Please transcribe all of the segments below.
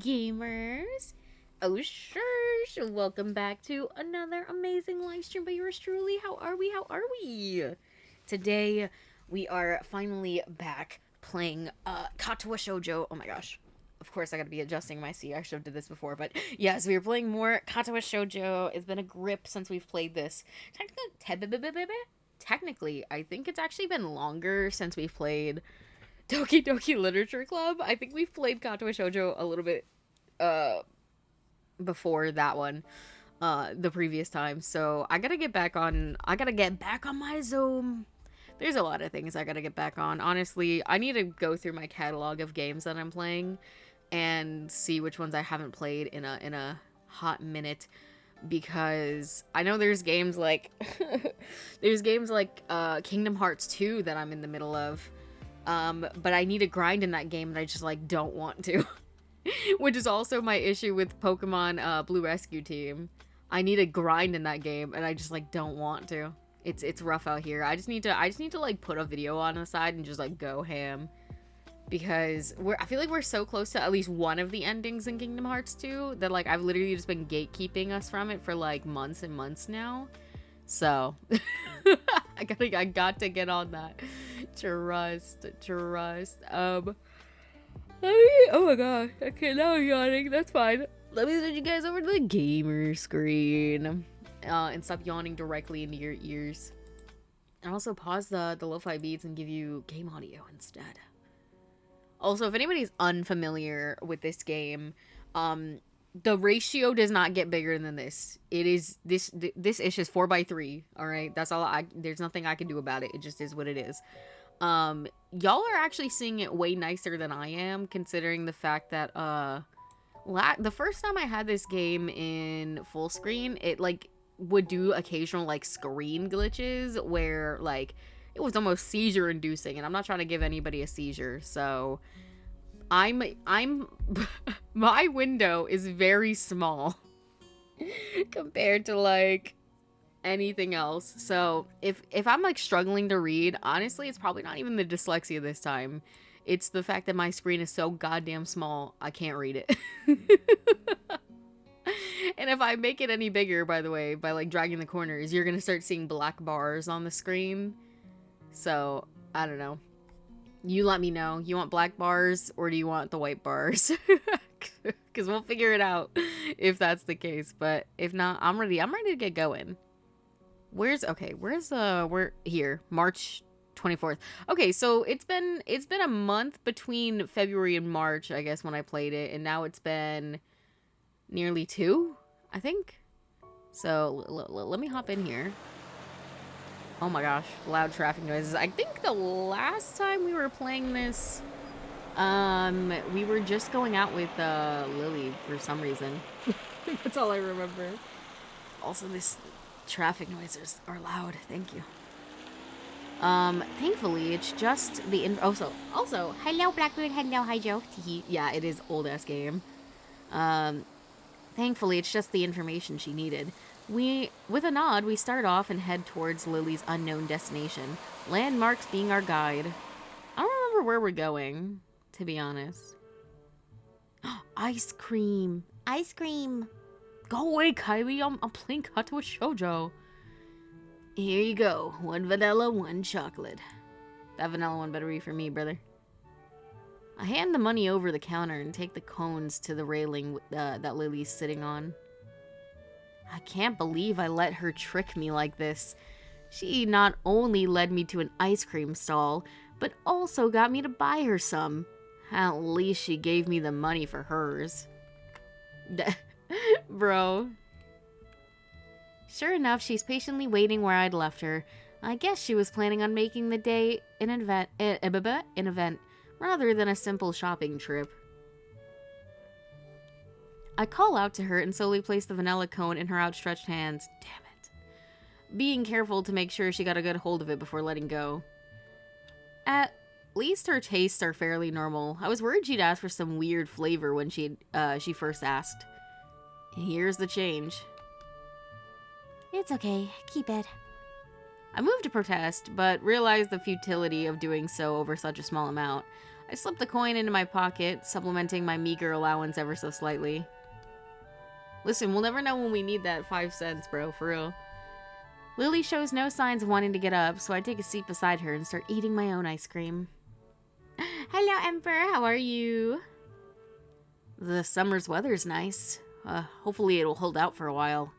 gamers? Oh sure, welcome back to another amazing live stream by yours truly. How are we? Today we are finally back playing Katawa Shoujo. Oh my gosh. Of course I gotta be adjusting my seat. I should have did this before, but yes, we are playing more Katawa Shoujo. It's been a grip since we've played this. Technically, I think it's actually been longer since we've played Doki Doki Literature Club. I think we've played Katawa Shoujo a little bit before that one, the previous time. So I gotta get back on my Zoom. There's a lot of things I gotta get back on. Honestly, I need to go through my catalog of games that I'm playing and see which ones I haven't played in a hot minute, because I know there's games like Kingdom Hearts 2 that I'm in the middle of. But I need to grind in that game and I just like don't want to. Which is also my issue with Pokemon Blue Rescue Team. I need to grind in that game and I just like don't want to. It's rough out here. I just need to like put a video on the side and just like go ham. Because I feel like we're so close to at least one of the endings in Kingdom Hearts 2 that like I've literally just been gatekeeping us from it for like months and months now. So I got to get on that. Trust. Oh my god. Okay, now I'm yawning. That's fine. Let me send you guys over to the gamer screen. And stop yawning directly into your ears. And also pause the lo-fi beats and give you game audio instead. Also, if anybody's unfamiliar with this game, the ratio does not get bigger than this. It is this ish is 4:3. All right, that's all. There's nothing I can do about it. It just is what it is. Y'all are actually seeing it way nicer than I am, considering the fact that the first time I had this game in full screen, it like would do occasional like screen glitches where like it was almost seizure inducing, and I'm not trying to give anybody a seizure, so I'm my window is very small compared to like anything else. So if I'm like struggling to read, honestly, it's probably not even the dyslexia this time. It's the fact that my screen is so goddamn small, I can't read it. And if I make it any bigger, by the way, by like dragging the corners, you're gonna start seeing black bars on the screen. So I don't know. You let me know. You want black bars or do you want the white bars? Because we'll figure it out if that's the case. But if not, I'm ready to get going. We're here, March 24th. Okay, so it's been a month between February and March, I guess, when I played it, and now it's been nearly 2, I think. So let me hop in here. Oh my gosh, loud traffic noises. I think the last time we were playing this, we were just going out with Lily for some reason. That's all I remember. Also, this traffic noises are loud. Thank you. Thankfully, it's just the also, hello Blackbird, hello Hijo. Yeah, it is old ass game. Thankfully, it's just the information she needed. With a nod, we start off and head towards Lily's unknown destination. Landmarks being our guide. I don't remember where we're going, to be honest. Ice cream. Ice cream. Go away, Kylie. I'm playing Katawa Shoujo. Here you go. 1 vanilla, 1 chocolate. That vanilla one better be for me, brother. I hand the money over the counter and take the cones to the railing that Lily's sitting on. I can't believe I let her trick me like this. She not only led me to an ice cream stall, but also got me to buy her some. At least she gave me the money for hers. Bro. Sure enough, she's patiently waiting where I'd left her. I guess she was planning on making the day an event rather than a simple shopping trip. I call out to her and slowly place the vanilla cone in her outstretched hands. Damn it. Being careful to make sure she got a good hold of it before letting go. At least her tastes are fairly normal. I was worried she'd ask for some weird flavor when she first asked. Here's the change. It's okay. Keep it. I moved to protest, but realized the futility of doing so over such a small amount. I slipped the coin into my pocket, supplementing my meager allowance ever so slightly. Listen, we'll never know when we need that 5 cents, bro, for real. Lily shows no signs of wanting to get up, so I take a seat beside her and start eating my own ice cream. Hello, Emperor. How are you? The summer's weather's nice. Hopefully it'll hold out for a while.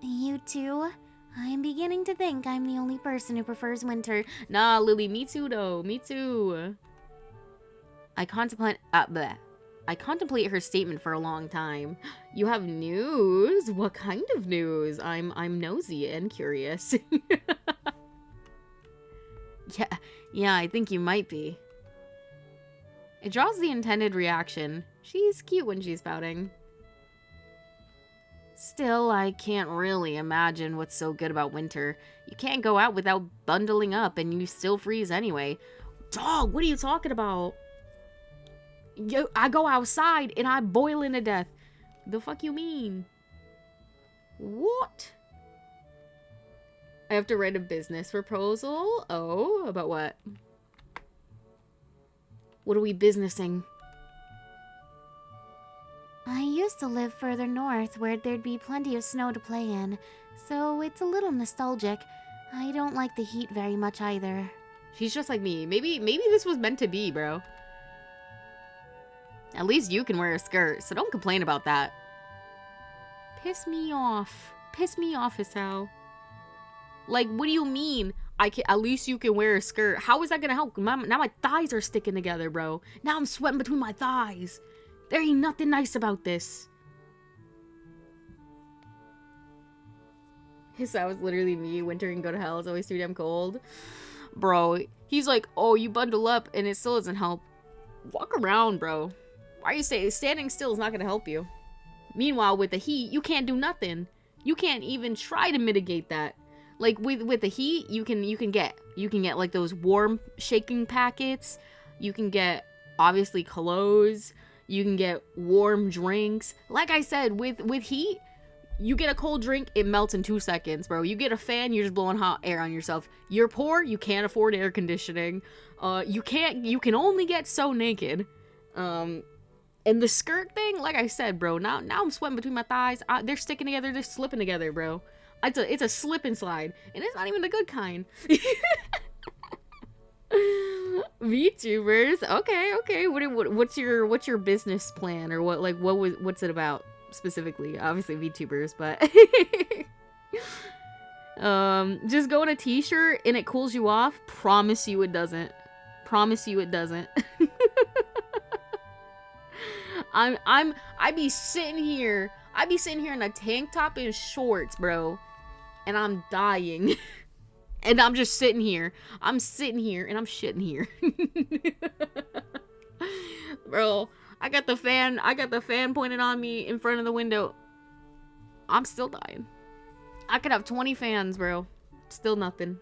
You too? I'm beginning to think I'm the only person who prefers winter. Nah, Lily, me too, though. Me too. I contemplate her statement for a long time. You have news? What kind of news? I'm nosy and curious. Yeah, I think you might be. It draws the intended reaction. She's cute when she's pouting. Still, I can't really imagine what's so good about winter. You can't go out without bundling up and you still freeze anyway. Dog, what are you talking about? Yo, I go outside and I boiling to death. The fuck you mean? What? I have to write a business proposal? Oh, about what? What are we businessing? I used to live further north where there'd be plenty of snow to play in, so it's a little nostalgic. I don't like the heat very much either. She's just like me. Maybe this was meant to be, bro. At least you can wear a skirt, so don't complain about that. Piss me off. Piss me off, Hisao. Like, what do you mean? At least you can wear a skirt. How is that gonna help? Now my thighs are sticking together, bro. Now I'm sweating between my thighs. There ain't nothing nice about this. Hisao is literally me. Winter can go to hell. It's always too damn cold. Bro, he's like, oh, you bundle up and it still doesn't help. Walk around, bro. Why are you standing still is not gonna help you. Meanwhile, with the heat, you can't do nothing. You can't even try to mitigate that. Like with the heat, you can get like those warm shaking packets. You can get obviously clothes. You can get warm drinks. Like I said, with heat, you get a cold drink, it melts in 2 seconds, bro. You get a fan, you're just blowing hot air on yourself. You're poor, you can't afford air conditioning. You can only get so naked. And the skirt thing, like I said, bro, now I'm sweating between my thighs. They're sticking together, they're slipping together, bro. It's a slip and slide, and it's not even the good kind. VTubers, okay. What's your business plan, or what's it about specifically? Obviously VTubers, but just go in a t-shirt and it cools you off. Promise you it doesn't. Promise you it doesn't. I be sitting here in a tank top and shorts, bro, and I'm dying. And I'm just sitting here. I'm sitting here and I'm shitting here. Bro, I got the fan pointed on me in front of the window. I'm still dying. I could have 20 fans, bro. Still nothing.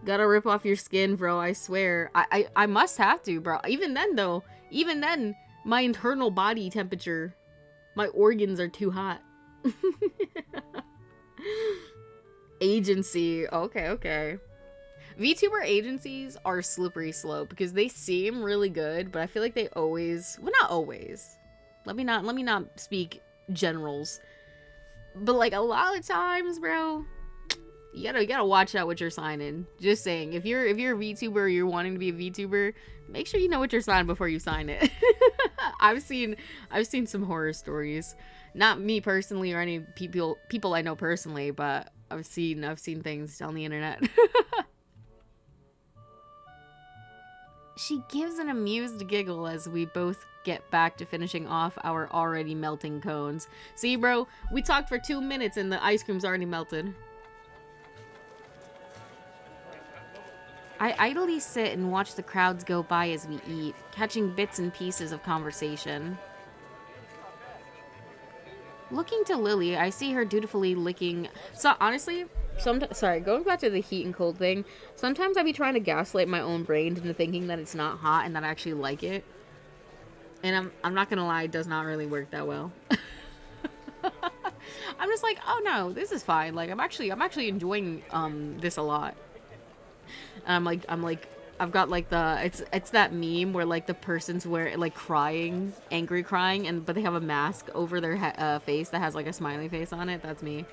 Gotta rip off your skin, bro, I swear. I must have to, bro. Even then, my internal body temperature, my organs are too hot. Agency. Okay. VTuber agencies are slippery slope because they seem really good, but I feel like they always, well, not always. Let me not speak generals. But like a lot of times, bro, you gotta watch out what you're signing. Just saying, if you're a VTuber or you're wanting to be a VTuber, make sure you know what you're signing before you sign it. I've seen some horror stories. Not me personally or any people I know personally, but I've seen things on the internet. She gives an amused giggle as we both get back to finishing off our already melting cones. See, bro, we talked for 2 minutes and the ice cream's already melted. I idly sit and watch the crowds go by as we eat, catching bits and pieces of conversation. Looking to Lily, I see her dutifully licking. So honestly, going back to the heat and cold thing, sometimes I be trying to gaslight my own brain into thinking that it's not hot and that I actually like it. And I'm not gonna lie, it does not really work that well. I'm just like, oh no, this is fine. Like I'm actually enjoying this a lot. And I'm like I've got like the it's that meme where like the person's wearing like crying, angry crying, and but they have a mask over their face that has like a smiley face on it. That's me.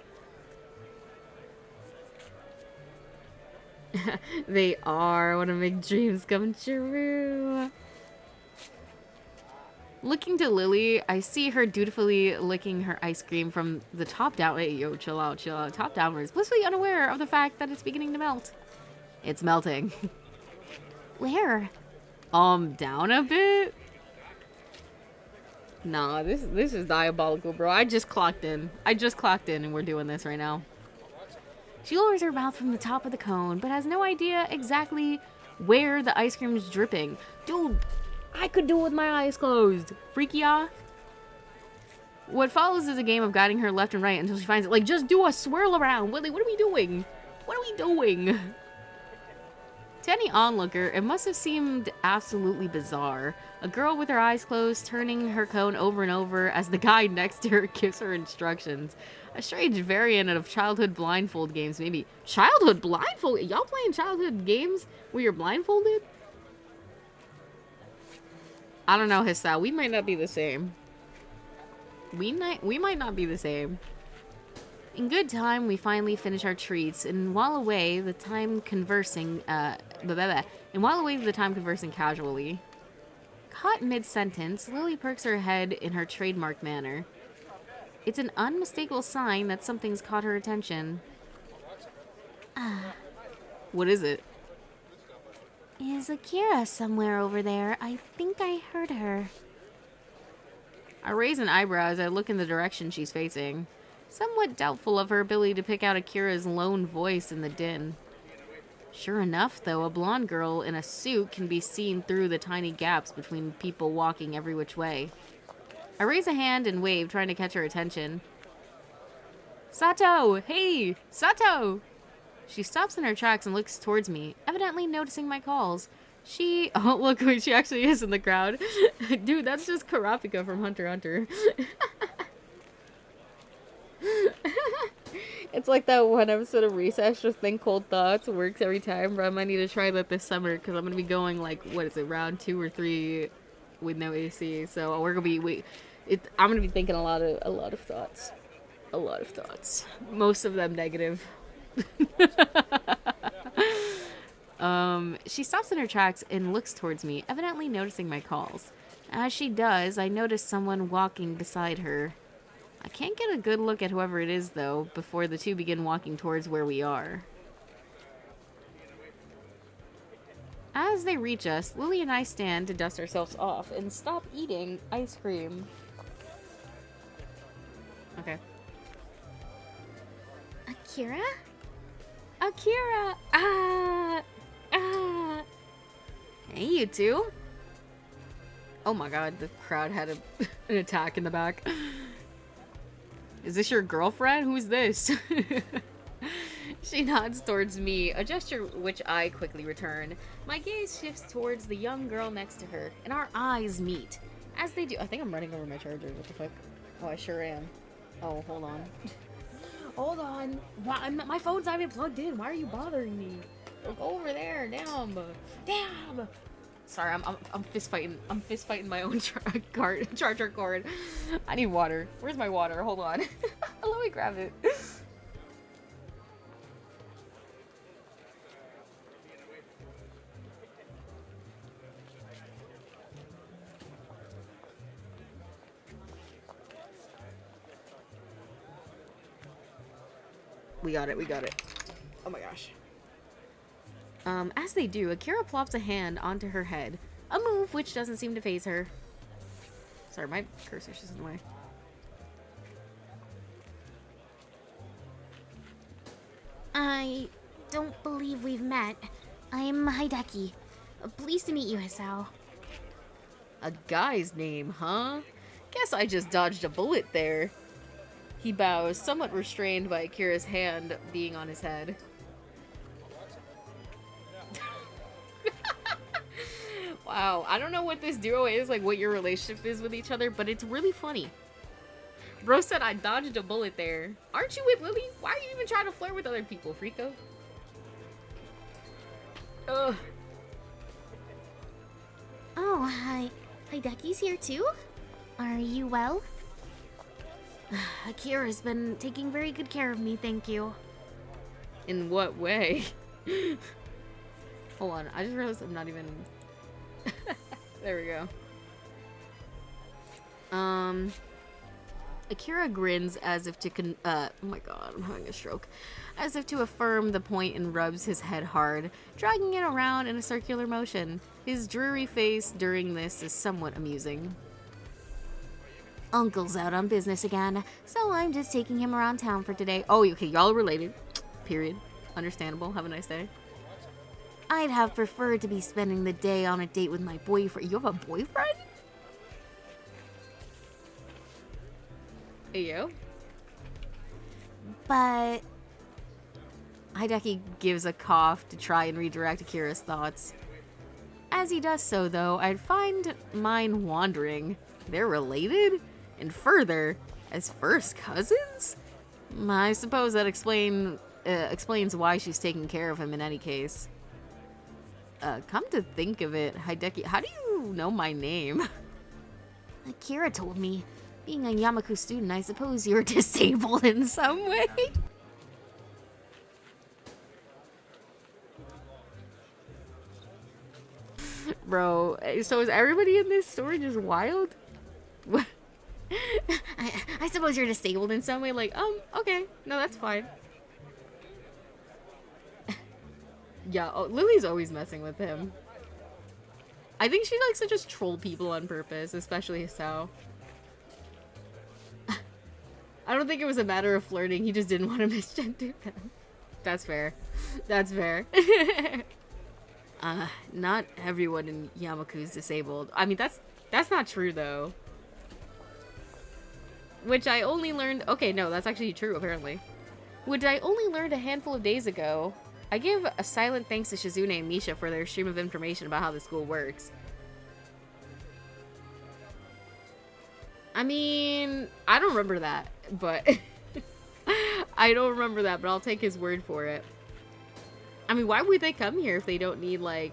They are. Want to make dreams come true. Looking to Lily, I see her dutifully licking her ice cream from the top down. Hey, yo, chill out, chill out. Top downwards, blissfully unaware of the fact that it's beginning to melt. It's melting. Where? Down a bit? Nah, this is diabolical, bro. I just clocked in and we're doing this right now. She lowers her mouth from the top of the cone, but has no idea exactly where the ice cream is dripping. Dude, I could do it with my eyes closed. Freaky ya? What follows is a game of guiding her left and right until she finds it. Like, just do a swirl around. Willie, what are we doing? What are we doing? To any onlooker, it must have seemed absolutely bizarre. A girl with her eyes closed, turning her cone over and over as the guy next to her gives her instructions. A strange variant of childhood blindfold games, maybe. Childhood blindfold? Y'all playing childhood games where you're blindfolded? I don't know his style. We might not be the same. We might not be the same. In good time, we finally finish our treats, and while away the time conversing, casually. Caught mid-sentence, Lily perks her head in her trademark manner. It's an unmistakable sign that something's caught her attention. What is it? Is Akira somewhere over there? I think I heard her. I raise an eyebrow as I look in the direction she's facing. Somewhat doubtful of her ability to pick out Akira's lone voice in the din. Sure enough, though, a blonde girl in a suit can be seen through the tiny gaps between people walking every which way. I raise a hand and wave, trying to catch her attention. Sato! Hey! Sato! She stops in her tracks and looks towards me, evidently noticing my calls. Oh, look who she actually is in the crowd. Dude, that's just Karapika from Hunter x Hunter. It's like that one episode of Recess, just think cold thoughts, works every time, bro. I might need to try that this summer, because I'm going to be going, like, what is it, round 2 or 3 with no AC, so we're going to be, I'm going to be thinking a lot of thoughts. A lot of thoughts. Most of them negative. She stops in her tracks and looks towards me, evidently noticing my calls. As she does, I notice someone walking beside her. I can't get a good look at whoever it is, though, before the two begin walking towards where we are. As they reach us, Lily and I stand to dust ourselves off and stop eating ice cream. Okay. Akira? Akira! Hey, you two. Oh my god, the crowd had an attack in the back. Is this your girlfriend? Who's this? She nods towards me, a gesture which I quickly return. My gaze shifts towards the young girl next to her, and our eyes meet. As they do, I think I'm running over my charger. What the fuck? Oh, I sure am. Oh, hold on. Hold on. My phone's not even plugged in. Why are you bothering me? Go over there. Damn. Damn. Sorry, I'm fist fighting. I'm fist fighting my own charger cord. I need water. Where's my water? Hold on. Let me grab it. We got it. We got it. Oh my gosh. As they do, Akira plops a hand onto her head, a move which doesn't seem to faze her. Sorry, my cursor's just in the way. I don't believe we've met. I'm Hideki. Pleased to meet you, Hisao. A guy's name, huh? Guess I just dodged a bullet there. He bows, somewhat restrained by Akira's hand being on his head. Wow, I don't know what this duo is, like what your relationship is with each other, but it's really funny. Bro said I dodged a bullet there. Aren't you with Lily? Why are you even trying to flirt with other people, Frico? Ugh. Oh, hi. Hideki's here too? Are you well? Akira's been taking very good care of me, thank you. In what way? Hold on, I just realized I'm not even... There we go. Akira grins as if to oh my god, I'm having a stroke. As if to affirm the point and rubs his head hard, dragging it around in a circular motion. His dreary face during this is somewhat amusing. Uncle's out on business again, so I'm just taking him around town for today. Oh, okay, y'all are related. Period. Understandable. Have a nice day. I'd have preferred to be spending the day on a date with my boyfriend. You have a boyfriend? Hey, yo. But Hideki gives a cough to try and redirect Akira's thoughts. As he does so, though, I'd find mine wandering. They're related? And further, as first cousins? I suppose that explains why she's taking care of him in any case. Come to think of it, Hideki, how do you know my name? Akira told me. Being a Yamaku student, I suppose you're disabled in some way. Bro, so is everybody in this story just wild? What? I suppose you're disabled in some way. Like, okay. No, that's fine. Yeah, Lily's always messing with him. I think she likes to just troll people on purpose, especially Hisao. I don't think it was a matter of flirting. He just didn't want to misgender them. That's fair. That's fair. Not everyone in Yamaku is disabled. I mean, that's not true, though. Which I only learned... Okay, no, that's actually true, apparently. Which I only learned a handful of days ago. I give a silent thanks to Shizune and Misha for their stream of information about how the school works. I mean, I don't remember that, but... I don't remember that, but I'll take his word for it. I mean, why would they come here if they don't need, like,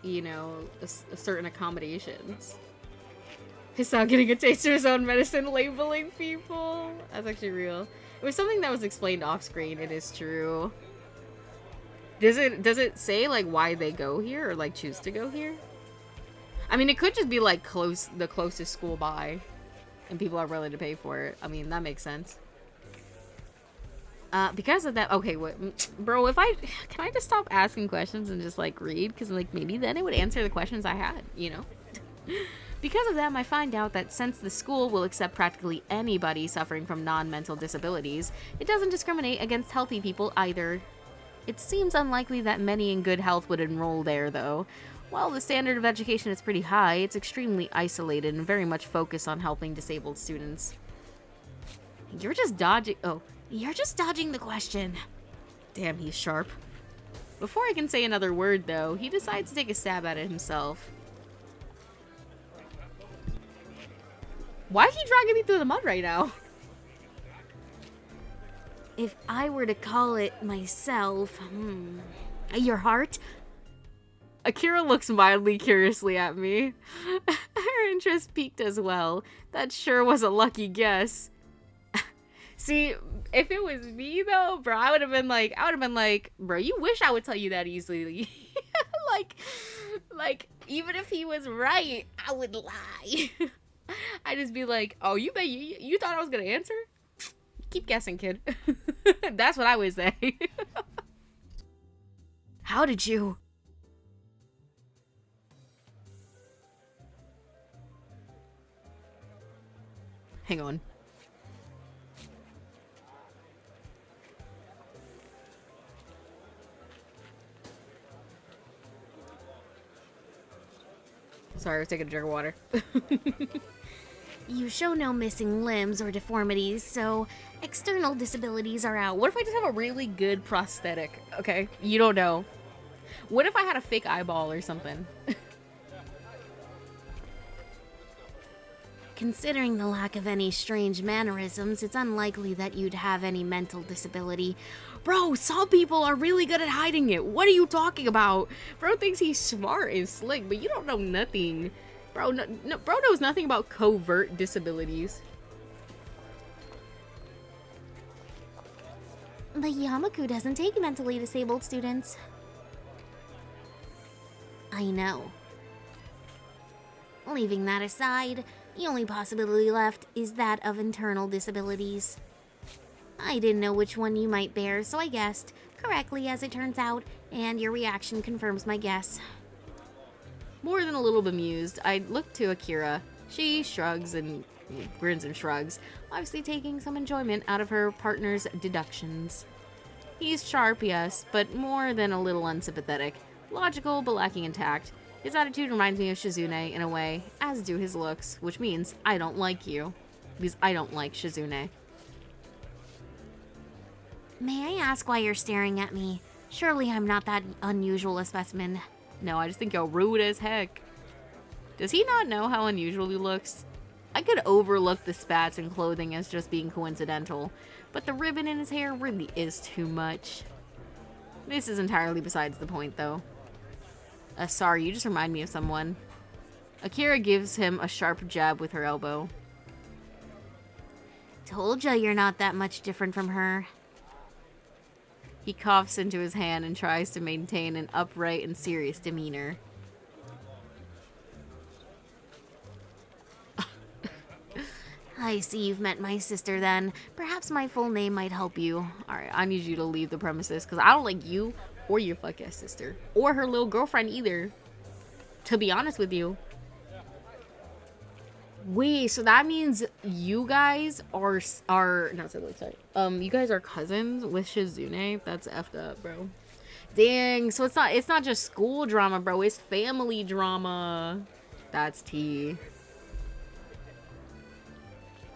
you know, a certain accommodations? He's not getting a taste of his own medicine, labeling people. That's actually real. It was something that was explained off screen. It is true. Does it say, like, why they go here or, like, choose to go here? I mean, it could just be, like, the closest school by, and people are willing to pay for it. I mean, that makes sense. Because of that, okay, what, bro, can I just stop asking questions and just, like, read? Because, like, maybe then it would answer the questions I had, you know? Because of them, I find out that since the school will accept practically anybody suffering from non-mental disabilities, it doesn't discriminate against healthy people either. It seems unlikely that many in good health would enroll there, though. While the standard of education is pretty high, it's extremely isolated and very much focused on helping disabled students. You're just dodging... Oh. You're just dodging the question. Damn, he's sharp. Before I can say another word, though, he decides to take a stab at it himself. Why is he dragging me through the mud right now? If I were to call it myself, your heart? Akira looks mildly curiously at me. Her interest piqued as well. That sure was a lucky guess. See, if it was me though, bro, I would have been like, bro, you wish I would tell you that easily. like, even if he was right, I would lie. I'd just be like, oh, you bet you thought I was gonna answer? Keep guessing, kid. That's what I would say. How did you? Hang on. Sorry, I was taking a drink of water. You show no missing limbs or deformities, so external disabilities are out. What if I just have a really good prosthetic? Okay, you don't know. What if I had a fake eyeball or something? Considering the lack of any strange mannerisms, it's unlikely that you'd have any mental disability. Bro, some people are really good at hiding it. What are you talking about? Bro thinks he's smart and slick, but you don't know nothing. Bro, bro knows nothing about covert disabilities. The Yamaku doesn't take mentally disabled students. I know. Leaving that aside, the only possibility left is that of internal disabilities. I didn't know which one you might bear, so I guessed, correctly as it turns out, and your reaction confirms my guess. More than a little bemused, I look to Akira. She shrugs and grins and shrugs, obviously taking some enjoyment out of her partner's deductions. He's sharp, yes, but more than a little unsympathetic. Logical, but lacking in tact. His attitude reminds me of Shizune in a way, as do his looks, which means I don't like you. Because I don't like Shizune. May I ask why you're staring at me? Surely I'm not that unusual a specimen. No, I just think you're rude as heck. Does he not know how unusual he looks? I could overlook the spats and clothing as just being coincidental, but the ribbon in his hair really is too much. This is entirely besides the point, though. Sorry, you just remind me of someone. Akira gives him a sharp jab with her elbow. Told ya you're not that much different from her. He coughs into his hand and tries to maintain an upright and serious demeanor. I see you've met my sister then. Perhaps my full name might help you. Alright, I need you to leave the premises, because I don't like you or your fuck-ass sister. Or her little girlfriend either. To be honest with you. Wait, so that means you guys are not siblings, sorry. You guys are cousins with Shizune? That's effed up, bro. Dang, so it's not just school drama, bro. It's family drama. That's tea.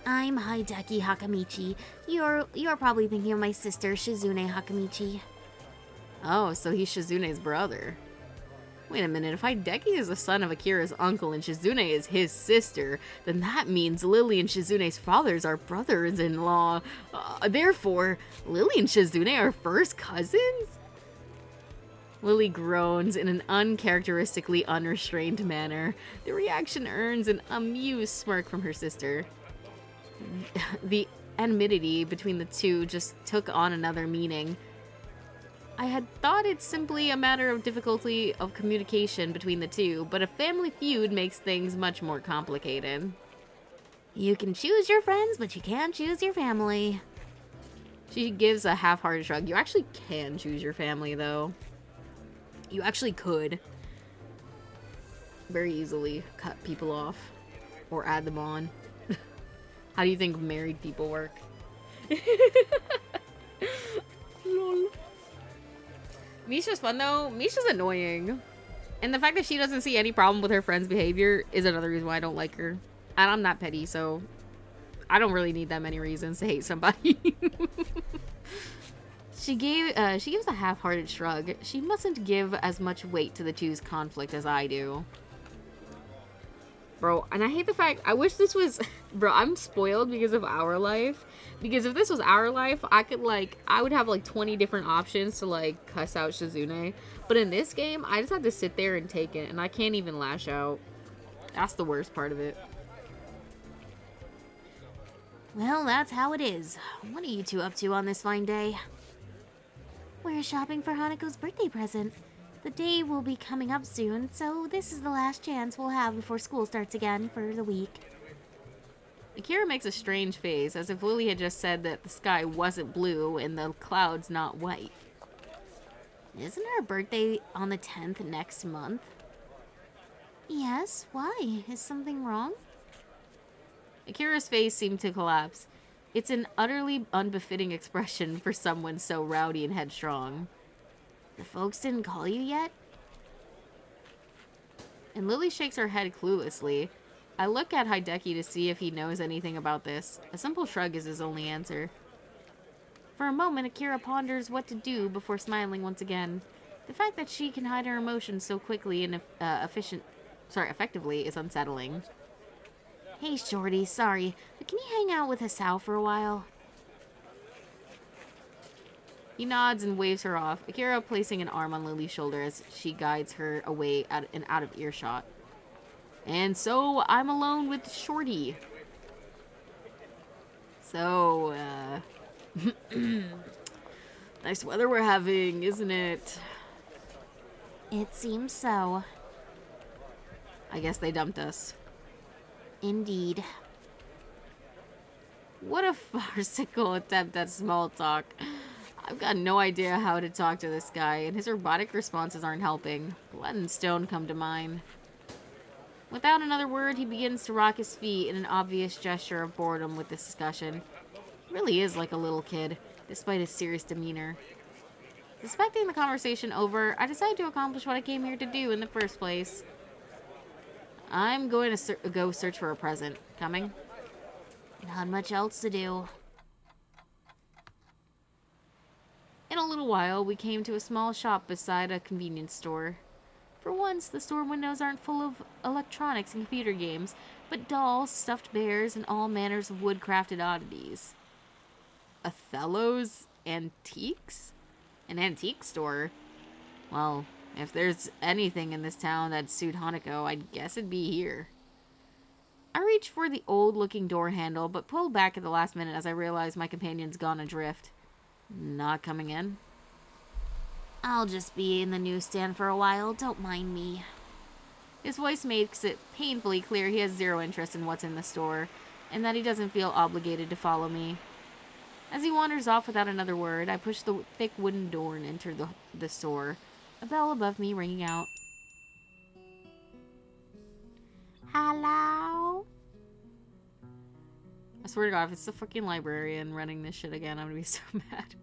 I'm Hideki Hakamichi. You're probably thinking of my sister, Shizune Hakamichi. Oh, so he's Shizune's brother. Wait a minute, if Hideki is the son of Akira's uncle and Shizune is his sister, then that means Lily and Shizune's fathers are brothers-in-law. Therefore, Lily and Shizune are first cousins? Lily groans in an uncharacteristically unrestrained manner. The reaction earns an amused smirk from her sister. The enmity between the two just took on another meaning. I had thought it's simply a matter of difficulty of communication between the two, but a family feud makes things much more complicated. You can choose your friends, but you can't choose your family. She gives a half-hearted shrug. You actually can choose your family, though. You actually could very easily cut people off or add them on. How do you think married people work? Lol. Misha's fun though. Misha's annoying. And the fact that she doesn't see any problem with her friend's behavior is another reason why I don't like her. And I'm not petty, so I don't really need that many reasons to hate somebody. She gives a half-hearted shrug. She mustn't give as much weight to the two's conflict as I do. Bro, and I hate the fact, I wish this was, bro, I'm spoiled because of our life. Because if this was our life, I would have like 20 different options to like cuss out Shizune. But in this game, I just have to sit there and take it, and I can't even lash out. That's the worst part of it. Well, that's how it is. What are you two up to on this fine day? We're shopping for Hanako's birthday present. The day will be coming up soon, so this is the last chance we'll have before school starts again for the week. Akira makes a strange face, as if Lily had just said that the sky wasn't blue and the clouds not white. Isn't her birthday on the 10th next month? Yes, why? Is something wrong? Akira's face seemed to collapse. It's an utterly unbefitting expression for someone so rowdy and headstrong. The folks didn't call you yet? And Lily shakes her head cluelessly. I look at Hideki to see if he knows anything about this. A simple shrug is his only answer. For a moment, Akira ponders what to do before smiling once again. The fact that she can hide her emotions so quickly and effectively is unsettling. Hey, Shorty, sorry, but can you hang out with Hasao for a while? He nods and waves her off, Akira placing an arm on Lily's shoulder as she guides her away and out of earshot. And so I'm alone with Shorty. So, nice weather we're having, isn't it? It seems so. I guess they dumped us. Indeed. What a farcical attempt at small talk. I've got no idea how to talk to this guy, and his robotic responses aren't helping. Blood and stone come to mind. Without another word, he begins to rock his feet in an obvious gesture of boredom with this discussion. He really is like a little kid, despite his serious demeanor. Suspecting the conversation over, I decide to accomplish what I came here to do in the first place. I'm going to go search for a present. Coming? Not much else to do. In a little while, we came to a small shop beside a convenience store. For once, the store windows aren't full of electronics and computer games, but dolls, stuffed bears, and all manners of wood-crafted oddities. Othello's Antiques? An antique store? Well, if there's anything in this town that'd suit Hanako, I'd guess it'd be here. I reached for the old-looking door handle, but pulled back at the last minute as I realized my companion's gone adrift. Not coming in? I'll just be in the newsstand for a while, don't mind me. His voice makes it painfully clear he has zero interest in what's in the store, and that he doesn't feel obligated to follow me. As he wanders off without another word, I push the thick wooden door and enter the store, a bell above me ringing out. Hello? I swear to God, if it's the fucking librarian running this shit again, I'm gonna be so mad.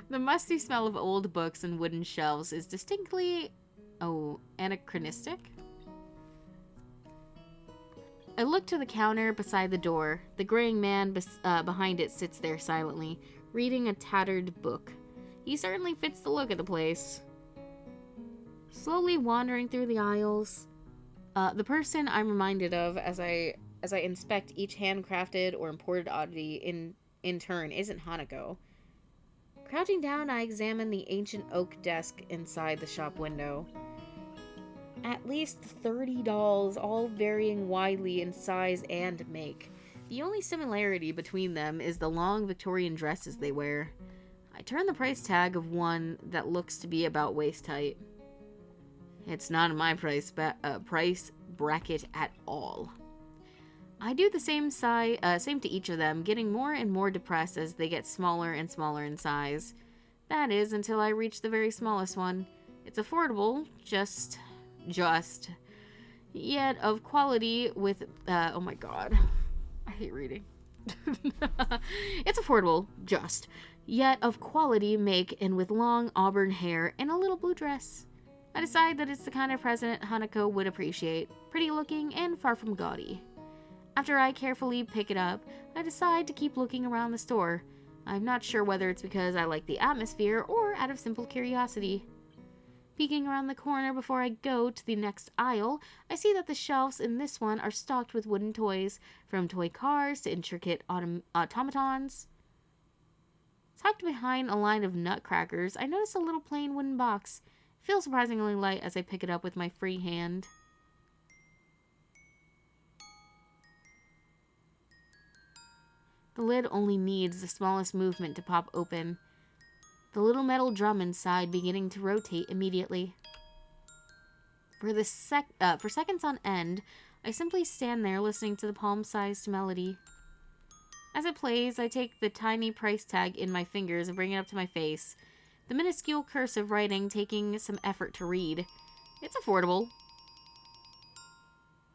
The musty smell of old books and wooden shelves is distinctly, anachronistic. I look to the counter beside the door. The graying man behind it sits there silently, reading a tattered book. He certainly fits the look of the place. Slowly wandering through the aisles, the person I'm reminded of as I inspect each handcrafted or imported oddity in turn isn't Hanako. Crouching down, I examine the ancient oak desk inside the shop window. At least 30 dolls, all varying widely in size and make. The only similarity between them is the long Victorian dresses they wear. I turn the price tag of one that looks to be about waist height. It's not in my price bracket at all. I do the same to each of them, getting more and more depressed as they get smaller and smaller in size. That is, until I reach the very smallest one. It's affordable, just, yet of quality with, oh my god, I hate reading. It's affordable, yet of quality make and with long auburn hair and a little blue dress. I decide that it's the kind of present Hanako would appreciate, pretty looking and far from gaudy. After I carefully pick it up, I decide to keep looking around the store. I'm not sure whether it's because I like the atmosphere or out of simple curiosity. Peeking around the corner before I go to the next aisle, I see that the shelves in this one are stocked with wooden toys, from toy cars to intricate automatons. Tucked behind a line of nutcrackers, I notice a little plain wooden box. It feels surprisingly light as I pick it up with my free hand. The lid only needs the smallest movement to pop open, the little metal drum inside beginning to rotate immediately. For seconds on end, I simply stand there listening to the palm-sized melody. As it plays, I take the tiny price tag in my fingers and bring it up to my face, the minuscule cursive writing taking some effort to read. It's affordable.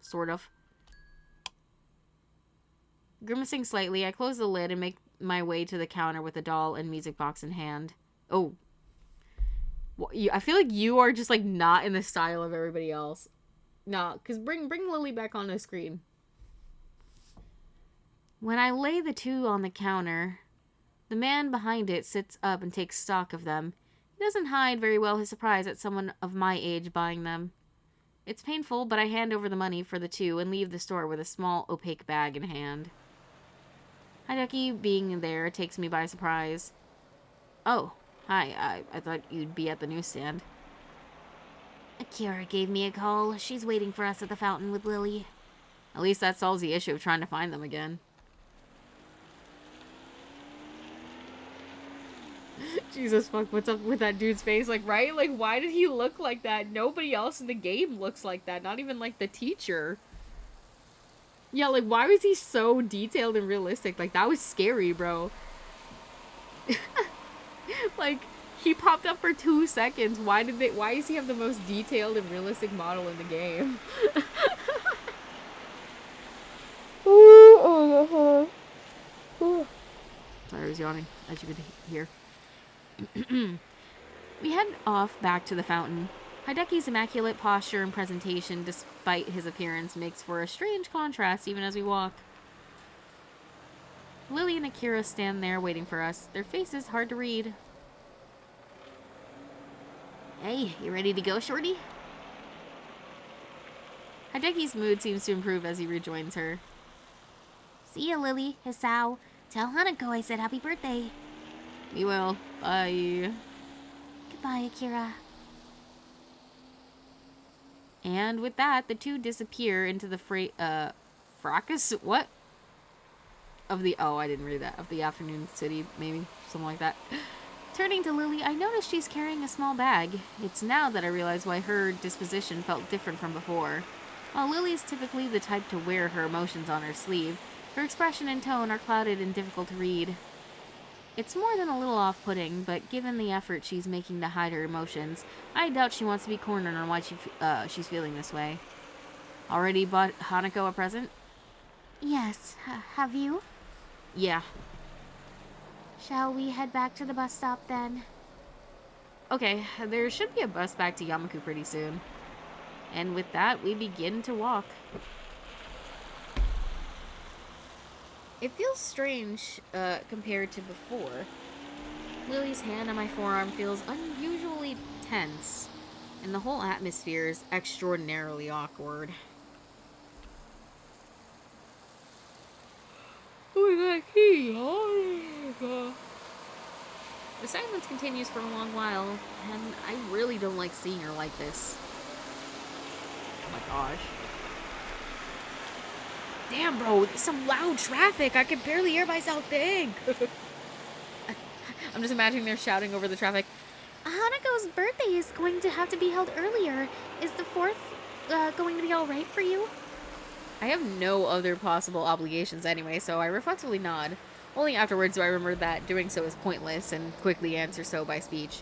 Sort of. Grimacing slightly, I close the lid and make my way to the counter with the doll and music box in hand. Oh. I feel like you are just, like, not in the style of everybody else. Nah, because bring Lily back on the screen. When I lay the two on the counter, the man behind it sits up and takes stock of them. He doesn't hide very well his surprise at someone of my age buying them. It's painful, but I hand over the money for the two and leave the store with a small, opaque bag in hand. Hideki being there takes me by surprise. Oh, hi, I thought you'd be at the newsstand. Akira gave me a call. She's waiting for us at the fountain with Lily. At least that solves the issue of trying to find them again. Jesus fuck, what's up with that dude's face? Like, right? Like, why did he look like that? Nobody else in the game looks like that. Not even, like, the teacher. Yeah, like, why was he so detailed and realistic? Like, that was scary, bro. Like, he popped up for 2 seconds. Why does he have the most detailed and realistic model in the game? Sorry, I was yawning, as you could hear. We head off back to the fountain. Hideki's immaculate posture and presentation, despite his appearance, makes for a strange contrast even as we walk. Lily and Akira stand there waiting for us, their faces hard to read. Hey, you ready to go, Shorty? Hideki's mood seems to improve as he rejoins her. See ya, Lily, Hisao. Tell Hanako I said happy birthday. We will. Bye. Goodbye, Akira. And with that, the two disappear into the fracas? What? Of the, oh, I didn't read that. Of the afternoon city, maybe. Something like that. Turning to Lily, I noticed she's carrying a small bag. It's now that I realize why her disposition felt different from before. While Lily is typically the type to wear her emotions on her sleeve, her expression and tone are clouded and difficult to read. It's more than a little off-putting, but given the effort she's making to hide her emotions, I doubt she wants to be cornered on why she's feeling this way. Already bought Hanako a present? Yes, have you? Yeah. Shall we head back to the bus stop then? Okay, there should be a bus back to Yamaku pretty soon. And with that, we begin to walk. It feels strange, compared to before. Lily's hand on my forearm feels unusually tense, and the whole atmosphere is extraordinarily awkward. Oh my god, oh my god. The silence continues for a long while, and I really don't like seeing her like this. Oh my gosh. Damn, bro, there's some loud traffic. I can barely hear myself think. I'm just imagining they're shouting over the traffic. Hanako's birthday is going to have to be held earlier. Is the 4th going to be all right for you? I have no other possible obligations anyway, so I reflexively nod. Only afterwards do I remember that doing so is pointless and quickly answer so by speech.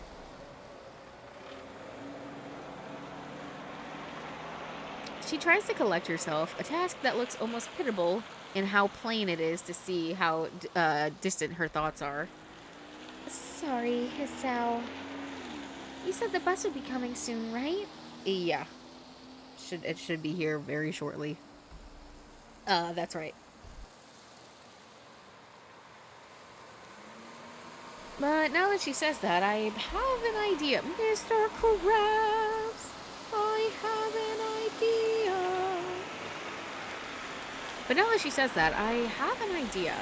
She tries to collect herself, a task that looks almost pitiable in how plain it is to see how distant her thoughts are. Sorry, Hisao. You said the bus would be coming soon, right? Yeah. It should be here very shortly. That's right. But now that she says that, I have an idea. Mr. Krabs, I have an idea. But now that she says that, I have an idea.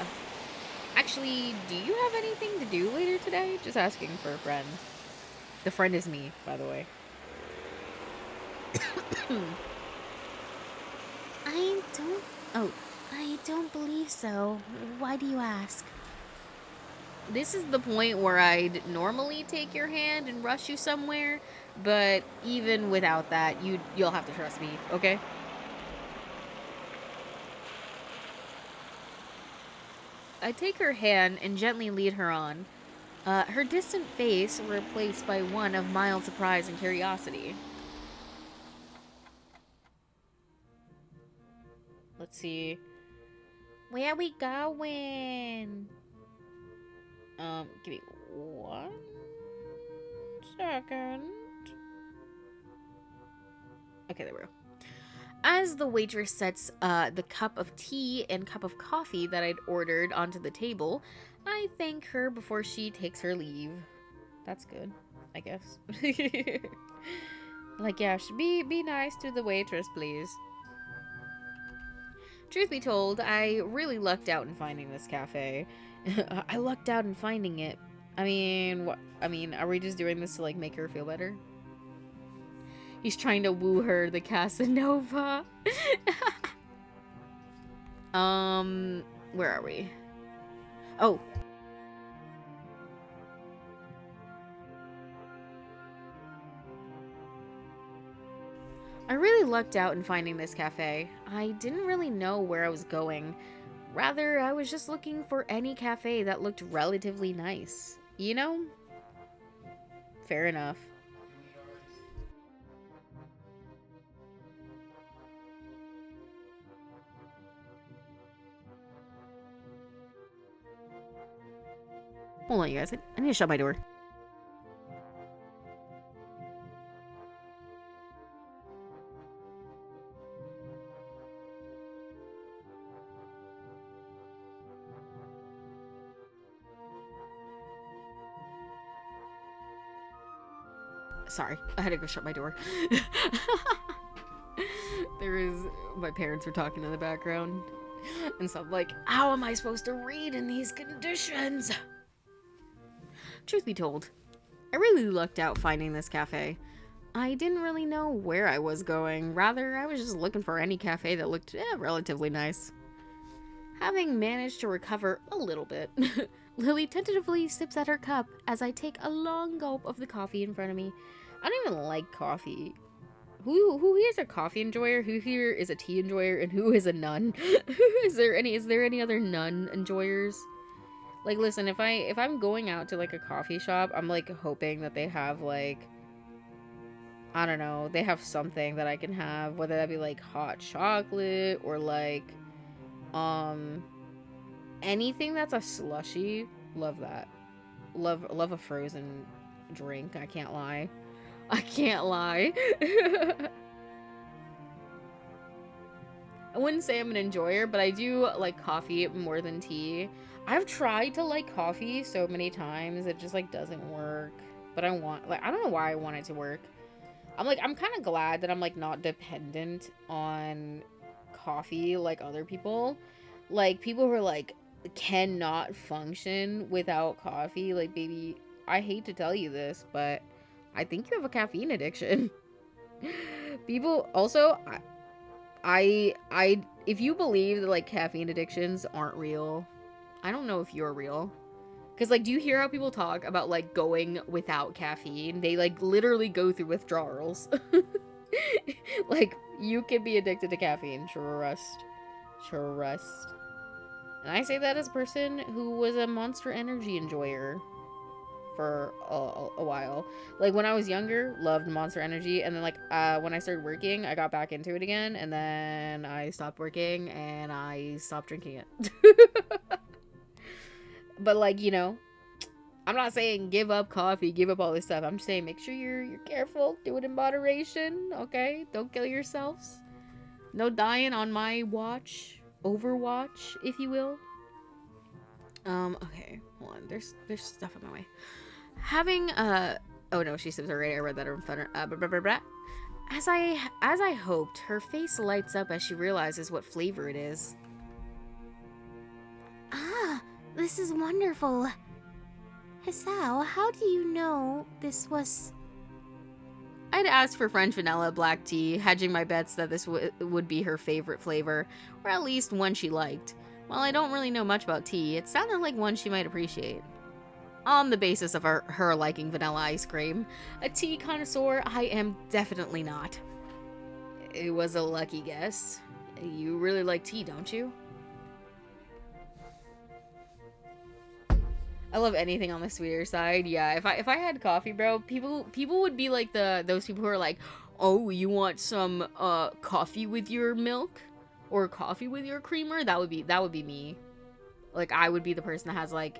Actually, do you have anything to do later today? Just asking for a friend. The friend is me, by the way. I don't believe so. Why do you ask? This is the point where I'd normally take your hand and rush you somewhere, but even without that, you'll have to trust me, okay? I take her hand and gently lead her on. Her distant face replaced by one of mild surprise and curiosity. Let's see. Where we going? Give me 1 second. Okay, there we go. As the waitress sets the cup of tea and cup of coffee that I'd ordered onto the table, I thank her before she takes her leave. That's good, I guess. Like, yeah, be nice to the waitress, please. Truth be told, I really lucked out in finding this cafe. I lucked out in finding it. I mean, what? I mean, are we just doing this to, like, make her feel better? He's trying to woo her, the Casanova. Where are we? Oh. I really lucked out in finding this cafe. I didn't really know where I was going. Rather, I was just looking for any cafe that looked relatively nice. You know? Fair enough. Hold on, you guys. I need to shut my door. Sorry, I had to go shut my door. My parents were talking in the background. And so I'm like, how am I supposed to read in these conditions? Truth be told, I really lucked out finding this cafe. I didn't really know where I was going. Rather, I was just looking for any cafe that looked relatively nice. Having managed to recover a little bit, Lily tentatively sips at her cup as I take a long gulp of the coffee in front of me. I don't even like coffee. Who here is a coffee enjoyer? Who here is a tea enjoyer? And who is a nun? Is there any other nun enjoyers? Like, listen, if I'm going out to, like, a coffee shop, I'm, like, hoping that they have, like, I don't know, they have something that I can have, whether that be, like, hot chocolate or, like, anything that's a slushy. Love that. Love a frozen drink, I can't lie. I can't lie. I wouldn't say I'm an enjoyer, but I do like coffee more than tea. I've tried to like coffee so many times, it just like doesn't work. But I don't know why I want it to work. I'm kind of glad that I'm like not dependent on coffee like other people. Like people who are like cannot function without coffee. Like, baby, I hate to tell you this, but I think you have a caffeine addiction. People also, I if you believe that like caffeine addictions aren't real, I don't know if you're real. Because like, do you hear how people talk about like going without caffeine? They like literally go through withdrawals. Like, you can be addicted to caffeine. Trust. And I say that as a person who was a Monster Energy enjoyer for a while. Like, when I was younger, loved Monster Energy, and then like when I started working, I got back into it again, and then I stopped working and I stopped drinking it. But like, you know, I'm not saying give up coffee, give up all this stuff. I'm just saying make sure you're careful, do it in moderation, okay? Don't kill yourselves. No dying on my watch, Overwatch, if you will. Okay, hold on. There's stuff on my way. Having oh no, she sips already. I read that in front of blah, blah, blah, blah. As I hoped, her face lights up as she realizes what flavor it is. Ah, this is wonderful. Hisao, how do you know this was... I'd asked for French vanilla black tea, hedging my bets that this would be her favorite flavor, or at least one she liked. While I don't really know much about tea, it sounded like one she might appreciate. On the basis of her liking vanilla ice cream, a tea connoisseur I am definitely not. It was a lucky guess. You really like tea, don't you? I love anything on the sweeter side. Yeah, if I had coffee, bro, people would be like those people who are like, "Oh, you want some coffee with your milk or coffee with your creamer?" That would be me. Like, I would be the person that has like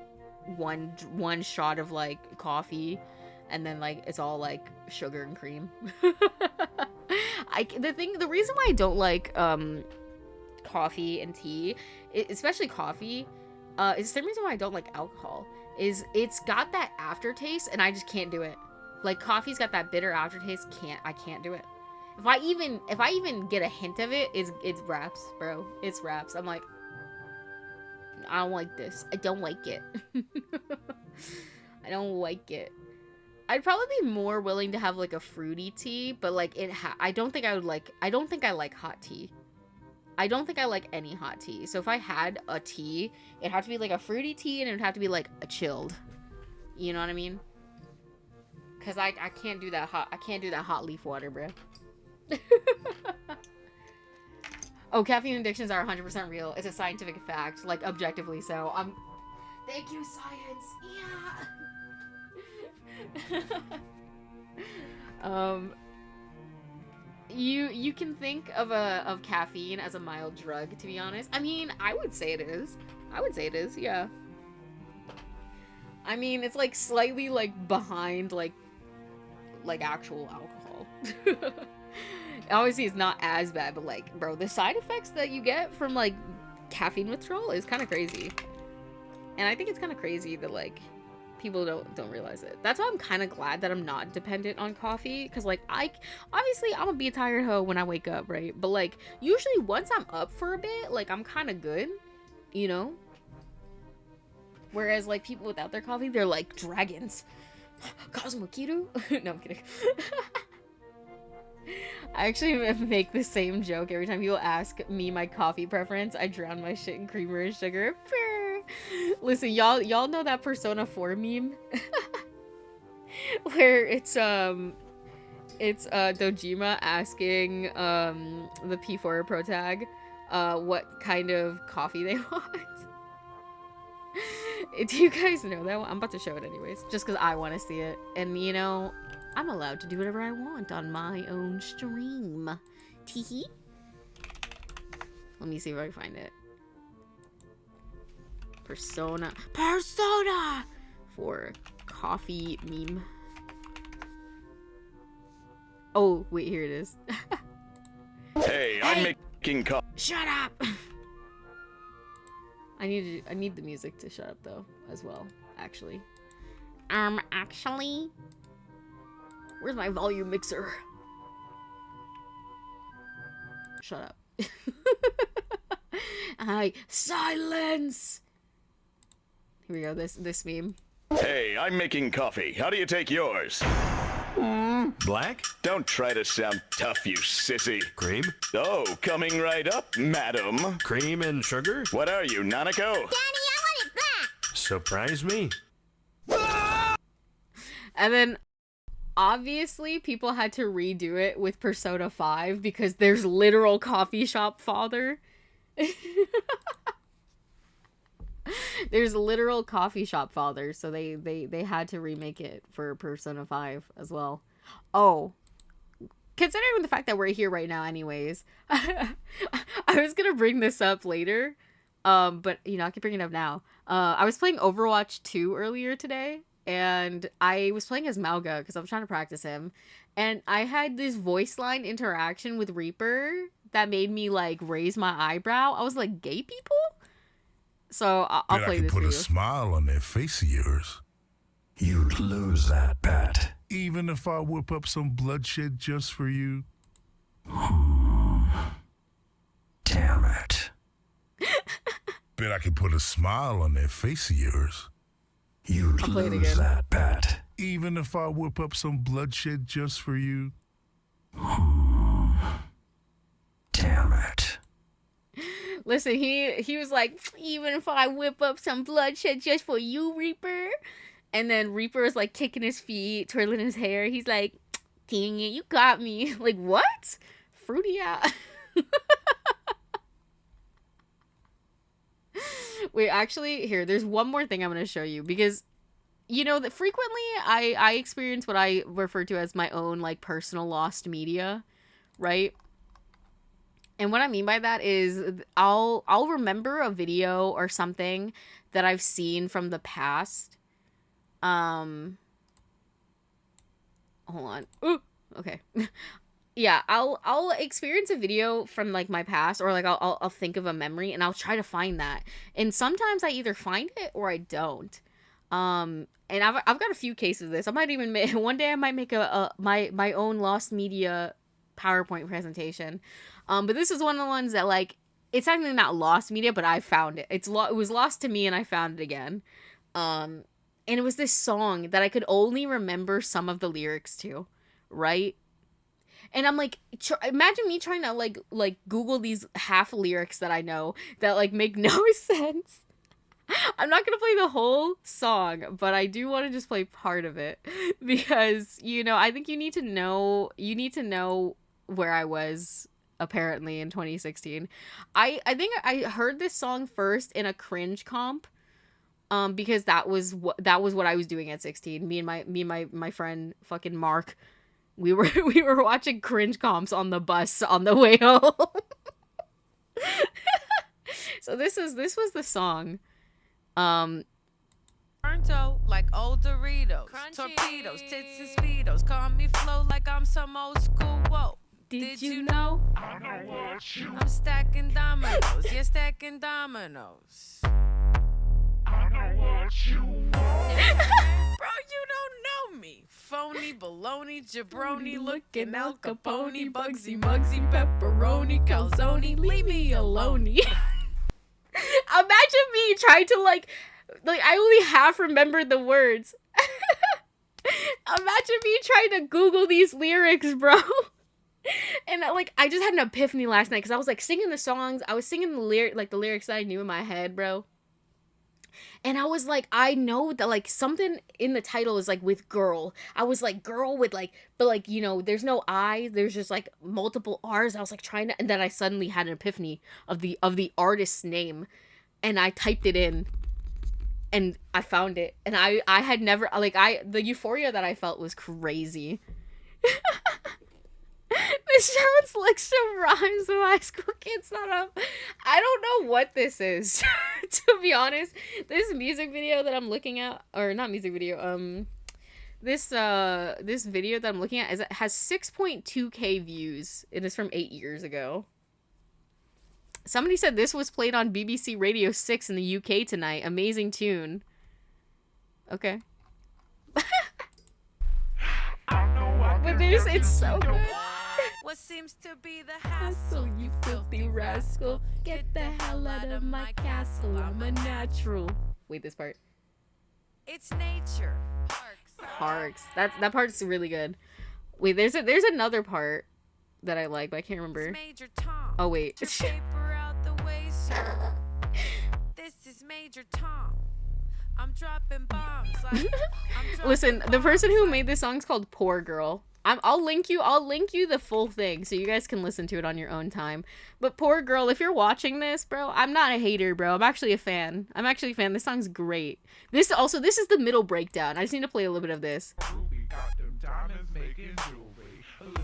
one shot of like coffee and then like it's all like sugar and cream. The reason why I don't like coffee and tea, especially coffee, is the same reason why I don't like alcohol. Is it's got that aftertaste and I just can't do it. Like, coffee's got that bitter aftertaste. I can't do it. If I even get a hint of it, it's wraps, bro. It's wraps. I'm like, I don't like this. I don't like it. I don't like it. I'd probably be more willing to have like a fruity tea, but like I don't think I like hot tea. I don't think I like any hot tea. So if I had a tea, it'd have to be like a fruity tea, and it'd have to be like a chilled. You know what I mean? Cause I can't do that hot leaf water, bro. Oh, caffeine addictions are 100% real. It's a scientific fact, like objectively so. Thank you, science. Yeah. You can think of caffeine as a mild drug, to be honest. I mean, I would say it is. Yeah. I mean, it's like slightly like behind like actual alcohol. Obviously it's not as bad, but like, bro, the side effects that you get from like caffeine withdrawal is kind of crazy. And I think it's kind of crazy that like people don't realize it. That's why I'm kind of glad that I'm not dependent on coffee, because like obviously I'm gonna be a tired hoe when I wake up, right? But like usually once I'm up for a bit, like I'm kind of good, you know? Whereas like people without their coffee, they're like dragons. Cosmo Kiru? No, I'm kidding. I actually make the same joke every time people ask me my coffee preference. I drown my shit in creamer and sugar. Listen, y'all know that Persona 4 meme? Where it's Dojima asking the P4 protag what kind of coffee they want. Do you guys know that one? I'm about to show it anyways, just because I want to see it. And you know, I'm allowed to do whatever I want on my own stream. Teehee. Let me see if I can find it. Persona for coffee meme. Oh, wait, here it is. Hey, I'm making coffee. Shut up. I need the music to shut up though, as well, actually. Actually, where's my volume mixer? Shut up. Silence. Here we go. This meme. Hey, I'm making coffee. How do you take yours? Black? Don't try to sound tough, you sissy. Cream? Oh, coming right up, madam. Cream and sugar? What are you, Nanako? Daddy, I want it back! Surprise me. And then, obviously, people had to redo it with Persona 5 because there's literal coffee shop father. There's literal coffee shop father, so they had to remake it for Persona 5 as well. Oh, considering the fact that we're here right now anyways, I was gonna bring this up later, but you know, I can bring it up now. I was playing Overwatch 2 earlier today, and I was playing as Mauga because I was trying to practice him, and I had this voice line interaction with Reaper that made me like raise my eyebrow. I was like, gay people? So I'll play this for you. Put a smile on that face of yours. You'd lose that bet. Even if I whip up some bloodshed just for you. Damn it. Bet I can put a smile on that face of yours. You'd lose that bet. Even if I whip up some bloodshed just for you. Damn it. Listen, he was like, even if I whip up some bloodshed just for you, Reaper. And then Reaper is like kicking his feet, twirling his hair. He's like, dang it, you got me. Like, what? Fruity out. Wait, actually, here, there's one more thing I'm going to show you. Because, you know, that frequently I experience what I refer to as my own, like, personal lost media, right? And what I mean by that is I'll remember a video or something that I've seen from the past. Hold on. Ooh, okay. Yeah, I'll experience a video from like my past, or like I'll think of a memory and I'll try to find that. And sometimes I either find it or I don't. And I've got a few cases of this. I might even make one day. I might make my own lost media PowerPoint presentation. But this is one of the ones that, like, it's actually not lost media, but I found it. It was lost to me, and I found it again. And it was this song that I could only remember some of the lyrics to, right? And I'm like, imagine me trying to like Google these half lyrics that I know that like make no sense. I'm not gonna play the whole song, but I do want to just play part of it because, you know, I think you need to know where I was apparently in 2016. I think I heard this song first in a cringe comp, because that was what I was doing at 16. Me and my friend fucking Mark, we were watching cringe comps on the bus on the way home. So this was the song. Burnt out like old Doritos, crunchy. Torpedoes, tits and speedos. Call me flow like I'm some old school. Whoa, did you know? I know what you. I'm stacking dominoes, yeah, stacking dominoes. I know what you want. Bro, you don't know me. Phony, baloney, jabroni, looking Al Capone, Bugsy, Mugsy, pepperoni, calzone. Leave me alone. Imagine me trying to like I only half remembered the words. Imagine me trying to Google these lyrics, bro. And like I just had an epiphany last night because I was like singing the songs. I was singing the lyrics that I knew in my head, bro. And I was like, I know that like something in the title is like with girl. I was like girl with like, but like, you know, there's no I, there's just like multiple R's. I was like trying to, and then I suddenly had an epiphany of the artist's name, and I typed it in, and I found it. And I had never like the euphoria that I felt was crazy. This sounds like some rhymes of high school kids not up. I don't know what this is, to be honest. This music video that I'm looking at, or not music video, this video that I'm looking at has 6.2k views. It is from 8 years ago. Somebody said this was played on BBC Radio 6 in the UK tonight. Amazing tune. Okay. But it's so good. What seems to be the hassle, So you filthy rascal, get the hell out of my castle. I'm a natural. Wait, this part. It's nature. Harks. That part's really good. Wait, there's another part that I like, but I can't remember. Major Tom. Oh wait. To paper out the way, sir. This is Major Tom. I'm dropping bombs. Listen, the person who made this song is called Poor Girl. I'll link you the full thing so you guys can listen to it on your own time. But Poor Girl, if you're watching this, bro, I'm not a hater, bro. I'm actually a fan. This song's great. This is the middle breakdown. I just need to play a little bit of this. Ruby got them diamonds making jewelry. Lucy.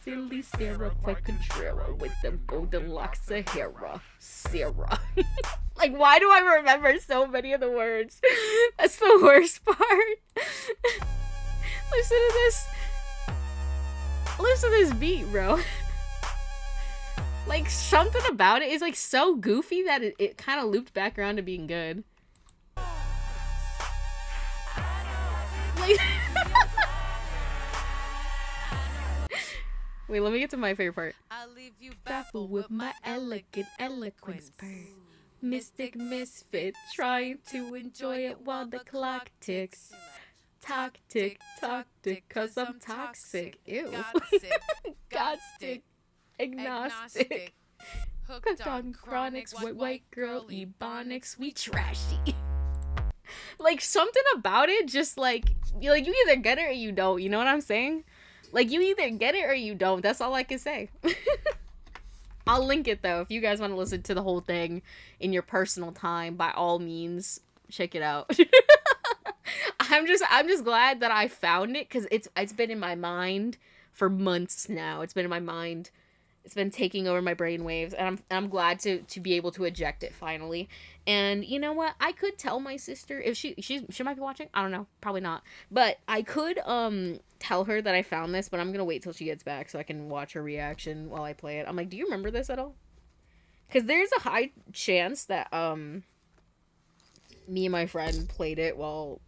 Silly Sarah Contrara with them golden locks of hair. Sarah. Like, why do I remember so many of the words? That's the worst part. Listen to this. Listen to this beat, bro. Like, something about it is like so goofy that it kind of looped back around to being good. Like, wait, let me get to my favorite part. I'll leave you baffled with my elegant eloquence. Mystic misfit, trying to enjoy it while the clock ticks. Talk tick, cause I'm toxic. Ew. Godstick, agnostic. Hooked on chronics, white girl, ebonics, we trashy. Like, something about it just like you either get it or you don't, you know what I'm saying? Like, you either get it or you don't. That's all I can say. I'll link it though if you guys want to listen to the whole thing in your personal time. By all means, check it out. I'm just glad that I found it because it's been in my mind for months now. It's been in my mind It's been taking over my brain waves, and I'm glad to be able to eject it finally. And you know what? I could tell my sister if she might be watching. I don't know, probably not. But I could tell her that I found this, but I'm gonna wait till she gets back so I can watch her reaction while I play it. I'm like, do you remember this at all? Because there's a high chance that me and my friend played it while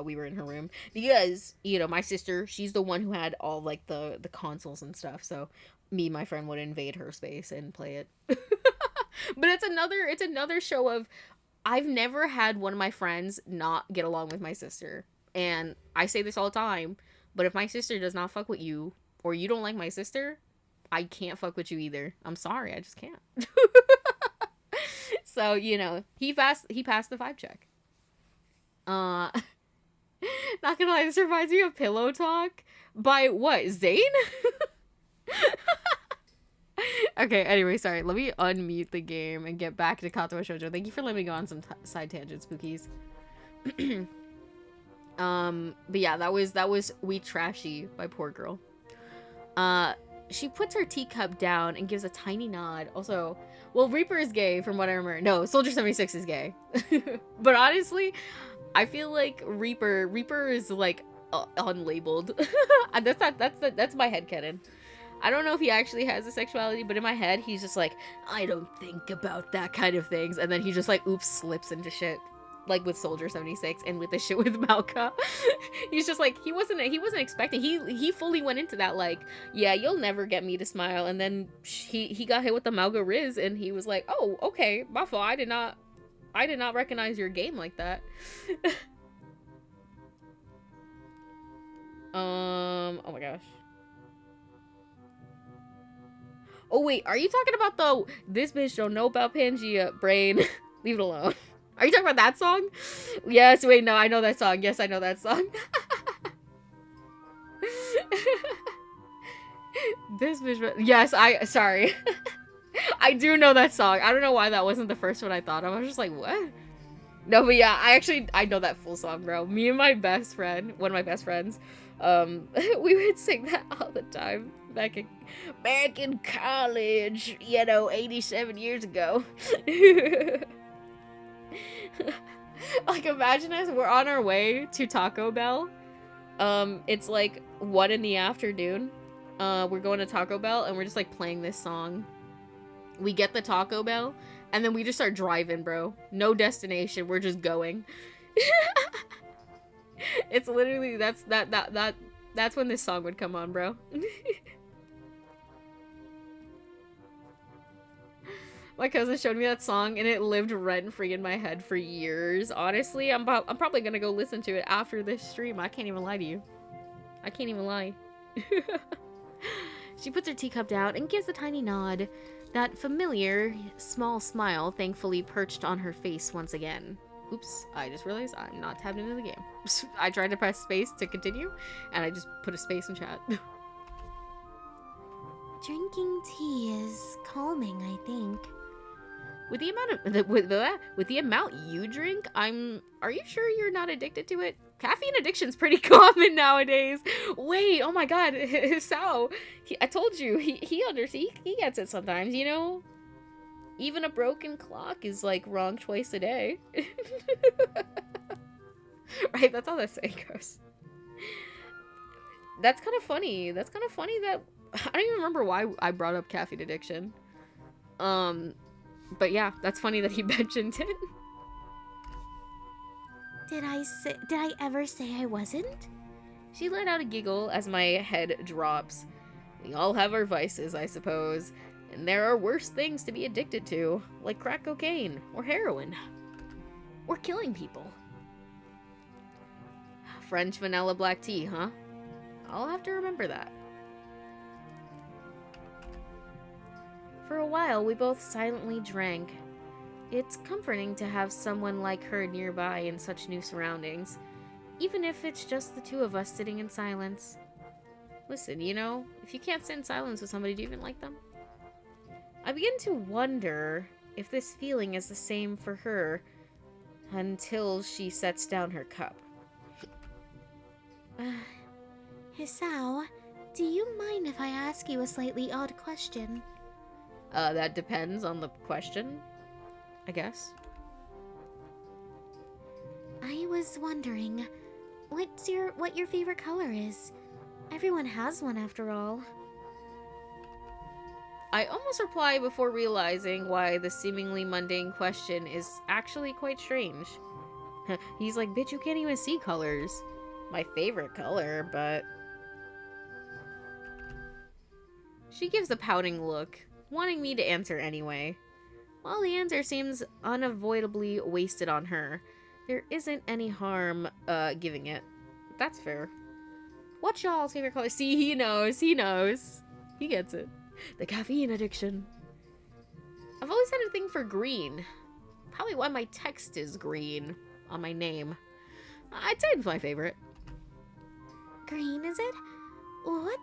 we were in her room, because you know my sister, she's the one who had all like the consoles and stuff, so me and my friend would invade her space and play it. But it's another show of, I've never had one of my friends not get along with my sister. And I say this all the time, but if my sister does not fuck with you, or you don't like my sister, I can't fuck with you either. I'm sorry, I just can't. So, you know, he passed the vibe check. Not gonna lie, this reminds me of Pillow Talk by what, Zane? Okay, anyway, sorry. Let me unmute the game and get back to Katawa Shoujo. Thank you for letting me go on some side tangents, spookies. But yeah, that was We Trashy by Poor Girl. She puts her teacup down and gives a tiny nod. Also, well, Reaper is gay from what I remember. No, Soldier 76 is gay. But honestly, I feel like Reaper is like unlabeled. That's my headcanon. I don't know if he actually has a sexuality, but in my head, he's just like, I don't think about that kind of things. And then he just like, oops, slips into shit. Like with Soldier 76 and with the shit with Malka. He's just like, he wasn't expecting. He fully went into that like, yeah, you'll never get me to smile. And then he got hit with the Malga Riz and he was like, oh, okay, my fault. I did not recognize your game like that. Oh my gosh. Oh wait, are you talking about the this bitch don't know about Pangea brain? Leave it alone. Are you talking about that song? Yes, wait, no, I know that song. Yes, I know that song. This bitch, yes, sorry. I do know that song. I don't know why that wasn't the first one I thought of. I was just like, what? No, but yeah, I know that full song, bro. Me and my best friend, one of my best friends, we would sing that all the time back in college, you know, 87 years ago. Like, imagine us, we're on our way to Taco Bell. It's like 1 in the afternoon. We're going to Taco Bell and we're just like playing this song. We get the Taco Bell and then we just start driving, bro. No destination, we're just going. It's literally, that's when this song would come on, bro. My cousin showed me that song and it lived rent-free in my head for years. Honestly, I'm probably gonna go listen to it after this stream. I can't even lie to you. I can't even lie. She puts her teacup down and gives a tiny nod. That familiar, small smile thankfully perched on her face once again. Oops, I just realized I'm not tabbed into the game. I tried to press space to continue, and I just put a space in chat. Drinking tea is calming, I think. With the amount you drink, are you sure you're not addicted to it? Caffeine addiction's pretty common nowadays. Wait, oh my god, Sao, I told you, he gets it sometimes, you know? Even a broken clock is like wrong twice a day. Right, that's how that saying goes. That's kind of funny. That's kind of funny that I don't even remember why I brought up caffeine addiction. But yeah, that's funny that he mentioned it. Did I ever say I wasn't? She let out a giggle as my head drops. We all have our vices, I suppose. And there are worse things to be addicted to, like crack cocaine, or heroin. Or killing people. French vanilla black tea, huh? I'll have to remember that. For a while, we both silently drank. It's comforting to have someone like her nearby in such new surroundings, even if it's just the two of us sitting in silence. Listen, you know, if you can't sit in silence with somebody, do you even like them? I begin to wonder if this feeling is the same for her until she sets down her cup. Hisao, do you mind if I ask you a slightly odd question? That depends on the question, I guess. I was wondering, what your favorite color is? Everyone has one after all. I almost reply before realizing why the seemingly mundane question is actually quite strange. He's like, bitch, you can't even see colors. My favorite color, but... She gives a pouting look, wanting me to answer anyway. While the answer seems unavoidably wasted on her, there isn't any harm, giving it. That's fair. What's y'all's favorite color? See, he knows. He gets it. The caffeine addiction. I've always had a thing for green. Probably why my text is green on my name. I'd say it's my favorite. Green, is it? What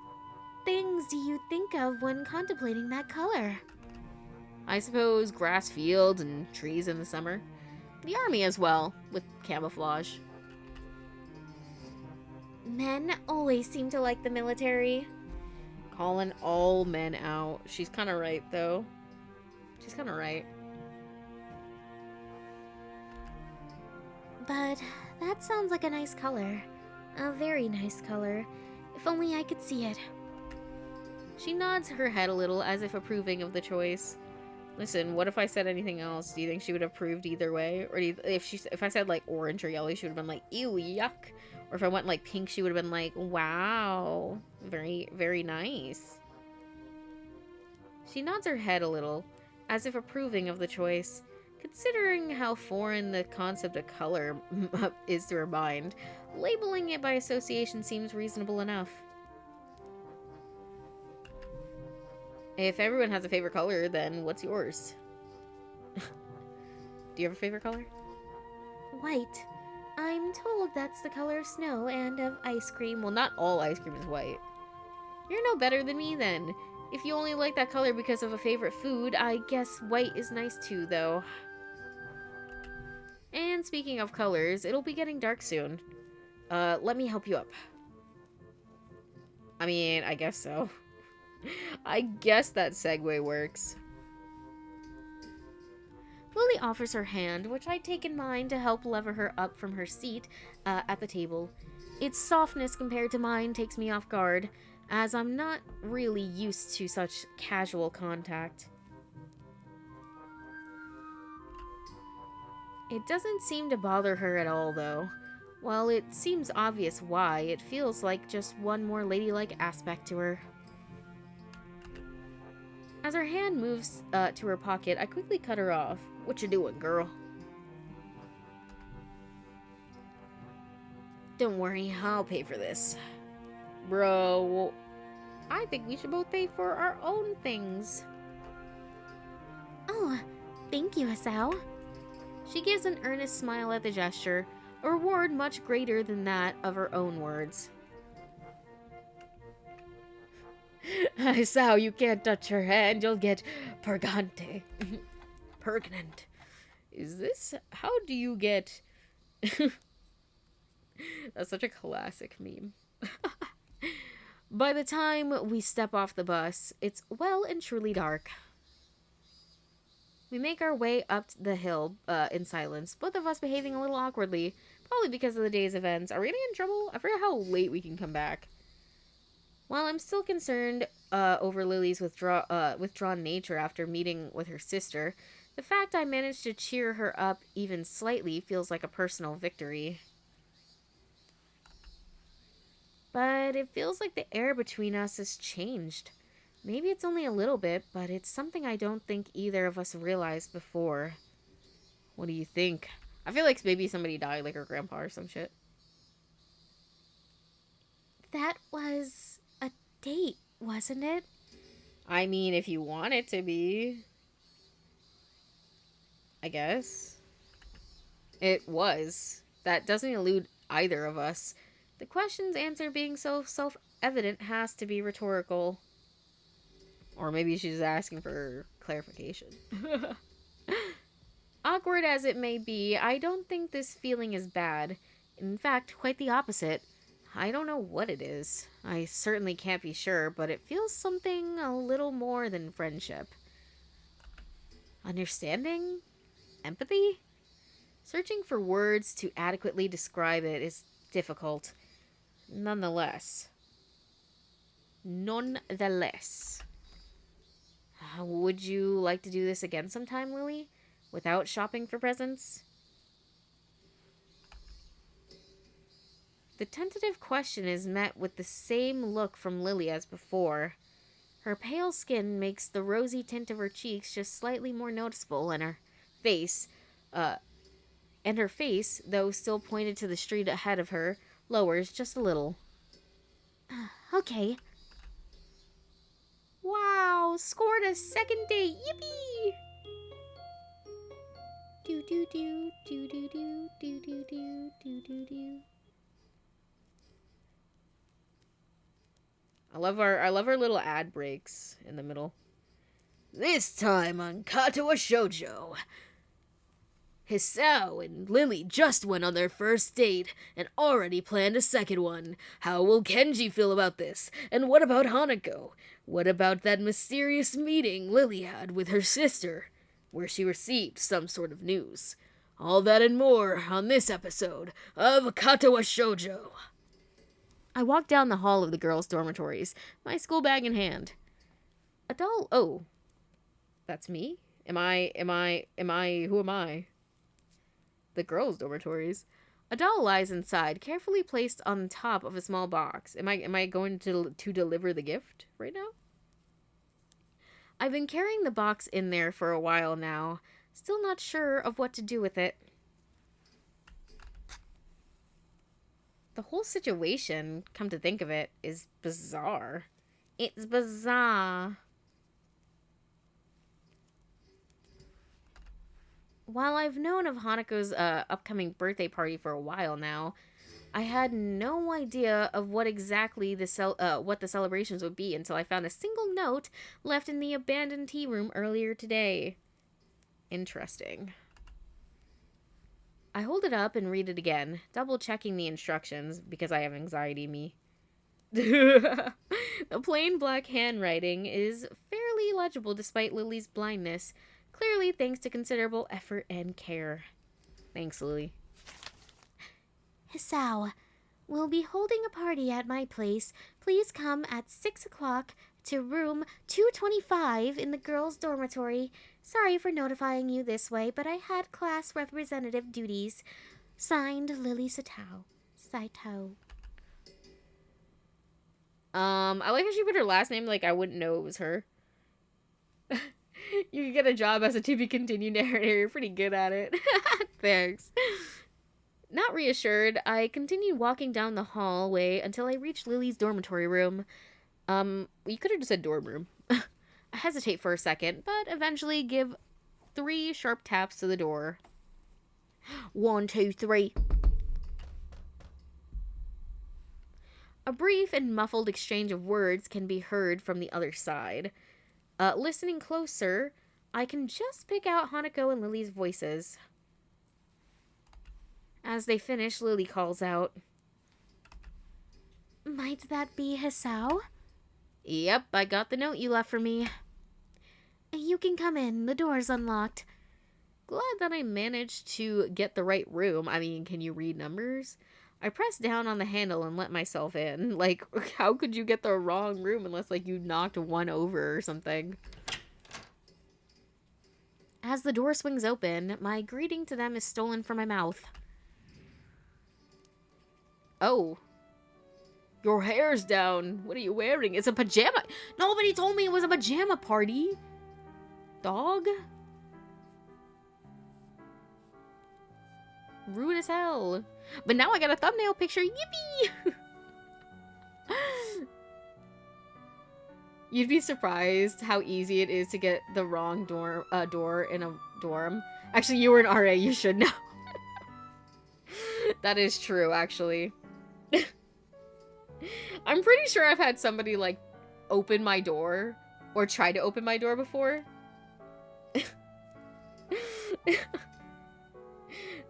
things do you think of when contemplating that color? I suppose grass fields and trees in the summer. The army as well, with camouflage. Men always seem to like the military. Calling all men out. She's kind of right, though. She's kind of right. But that sounds like a nice color. A very nice color. If only I could see it. She nods her head a little as if approving of the choice. Listen, what if I said anything else? Do you think she would have approved either way? Or if I said like orange or yellow, she would have been like, ew, yuck. Or if I went like pink, she would have been like, wow, very, very nice. She nods her head a little, as if approving of the choice. Considering how foreign the concept of color is to her mind, labeling it by association seems reasonable enough. If everyone has a favorite color, then what's yours? Do you have a favorite color? White. I'm told that's the color of snow and of ice cream. Well, not all ice cream is white. You're no better than me then. If you only like that color because of a favorite food, I guess white is nice too, though. And speaking of colors, it'll be getting dark soon. Let me help you up. I mean, I guess so. I guess that segue works. Lily offers her hand, which I take in mind to help lever her up from her seat at the table. Its softness compared to mine takes me off guard, as I'm not really used to such casual contact. It doesn't seem to bother her at all, though. While it seems obvious why, it feels like just one more ladylike aspect to her. As her hand moves to her pocket, I quickly cut her off. What you doing, girl? Don't worry, I'll pay for this. Bro, I think we should both pay for our own things. Oh, thank you, Asao. She gives an earnest smile at the gesture, a reward much greater than that of her own words. Asao, you can't touch her hand, you'll get purgante. Pregnant. Is this... How do you get... That's such a classic meme. By the time we step off the bus, it's well and truly dark. We make our way up the hill in silence, both of us behaving a little awkwardly, probably because of the day's events. Are we getting in trouble? I forget how late we can come back. While I'm still concerned over Lily's withdrawn nature after meeting with her sister, the fact I managed to cheer her up even slightly feels like a personal victory. But it feels like the air between us has changed. Maybe it's only a little bit, but it's something I don't think either of us realized before. What do you think? I feel like maybe somebody died, like her grandpa or some shit. That was a date, wasn't it? I mean, if you want it to be. I guess. It was. That doesn't elude either of us. The question's answer being so self-evident has to be rhetorical. Or maybe she's asking for clarification. Awkward as it may be, I don't think this feeling is bad. In fact, quite the opposite. I don't know what it is. I certainly can't be sure, but it feels something a little more than friendship. Understanding? Empathy? Searching for words to adequately describe it is difficult. Nonetheless. Would you like to do this again sometime, Lily? Without shopping for presents? The tentative question is met with the same look from Lily as before. Her pale skin makes the rosy tint of her cheeks just slightly more noticeable, and her face, though still pointed to the street ahead of her, lowers just a little. Okay. Wow, scored a second date. Yippee! Do do do do do do do do do do do do. I love our little ad breaks in the middle. This time on Katawa Shoujo, Hisao and Lily just went on their first date and already planned a second one. How will Kenji feel about this? And what about Hanako? What about that mysterious meeting Lily had with her sister, where she received some sort of news? All that and more on this episode of Katawa Shoujo. I walked down the hall of the girls' dormitories, my school bag in hand. A doll. Oh, that's me? Who am I? The girls' dormitories. A doll lies inside, carefully placed on top of a small box. Am I going to deliver the gift right now? I've been carrying the box in there for a while now, still not sure of what to do with it. The whole situation, come to think of it, is bizarre. It's bizarre. While I've known of Hanako's upcoming birthday party for a while now, I had no idea of what exactly the celebrations would be until I found a single note left in the abandoned tea room earlier today. Interesting. I hold it up and read it again, double-checking the instructions, because I have anxiety me. The plain black handwriting is fairly legible despite Lily's blindness, clearly thanks to considerable effort and care. Thanks, Lily. Hisao, we'll be holding a party at my place. Please come at 6 o'clock to room 225 in the girls' dormitory. Sorry for notifying you this way, but I had class representative duties. Signed, Lily Saito. I like how she put her last name like I wouldn't know it was her. You can get a job as a to be continued narrator. You're pretty good at it. Thanks. Not reassured, I continued walking down the hallway until I reached Lily's dormitory room. You could have just said dorm room. I hesitate for a second, but eventually give 3 sharp taps to the door. 1, 2, 3. A brief and muffled exchange of words can be heard from the other side. Listening closer, I can just pick out Hanako and Lily's voices. As they finish, Lily calls out, Might that be Hisao? Yep, I got the note you left for me. You can come in. The door's unlocked. Glad that I managed to get the right room. I mean, can you read numbers? I pressed down on the handle and let myself in. Like, how could you get the wrong room unless, like, you knocked one over or something? As the door swings open, my greeting to them is stolen from my mouth. Oh. Your hair's down. What are you wearing? It's a pajama. Nobody told me it was a pajama party. Dog? Rude as hell. But now I got a thumbnail picture. Yippee! You'd be surprised how easy it is to get the wrong door in a dorm. Actually, you were an RA. You should know. That is true, actually. I'm pretty sure I've had somebody, like, open my door or try to open my door before.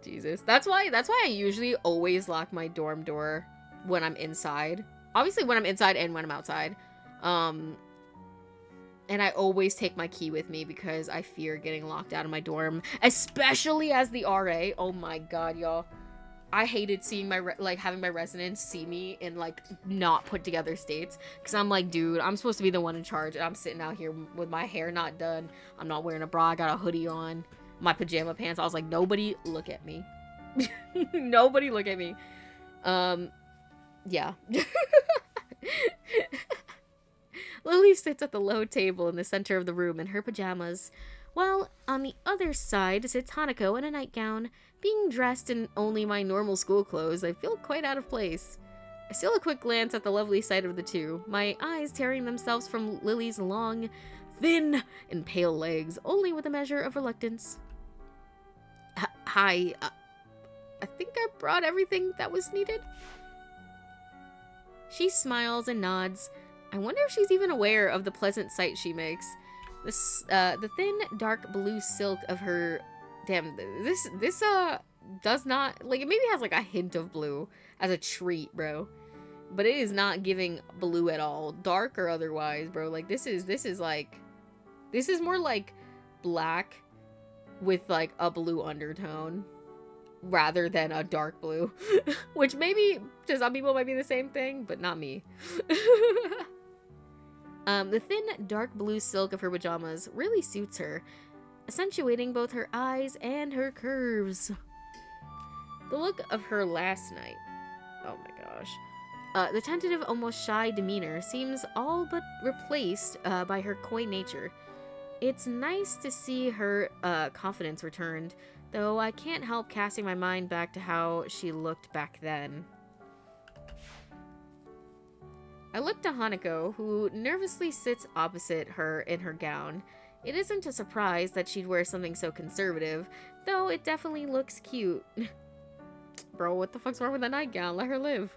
Jesus. That's why I usually always lock my dorm door when I'm inside. Obviously when I'm inside and when I'm outside. And I always take my key with me because I fear getting locked out of my dorm, especially as the RA. Oh my god, y'all. I hated seeing having my residents see me in, like, not put together states. Because I'm like, dude, I'm supposed to be the one in charge. And I'm sitting out here with my hair not done. I'm not wearing a bra. I got a hoodie on. My pajama pants. I was like, nobody look at me. Nobody look at me. Yeah. Lily sits at the low table in the center of the room in her pajamas, while on the other side sits Hanako in a nightgown. Being dressed in only my normal school clothes, I feel quite out of place. I steal a quick glance at the lovely sight of the two, my eyes tearing themselves from Lily's long, thin, and pale legs, only with a measure of reluctance. Hi, I think I brought everything that was needed. She smiles and nods. I wonder if she's even aware of the pleasant sight she makes. The thin, dark blue silk of her... Damn, this does not... Like, it maybe has, like, a hint of blue as a treat, bro. But it is not giving blue at all. Dark or otherwise, bro. Like, this is, like... This is more, like, black with, like, a blue undertone. Rather than a dark blue. Which maybe to some people might be the same thing, but not me. The thin, dark blue silk of her pajamas really suits her, accentuating both her eyes and her curves. The look of her last night. Oh my gosh. The tentative, almost shy demeanor seems all but replaced by her coy nature. It's nice to see her confidence returned, though I can't help casting my mind back to how she looked back then. I look to Hanako, who nervously sits opposite her in her gown. It isn't a surprise that she'd wear something so conservative, though it definitely looks cute. Bro, what the fuck's wrong with the nightgown? Let her live.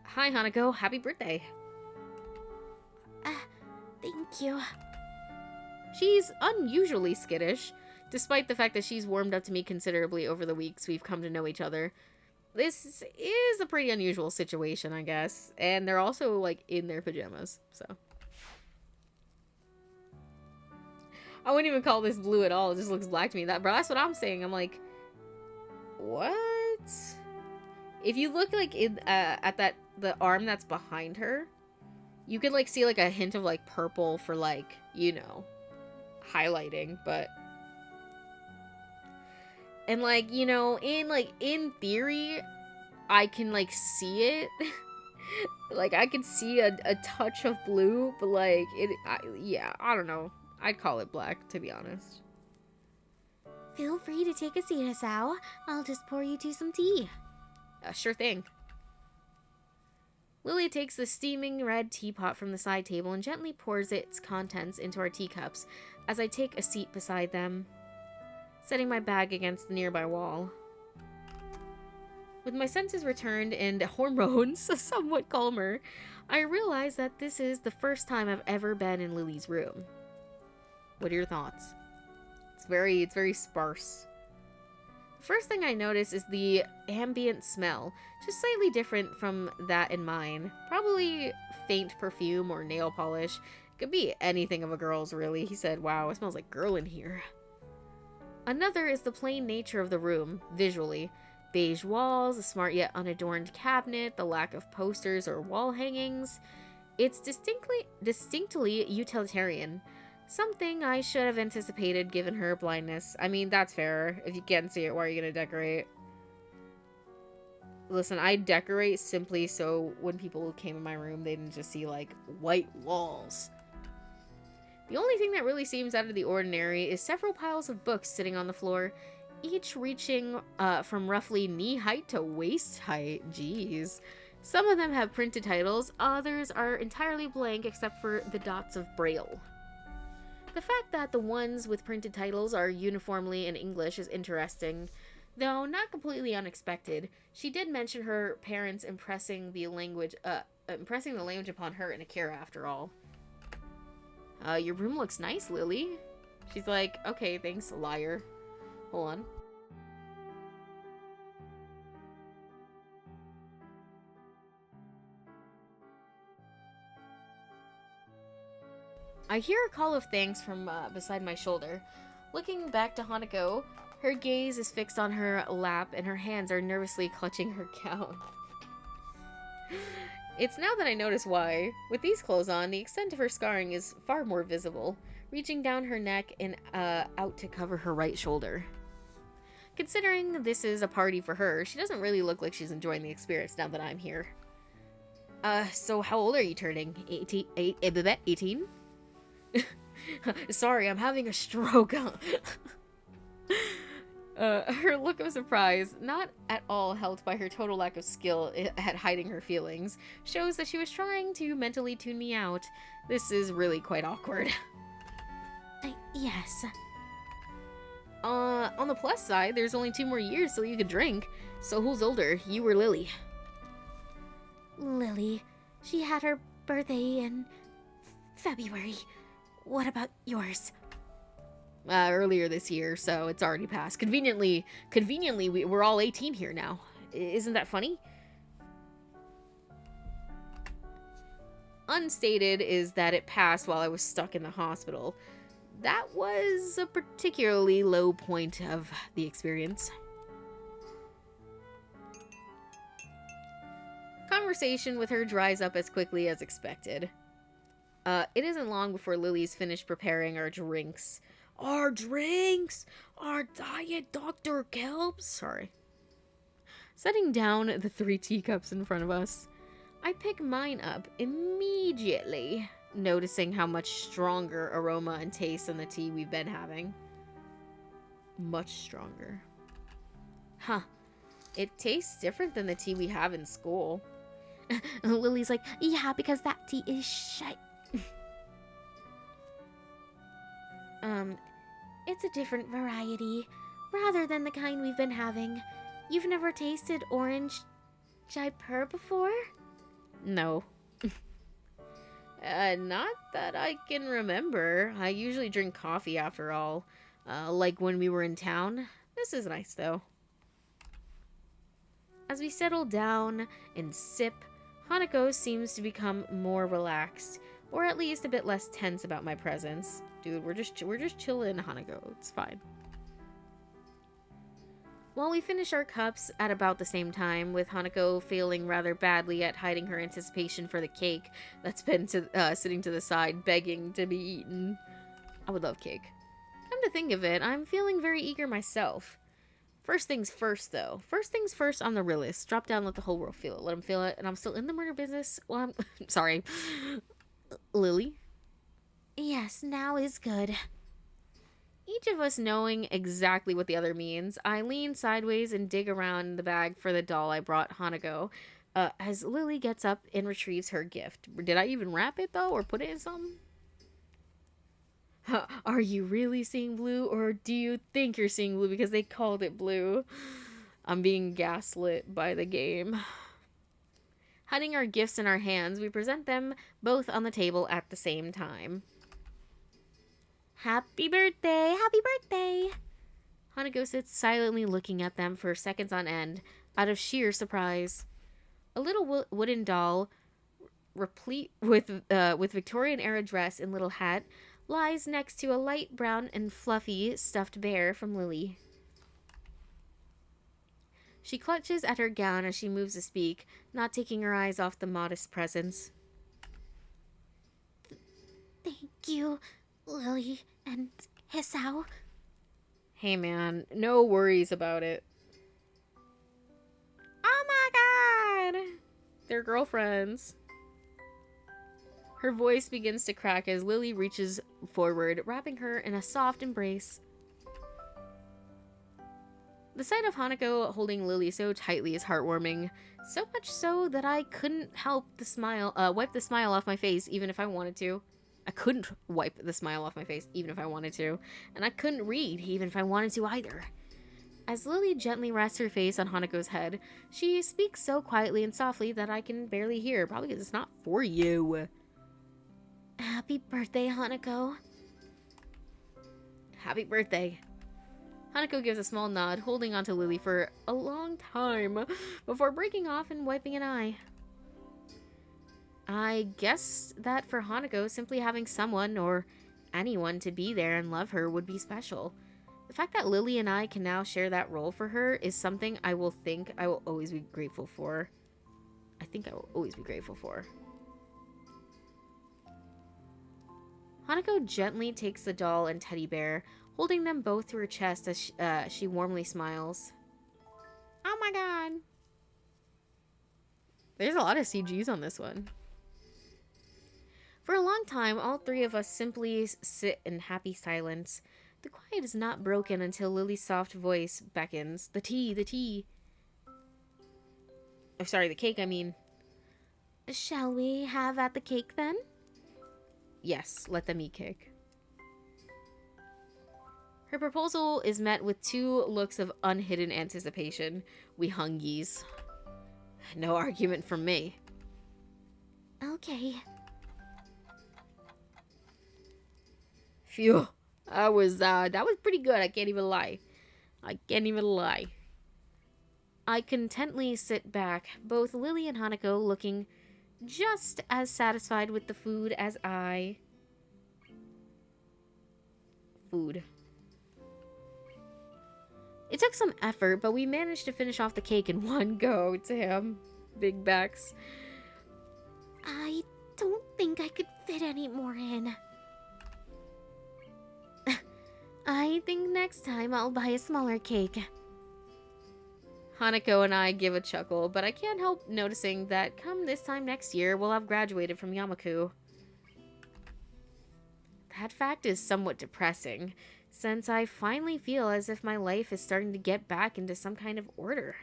Hi, Hanako. Happy birthday. Thank you. She's unusually skittish, despite the fact that she's warmed up to me considerably over the weeks we've come to know each other. This is a pretty unusual situation, I guess. And they're also, like, in their pajamas, so. I wouldn't even call this blue at all. It just looks black to me. Bro, that's what I'm saying. I'm like, what? If you look, like, at the arm that's behind her, you can, like, see, like, a hint of, like, purple for, like, you know, highlighting, but... And, like, you know, in theory, I can, like, see it. Like, I can see a touch of blue, but, like, yeah, I don't know. I'd call it black, to be honest. Feel free to take a seat, Asao. I'll just pour you two some tea. Sure thing. Lily takes the steaming red teapot from the side table and gently pours its contents into our teacups as I take a seat beside them, setting my bag against the nearby wall. With my senses returned and hormones somewhat calmer, I realize that this is the first time I've ever been in Lily's room. What are your thoughts? It's very sparse. The first thing I notice is the ambient smell, just slightly different from that in mine. Probably faint perfume or nail polish. Could be anything of a girl's, really. He said, wow, it smells like girl in here. Another is the plain nature of the room, visually. Beige walls, a smart yet unadorned cabinet, the lack of posters or wall hangings. It's distinctly utilitarian. Something I should have anticipated given her blindness. I mean, that's fair. If you can't see it, why are you gonna decorate? Listen, I decorate simply so when people came in my room, they didn't just see, like, white walls. The only thing that really seems out of the ordinary is several piles of books sitting on the floor, each reaching from roughly knee height to waist height. Jeez. Some of them have printed titles, others are entirely blank except for the dots of Braille. The fact that the ones with printed titles are uniformly in English is interesting, though not completely unexpected. She did mention her parents impressing the language upon her and Akira, after all. Your room looks nice, Lily. She's like, okay, thanks, liar. Hold on. I hear a call of thanks from beside my shoulder. Looking back to Hanako, her gaze is fixed on her lap and her hands are nervously clutching her gown. It's now that I notice why. With these clothes on, the extent of her scarring is far more visible, reaching down her neck and out to cover her right shoulder. Considering this is a party for her, she doesn't really look like she's enjoying the experience now that I'm here. So how old are you turning? 18? Sorry, I'm having a stroke. Her look of surprise, not at all helped by her total lack of skill at hiding her feelings, shows that she was trying to mentally tune me out. This is really quite awkward. Yes. On the plus side, there's only 2 more years till you could drink. So who's older, you or Lily? Lily. She had her birthday in February. What about yours? Earlier this year, so it's already passed. Conveniently, we're all 18 here now. Isn't that funny? Unstated is that it passed while I was stuck in the hospital. That was a particularly low point of the experience. Conversation with her dries up as quickly as expected. It isn't long before Lily's finished preparing our drinks. Our drinks! Our Diet Dr. Kelps! Sorry. Setting down the 3 teacups in front of us, I pick mine up immediately, noticing how much stronger aroma and taste than the tea we've been having. Much stronger. Huh. It tastes different than the tea we have in school. Lily's like, yeah, because that tea is shite. It's a different variety, rather than the kind we've been having. You've never tasted orange jaipur before? No. Not that I can remember. I usually drink coffee after all. Like when we were in town. This is nice though. As we settle down and sip, Hanako seems to become more relaxed, or at least a bit less tense about my presence. Dude, we're just chilling, Hanako. It's fine. While we finish our cups at about the same time, with Hanako failing rather badly at hiding her anticipation for the cake that's been sitting to the side, begging to be eaten. I would love cake. Come to think of it, I'm feeling very eager myself. First things first, though. First things first, I'm the realist. Drop down, let the whole world feel it. Let them feel it, and I'm still in the murder business. Well, I'm... sorry. Lily? Yes, now is good. Each of us knowing exactly what the other means, I lean sideways and dig around the bag for the doll I brought Hanako, as Lily gets up and retrieves her gift. Did I even wrap it, though, or put it in something? Are you really seeing blue, or do you think you're seeing blue because they called it blue? I'm being gaslit by the game. Hiding our gifts in our hands, we present them both on the table at the same time. Happy birthday! Happy birthday! Hanako sits silently looking at them for seconds on end, out of sheer surprise. A little wooden doll, replete with Victorian-era dress and little hat, lies next to a light brown and fluffy stuffed bear from Lily. She clutches at her gown as she moves to speak, not taking her eyes off the modest presence. Thank you, Lily and Hisao. Hey man, no worries about it. Oh my god! They're girlfriends. Her voice begins to crack as Lily reaches forward, wrapping her in a soft embrace. The sight of Hanako holding Lily so tightly is heartwarming, so much so that I couldn't help wipe the smile off my face even if I wanted to. I couldn't wipe the smile off my face even if I wanted to, and I couldn't read even if I wanted to either. As Lily gently rests her face on Hanako's head, she speaks so quietly and softly that I can barely hear, probably because it's not for you. Happy birthday, Hanako. Happy birthday. Hanako gives a small nod, holding onto Lily for a long time before breaking off and wiping an eye. I guess that for Hanako, simply having someone or anyone to be there and love her would be special. The fact that Lily and I can now share that role for her is something I will always be grateful for. I think I will always be grateful for. Hanako gently takes the doll and teddy bear, holding them both to her chest as she warmly smiles. Oh my god. There's a lot of CGs on this one. For a long time, all three of us simply sit in happy silence. The quiet is not broken until Lily's soft voice beckons. The tea. Oh, sorry, the cake, I mean. Shall we have at the cake then? Yes, let them eat cake. Her proposal is met with two looks of unhidden anticipation. We hungies. No argument from me. Okay. Phew. That was pretty good, I can't even lie. I contently sit back, both Lily and Hanako looking just as satisfied with the food as I. Food. It took some effort, but we managed to finish off the cake in one go. Damn. Big backs. I don't think I could fit any more in. I think next time I'll buy a smaller cake. Hanako and I give a chuckle, but I can't help noticing that come this time next year, we'll have graduated from Yamaku. That fact is somewhat depressing, since I finally feel as if my life is starting to get back into some kind of order.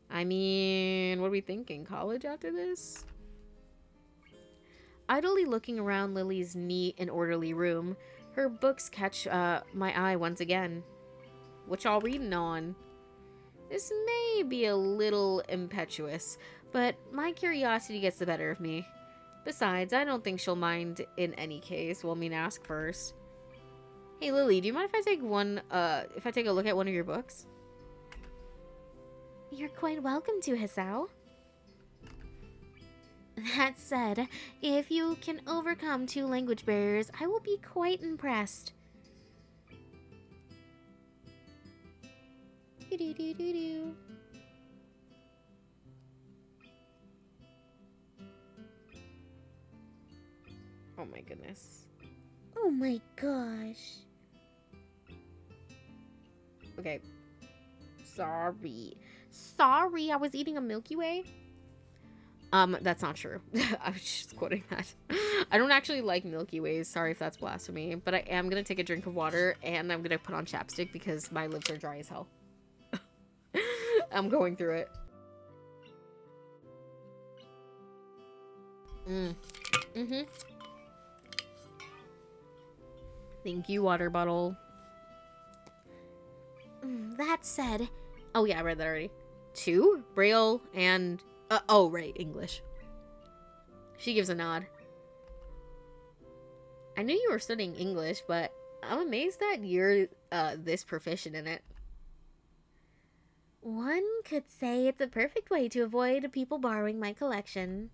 I mean, what are we thinking? College after this? Idly looking around Lily's neat and orderly room, her books catch my eye once again. What y'all reading on? This may be a little impetuous, but my curiosity gets the better of me. Besides, I don't think she'll mind in any case. Well, I mean, ask first. Hey, Lily, do you mind if I take a look at one of your books? You're quite welcome to, Hisao. That said, if you can overcome 2 language barriers, I will be quite impressed. Do-do-do-do-do. Oh my goodness. Oh my gosh. Okay. Sorry, I was eating a Milky Way. That's not true. I was just quoting that. I don't actually like Milky Ways. Sorry if that's blasphemy. But I am gonna take a drink of water and I'm gonna put on chapstick because my lips are dry as hell. I'm going through it. Mm-hmm. Thank you, water bottle. That said... Oh yeah, I read that already. 2? Braille and... oh, right, English. She gives a nod. I knew you were studying English, but I'm amazed that you're this proficient in it. One could say it's a perfect way to avoid people borrowing my collection.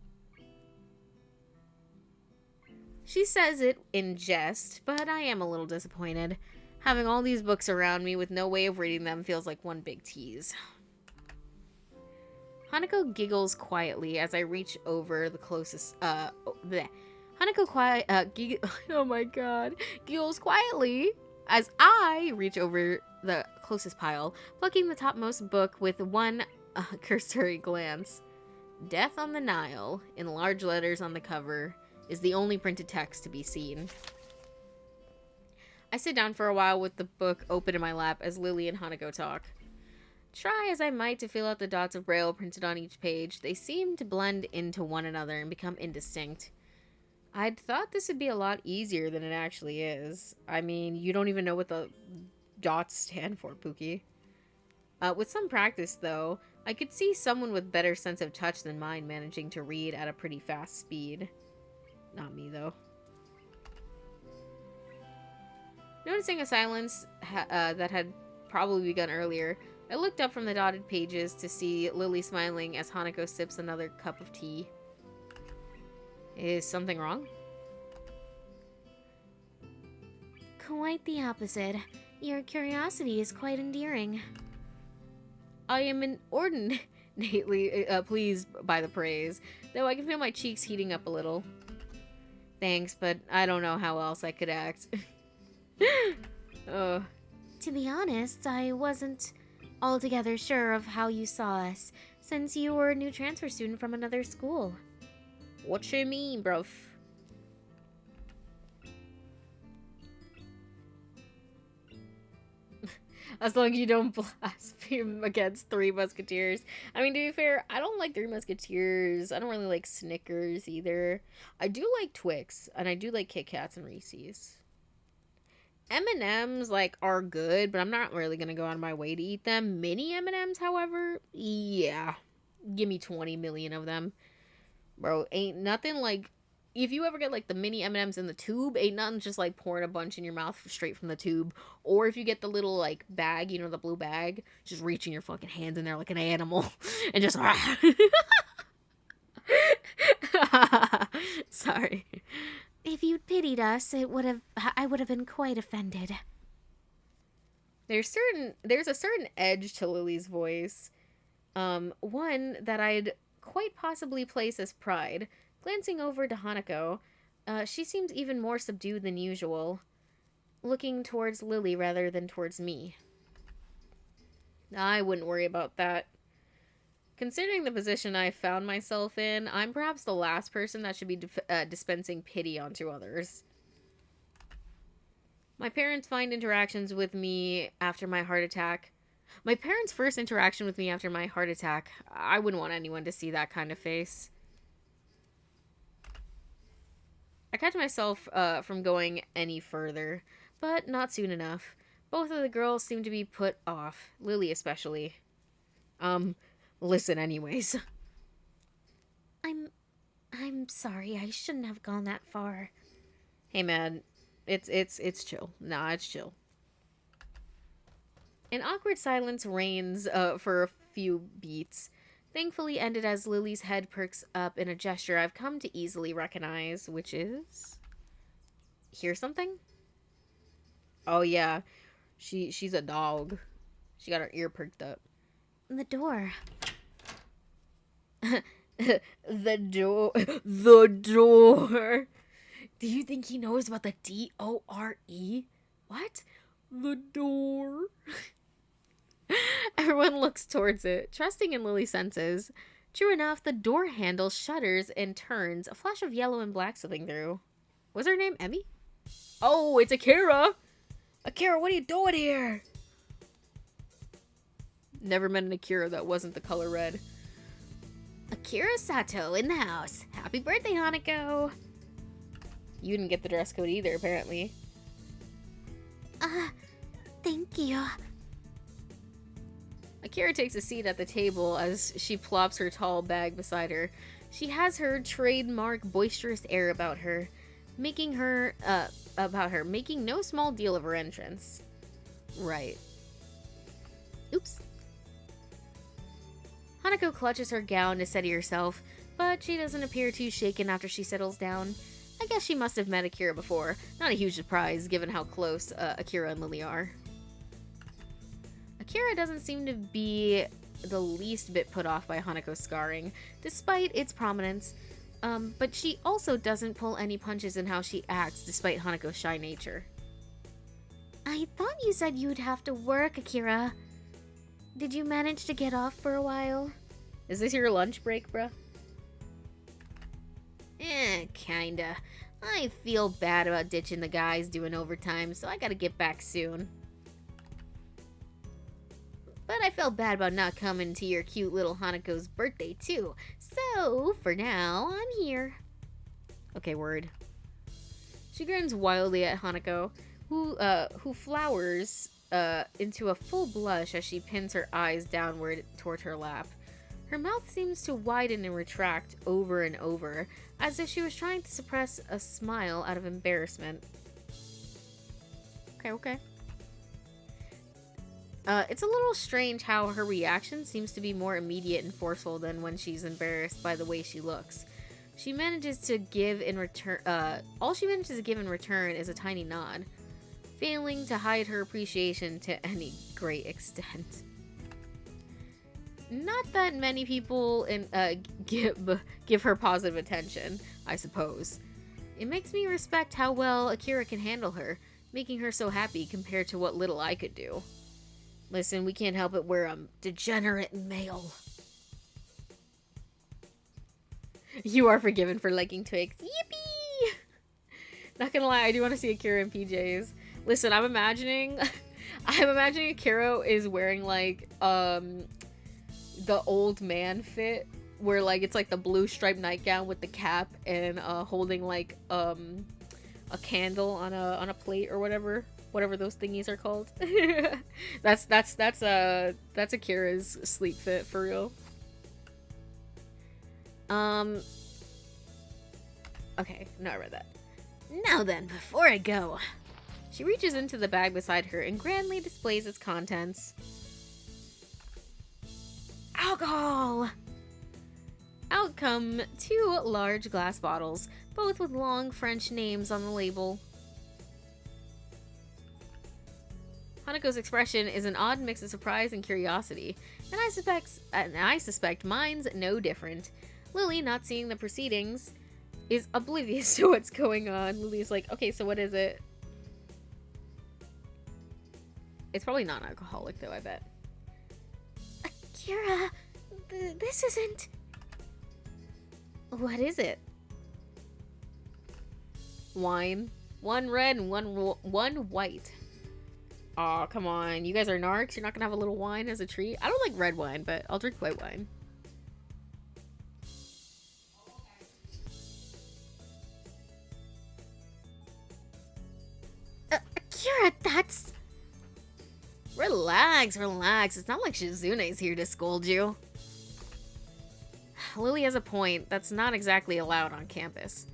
She says it in jest, but I am a little disappointed. Having all these books around me with no way of reading them feels like one big tease. Hanako giggles quietly as I reach over the closest, oh my god. Giggles quietly as I reach over the closest pile, plucking the topmost book with one cursory glance. Death on the Nile, in large letters on the cover, is the only printed text to be seen. I sit down for a while with the book open in my lap as Lily and Hanako talk. Try as I might to fill out the dots of braille printed on each page, they seem to blend into one another and become indistinct. I'd thought this would be a lot easier than it actually is. I mean, you don't even know what the dots stand for, Pookie. With some practice, though, I could see someone with better sense of touch than mine managing to read at a pretty fast speed. Not me, though. Noticing a silence that had probably begun earlier, I looked up from the dotted pages to see Lily smiling as Hanako sips another cup of tea. Is something wrong? Quite the opposite. Your curiosity is quite endearing. I am inordinately pleased by the praise, though I can feel my cheeks heating up a little. Thanks, but I don't know how else I could act. To be honest, I wasn't altogether sure of how you saw us, since you were a new transfer student from another school. What you mean, bruv? As long as you don't blaspheme against Three Musketeers. I mean, to be fair, I don't like Three Musketeers. I don't really like Snickers either. I do like Twix, and I do like Kit Kats and Reese's. M&M's, like, are good, but I'm not really gonna go out of my way to eat them. Mini M&M's, however, yeah. Give me 20 million of them. Bro, ain't nothing like... If you ever get, like, the mini M&M's in the tube, ain't nothing just, like, pouring a bunch in your mouth straight from the tube. Or if you get the little, like, bag, you know, the blue bag, just reaching your fucking hands in there like an animal. And just... Sorry. If you'd pitied us, I would have been quite offended. There's a certain edge to Lily's voice. One that I'd quite possibly place as pride. Glancing over to Hanako, she seems even more subdued than usual, looking towards Lily rather than towards me. I wouldn't worry about that. Considering the position I found myself in, I'm perhaps the last person that should be dispensing pity onto others. My parents' first interaction with me after my heart attack, I wouldn't want anyone to see that kind of face. I catch myself from going any further, but not soon enough. Both of the girls seem to be put off, Lily especially. Listen anyways. I'm sorry, I shouldn't have gone that far. Hey man, it's chill. Nah, it's chill. An awkward silence reigns for a few beats. Thankfully ended as Lily's head perks up in a gesture I've come to easily recognize, which is... Hear something? Oh yeah, she's a dog. She got her ear perked up. The door. The door. Do you think he knows about the D-O-R-E? What? The door. Everyone looks towards it, trusting in Lily's senses. True enough, the door handle shudders and turns, a flash of yellow and black slipping through. Was her name Emmy? Oh, it's Akira! Akira, what are you doing here? Never met an Akira that wasn't the color red. Akira Sato in the house. Happy birthday, Hanako. You didn't get the dress code either, apparently. Thank you. Akira takes a seat at the table as she plops her tall bag beside her. She has her trademark boisterous air about her, making no small deal of her entrance. Right. Oops. Hanako clutches her gown to steady herself, but she doesn't appear too shaken after she settles down. I guess she must have met Akira before. Not a huge surprise, given how close Akira and Lily are. Akira doesn't seem to be the least bit put off by Hanako's scarring, despite its prominence, but she also doesn't pull any punches in how she acts, despite Hanako's shy nature. I thought you said you'd have to work, Akira. Did you manage to get off for a while? Is this your lunch break, bruh? Kinda. I feel bad about ditching the guys doing overtime, so I gotta get back soon. But I felt bad about not coming to your cute little Hanako's birthday, too. So, for now, I'm here. Okay, word. She grins wildly at Hanako, who flowers into a full blush as she pins her eyes downward toward her lap. Her mouth seems to widen and retract over and over, as if she was trying to suppress a smile out of embarrassment. Okay. It's a little strange how her reaction seems to be more immediate and forceful than when she's embarrassed by the way she looks. She manages to give in return, all she manages to give in return is a tiny nod, failing to hide her appreciation to any great extent. Not that many people give her positive attention, I suppose. It makes me respect how well Akira can handle her, making her so happy compared to what little I could do. Listen, we can't help it, we're a degenerate male. You are forgiven for liking twigs. Yippee! Not gonna lie, I do want to see Akira in PJs. Listen, I'm imagining Akira is wearing like the old man fit, where like it's like the blue striped nightgown with the cap and holding like a candle on a plate or whatever those thingies are called. that's Akira's sleep fit for real. Okay, no, I read that. Now then, before I go. She reaches into the bag beside her and grandly displays its contents. Alcohol! Out come 2 large glass bottles, both with long French names on the label. Hanako's expression is an odd mix of surprise and curiosity, and I suspect mine's no different. Lily, not seeing the proceedings, is oblivious to what's going on. Lily's like, okay, so what is it? It's probably non-alcoholic though, I bet. Akira, this isn't... What is it? Wine. 1 red and 1 white. Aw, come on. You guys are narcs? You're not gonna have a little wine as a treat? I don't like red wine, but I'll drink white wine. Akira, that's... Relax. It's not like Shizune's here to scold you. Lily has a point. That's not exactly allowed on campus.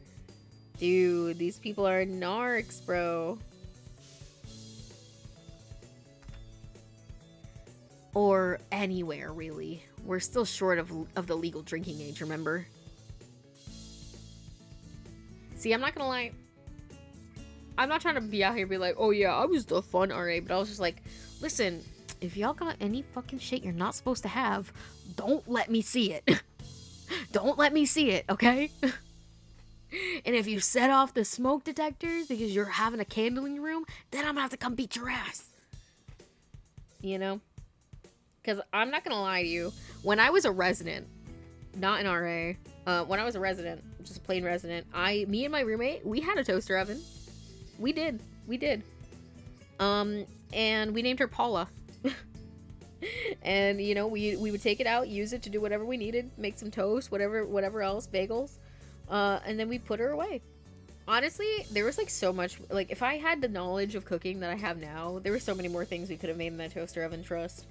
Dude, these people are narcs, bro. Or anywhere, really. We're still short of the legal drinking age, remember? See, I'm not gonna lie. I'm not trying to be out here and be like, oh yeah, I was the fun RA, but I was just like, listen, if y'all got any fucking shit you're not supposed to have, don't let me see it. Don't let me see it, okay? And if you set off the smoke detectors because you're having a candle in your room, then I'm gonna have to come beat your ass. You know? Because I'm not gonna lie to you, when I was a resident, not an RA, when I was a resident, just a plain resident, me and my roommate, we had a toaster oven. We did. And we named her Paula. And, you know, we would take it out, use it to do whatever we needed, make some toast, whatever else, bagels, and then we put her away. Honestly, there was like so much, like if I had the knowledge of cooking that I have now, there were so many more things we could have made in that toaster oven, trust.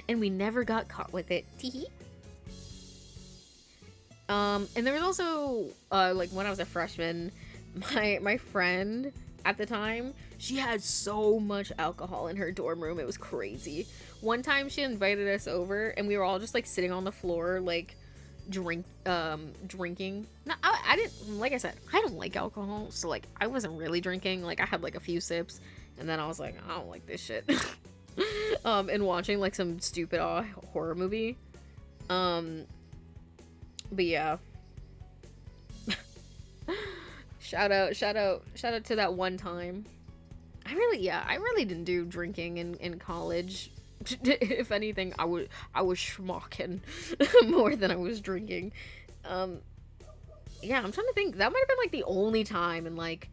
And we never got caught with it. Teehee. And there was also, like when I was a freshman, my friend at the time, she had so much alcohol in her dorm room, it was crazy. One time she invited us over and we were all just like sitting on the floor like drinking. No, I didn't, like I said, I don't like alcohol, so like I wasn't really drinking. Like I had like a few sips and then I was like, I don't like this shit. And watching like some stupid horror movie. But yeah. Shout out to that one time. I really didn't do drinking in college. If anything, I was schmucking more than I was drinking. Yeah, I'm trying to think. That might have been like the only time in like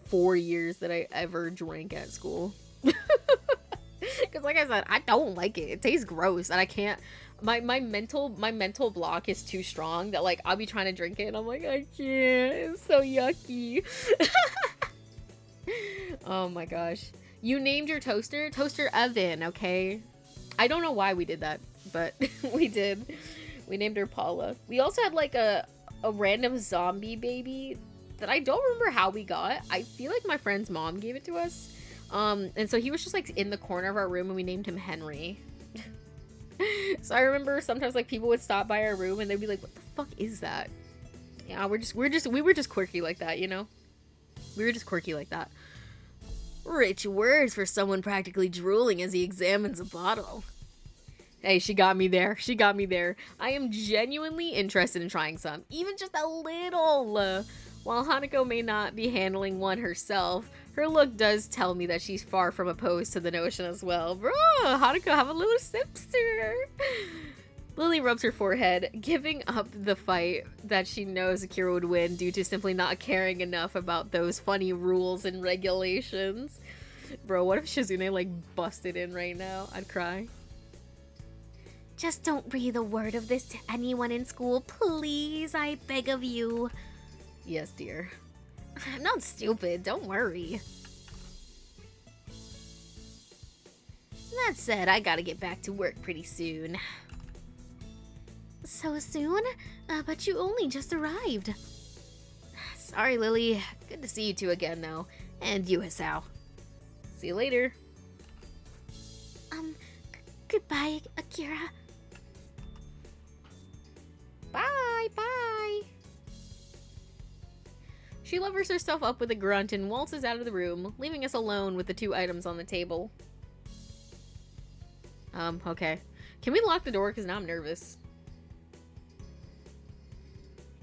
4 years that I ever drank at school. Because like I said, I don't like it. It tastes gross and I can't. My mental block is too strong that like I'll be trying to drink it and I'm like, I can't, it's so yucky. Oh my gosh. You named your toaster oven, okay? I don't know why we did that, but we did. We named her Paula. We also had like a random zombie baby that I don't remember how we got. I feel like my friend's mom gave it to us. And so he was just like in the corner of our room and we named him Henry. So I remember sometimes like people would stop by our room and they'd be like, what the fuck is that? Yeah, we were just quirky like that, you know? We were just quirky like that. Rich words for someone practically drooling as he examines a bottle. Hey, she got me there. She got me there. I am genuinely interested in trying some, even just a little. While Hanako may not be handling one herself, her look does tell me that she's far from opposed to the notion as well. Bro, Hanako, have a little sipster. Lily rubs her forehead, giving up the fight that she knows Akira would win due to simply not caring enough about those funny rules and regulations. Bro, what if Shizune like busted in right now? I'd cry. Just don't breathe a word of this to anyone in school, please, I beg of you. Yes, dear. I'm not stupid, don't worry. That said, I gotta get back to work pretty soon. So soon? But you only just arrived. Sorry, Lily. Good to see you two again, though. And you, Hisao. See you later. Goodbye, Akira. Bye, bye. She levers herself up with a grunt and waltzes out of the room, leaving us alone with the two items on the table. Okay. Can we lock the door? Because now I'm nervous.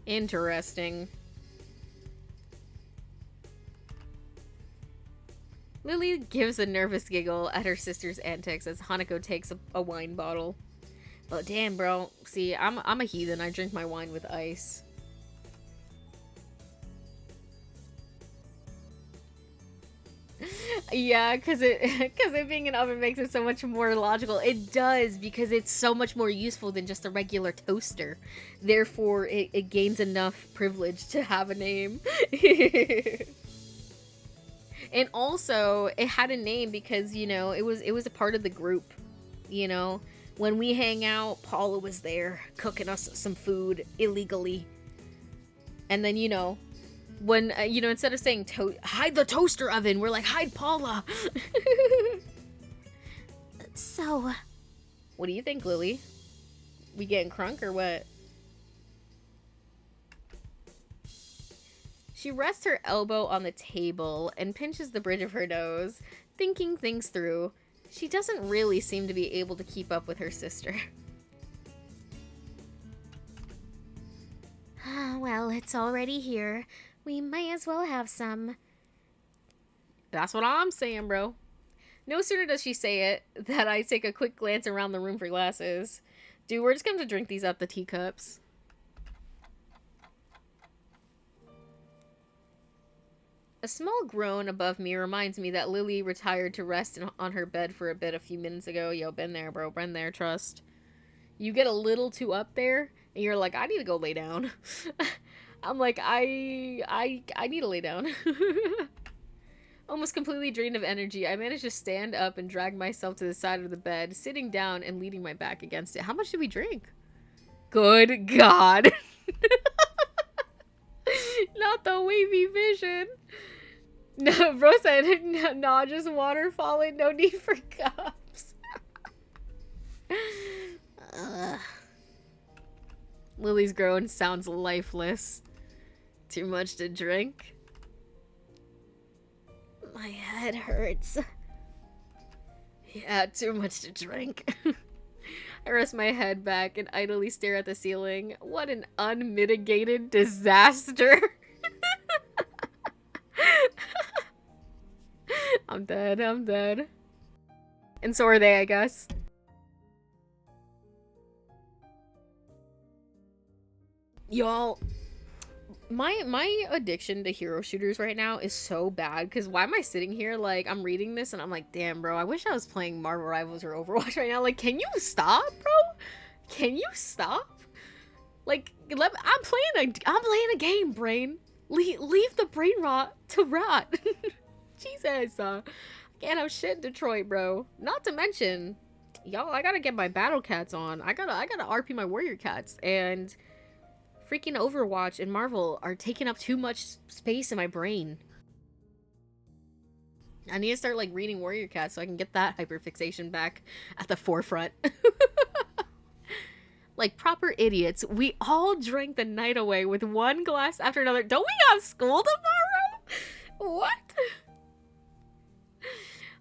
Interesting. Lily gives a nervous giggle at her sister's antics as Hanako takes a wine bottle. Well, damn, bro. See, I'm a heathen. I drink my wine with ice. Yeah, because it being an oven makes it so much more logical. It does, because it's so much more useful than just a regular toaster. Therefore, it gains enough privilege to have a name. And also, it had a name because, you know, it was a part of the group. You know, when we hang out, Paula was there cooking us some food illegally. And then, you know, when, you know, instead of saying hide the toaster oven, we're like, hide Paula. So, what do you think, Lily? We getting crunk or what? She rests her elbow on the table and pinches the bridge of her nose, thinking things through. She doesn't really seem to be able to keep up with her sister. Well, it's already here. We might as well have some. That's what I'm saying, bro. No sooner does she say it that I take a quick glance around the room for glasses. Dude, we're just going to drink these out the teacups. A small groan above me reminds me that Lily retired to rest on her bed for a bit a few minutes ago. Yo, been there, bro. Been there, trust. You get a little too up there, and you're like, I need to go lay down. I'm like, I need to lay down. Almost completely drained of energy, I managed to stand up and drag myself to the side of the bed, sitting down and leaning my back against it. How much did we drink? Good God. Not the wavy vision. No, bro said, nah, just water falling, no need for cups. Lily's groan sounds lifeless. Too much to drink? My head hurts. Yeah, too much to drink. I rest my head back and idly stare at the ceiling. What an unmitigated disaster. I'm dead, I'm dead. And so are they, I guess. Y'all, my addiction to hero shooters right now is so bad, because why am I sitting here, like, I'm reading this and I'm like, damn, bro, I wish I was playing Marvel Rivals or Overwatch right now. Like, can you stop, bro? Can you stop? Like, I'm playing a game, brain. Leave the brain rot to rot. Jesus, I can't have shit in Detroit, bro. Not to mention, y'all, I gotta get my battle cats on. I gotta RP my warrior cats, and freaking Overwatch and Marvel are taking up too much space in my brain. I need to start, like, reading warrior cats so I can get that hyperfixation back at the forefront. like proper idiots. We all drank the night away with one glass after another. Don't we have school tomorrow? What?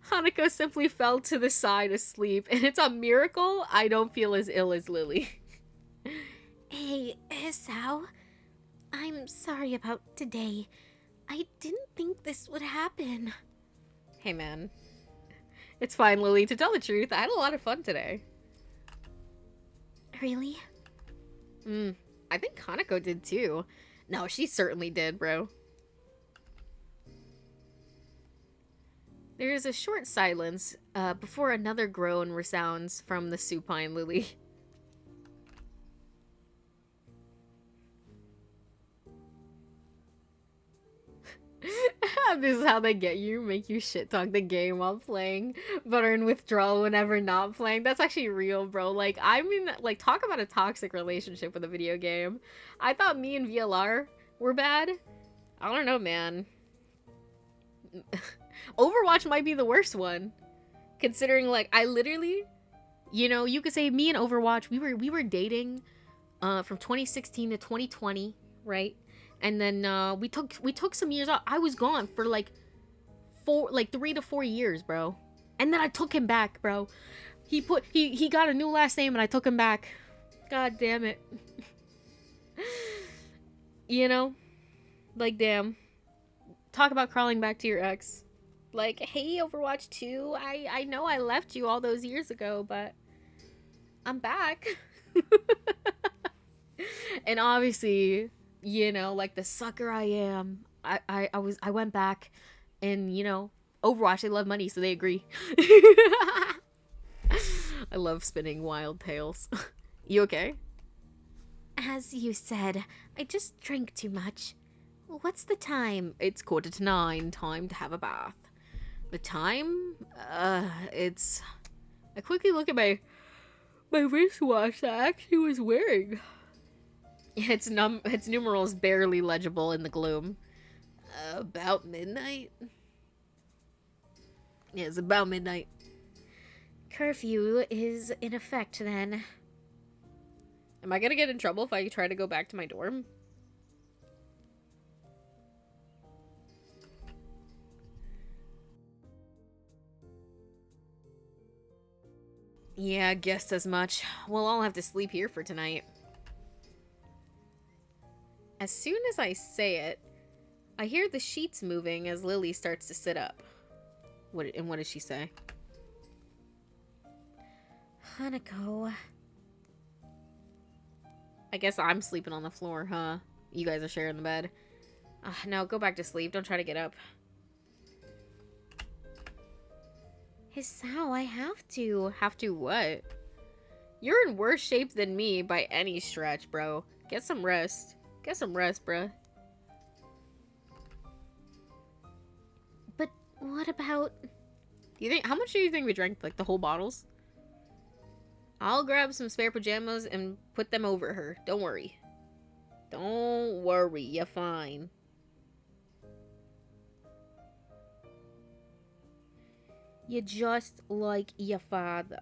Hanako simply fell to the side asleep, and it's a miracle I don't feel as ill as Lily. Hey, Hisao. I'm sorry about today. I didn't think this would happen. Hey, man. It's fine, Lily. To tell the truth, I had a lot of fun today. Really? I think Hanako did too. No, she certainly did, bro. There is a short silence before another groan resounds from the supine Lily. This is how they get you, make you shit talk the game while playing, but are in withdrawal whenever not playing. That's actually real, bro. Like, I mean, like, talk about a toxic relationship with a video game. I thought me and VLR were bad. I don't know, man. Overwatch might be the worst one, considering, like, I literally, you know, you could say me and Overwatch, we were dating from 2016 to 2020, right? And then we took some years off. I was gone for like 3 to 4 years, bro. And then I took him back, bro. He got a new last name and I took him back. God damn it. You know? Like, damn. Talk about crawling back to your ex. Like, hey, Overwatch 2, I know I left you all those years ago, but I'm back. And obviously, you know, like the sucker I am, I went back, and, you know, Overwatch, they love money, so they agree. I love spinning wild tales. You okay? As you said, I just drank too much. What's the time? It's 9:15, time to have a bath. The time? It's... I quickly look at my wristwatch that I actually was wearing. Its numerals barely legible in the gloom. About midnight? Yeah, it's about midnight. Curfew is in effect then. Am I gonna get in trouble if I try to go back to my dorm? Yeah, guessed as much. We'll all have to sleep here for tonight. As soon as I say it, I hear the sheets moving as Lily starts to sit up. What does she say? Hanako. I guess I'm sleeping on the floor, huh? You guys are sharing the bed. No, go back to sleep. Don't try to get up. Hisao, I have to. Have to what? You're in worse shape than me by any stretch, bro. Get some rest. Get some rest, bruh. But what about... How much do you think we drank? Like, the whole bottles? I'll grab some spare pajamas and put them over her. Don't worry. Don't worry, you're fine. You're just like your father.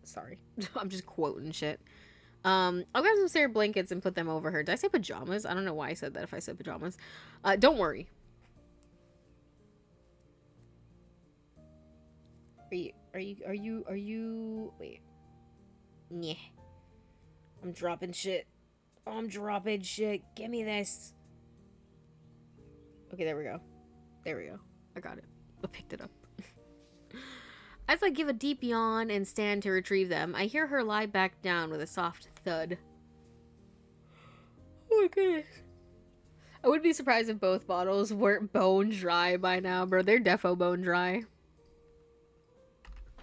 Sorry. I'm just quoting shit. I'll grab some spare blankets and put them over her. Did I say pajamas? I don't know why I said that if I said pajamas. Don't worry. Are you wait. Yeah. I'm dropping shit. I'm dropping shit. Give me this. Okay, there we go. There we go. I got it. I picked it up. As I give a deep yawn and stand to retrieve them, I hear her lie back down with a soft thud. Oh my goodness. I would be surprised if both bottles weren't bone dry by now, bro. They're defo bone dry.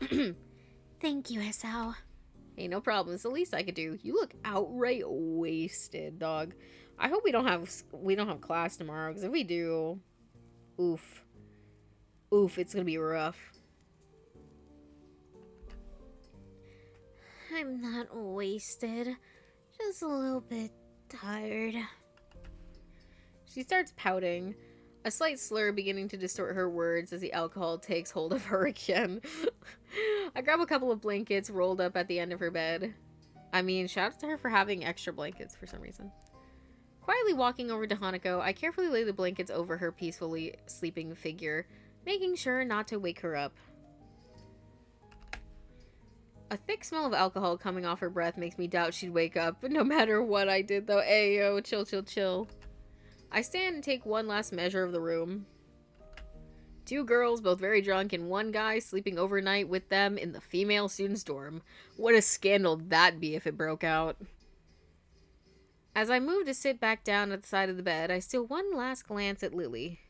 Thank you, Hisao. Hey, no problem. It's the least I could do. You look outright wasted, dog. I hope we don't have class tomorrow, because if we do, oof, it's gonna be rough. I'm not wasted. Just a little bit tired. She starts pouting, a slight slur beginning to distort her words as the alcohol takes hold of her again. I grab a couple of blankets rolled up at the end of her bed. I mean, shout out to her for having extra blankets for some reason. Quietly walking over to Hanako, I carefully lay the blankets over her peacefully sleeping figure, making sure not to wake her up. A thick smell of alcohol coming off her breath makes me doubt she'd wake up, but no matter what I did though, ayo, chill, chill, chill. I stand and take one last measure of the room. 2 girls, both very drunk, and 1 guy sleeping overnight with them in the female student's dorm. What a scandal that'd be if it broke out. As I move to sit back down at the side of the bed, I steal one last glance at Lily.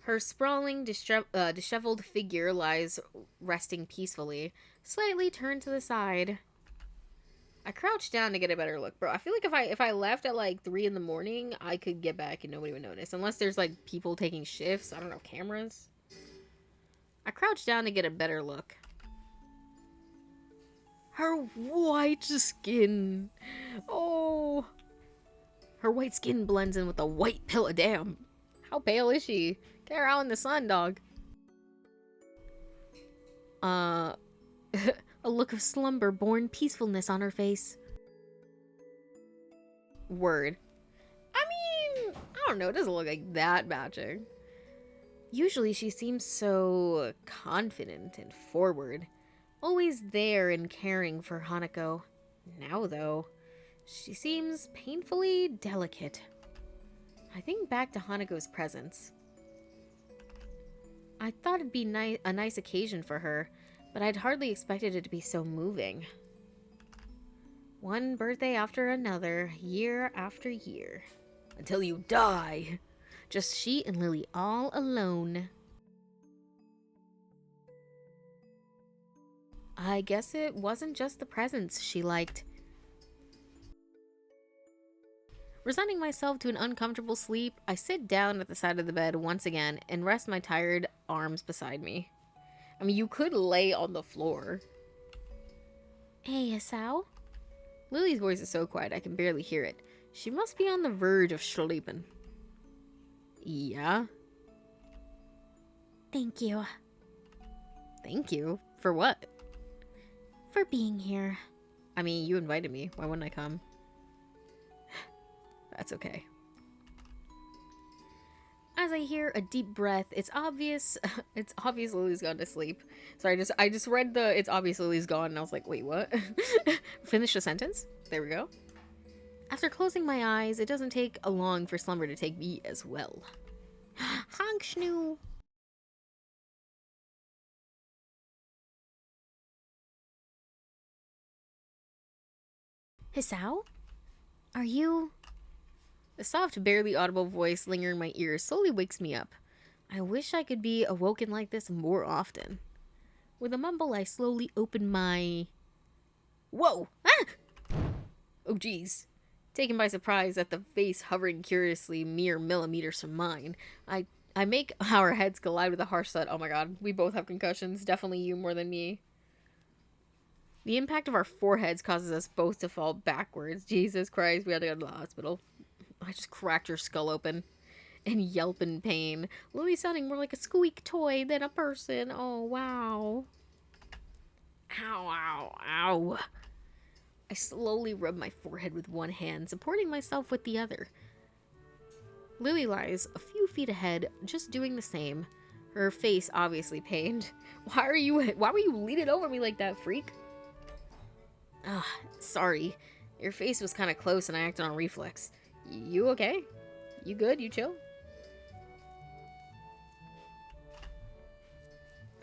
Her sprawling, disheveled figure lies resting peacefully, slightly turned to the side. I crouch down to get a better look, bro. I feel like if I left at like 3 in the morning, I could get back and nobody would notice. Unless there's like people taking shifts. I don't know, cameras. I crouch down to get a better look. Her white skin. Oh. Her white skin blends in with the white pillow. Damn. How pale is she? Get her out in the sun, dog. A look of slumber-born peacefulness on her face. Word. I mean, I don't know. It doesn't look like that magic. Usually she seems so confident and forward. Always there and caring for Hanako. Now, though, she seems painfully delicate. I think back to Hanako's presence. I thought it'd be a nice occasion for her, but I'd hardly expected it to be so moving. One birthday after another, year after year. Until you die. Just she and Lily all alone. I guess it wasn't just the presents she liked. Resigning myself to an uncomfortable sleep, I sit down at the side of the bed once again and rest my tired arms beside me. I mean, you could lay on the floor. Hey, Hisao? Lily's voice is so quiet I can barely hear it. She must be on the verge of sleeping. Yeah? Thank you. Thank you? For what? For being here. I mean, you invited me. Why wouldn't I come? That's okay. As I hear a deep breath, it's obvious Lily's gone to sleep. Sorry, I just read the it's obvious Lily's gone and I was like, wait, what? Finish the sentence. There we go. After closing my eyes, it doesn't take long for slumber to take me as well. Honk schnoo. Hisao? Are you... The soft, barely audible voice lingering in my ears slowly wakes me up. I wish I could be awoken like this more often. With a mumble, I slowly open my... Whoa! Ah! Oh, jeez. Taken by surprise at the face hovering curiously mere millimeters from mine, I make our heads collide with a harsh thud. Oh my god, we both have concussions. Definitely you more than me. The impact of our foreheads causes us both to fall backwards. Jesus Christ, we had to go to the hospital. I just cracked her skull open and yelp in pain. Lily sounding more like a squeak toy than a person. Oh, wow. Ow, ow, ow. I slowly rub my forehead with one hand, supporting myself with the other. Lily lies a few feet ahead, just doing the same. Her face obviously pained. Why were you leaning over me like that, freak? Sorry. Your face was kind of close and I acted on reflex. You okay? You good? You chill?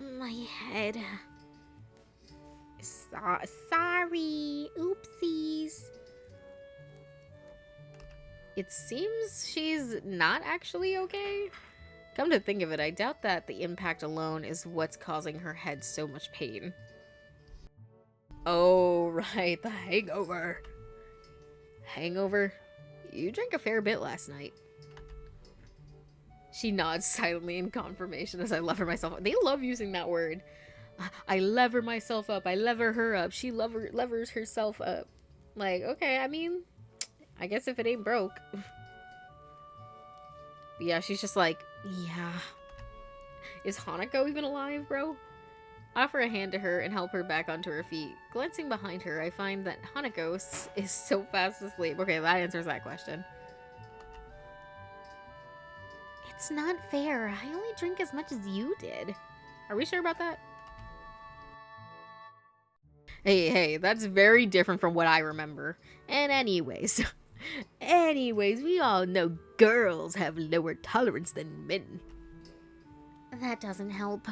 My head. Sorry. Oopsies. It seems she's not actually okay. Come to think of it, I doubt that the impact alone is what's causing her head so much pain. Oh, right, the hangover. Hangover? You drank a fair bit last night. She nods silently in confirmation as I lever myself up. They love using that word. I lever myself up. I lever her up. She levers herself up. Like, okay, I mean, I guess if it ain't broke. But yeah, she's just like, yeah. Is Hanako even alive, bro? I offer a hand to her and help her back onto her feet. Glancing behind her, I find that Hanako is so fast asleep. Okay, that answers that question. It's not fair. I only drink as much as you did. Are we sure about that? Hey, that's very different from what I remember. And anyways, we all know girls have lower tolerance than men. That doesn't help.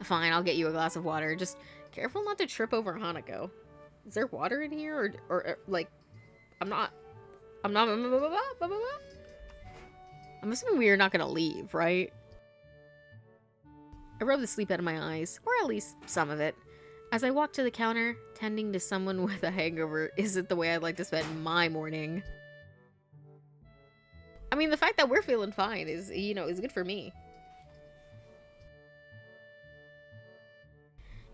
Fine, I'll get you a glass of water. Just careful not to trip over Hanako. Is there water in here? Or like, I'm assuming we are not gonna leave, right? I rub the sleep out of my eyes, or at least some of it. As I walk to the counter, tending to someone with a hangover isn't the way I'd like to spend my morning. I mean, the fact that we're feeling fine is, is good for me.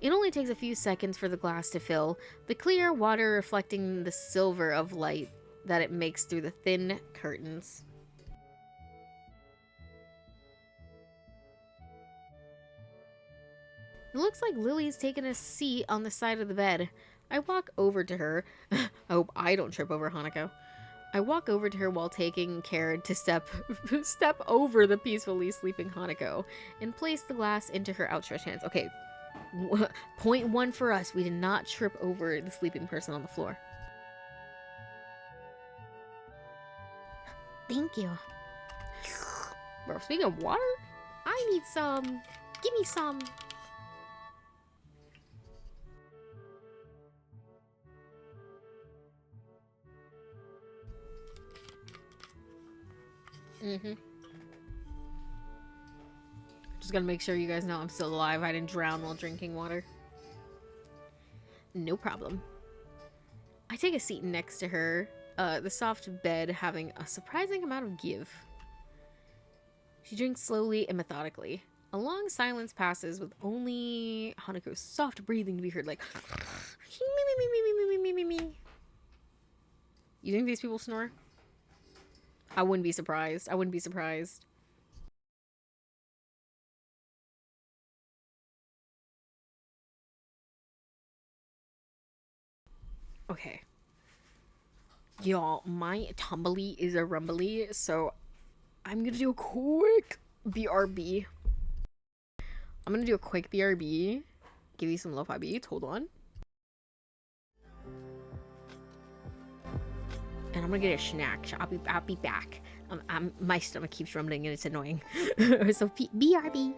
It only takes a few seconds for the glass to fill, the clear water reflecting the silver of light that it makes through the thin curtains. It looks like Lily's taken a seat on the side of the bed. I walk over to her. I hope I don't trip over Hanako. I walk over to her while taking care to step over the peacefully sleeping Hanako and place the glass into her outstretched hands. Okay, point 1 for us. We did not trip over the sleeping person on the floor. Thank you. Bro, speaking of water, I need some. Give me some. Just gotta make sure you guys know I'm still alive. I didn't drown while drinking water. No problem. I take a seat next to her, the soft bed having a surprising amount of give. She drinks slowly and methodically. A long silence passes with only Hanako's soft breathing to be heard, like me. You think these people snore? I wouldn't be surprised. Okay. Y'all, my tumbly is a rumbly, so I'm gonna do a quick BRB. Give you some lo-fi beats. Hold on. And I'm gonna get a snack. So I'll be back. My stomach keeps rumbling and it's annoying. So BRB.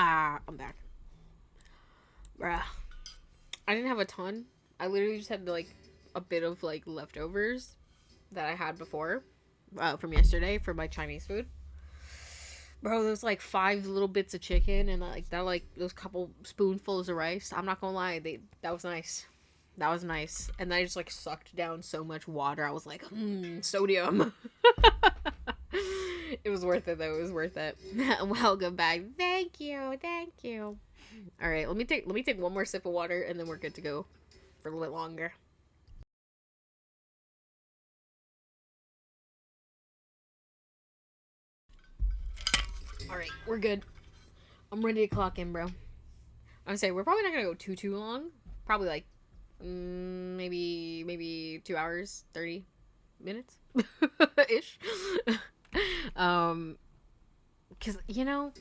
I'm back. Bruh. I didn't have a ton. I literally just had like a bit of like leftovers that I had before from yesterday for my Chinese food. Bro, there's like 5 little bits of chicken and like that, like those couple spoonfuls of rice. I'm not gonna lie, that was nice. That was nice. And then I just like sucked down so much water. I was like, sodium. It was worth it though. It was worth it. Welcome back. Thank you. Thank you. All right, let me take one more sip of water and then we're good to go for a little bit longer. All right, we're good. I'm ready to clock in, bro. I'm gonna say we're probably not gonna go too long. Probably like maybe 2 hours 30 minutes ish. Because you know,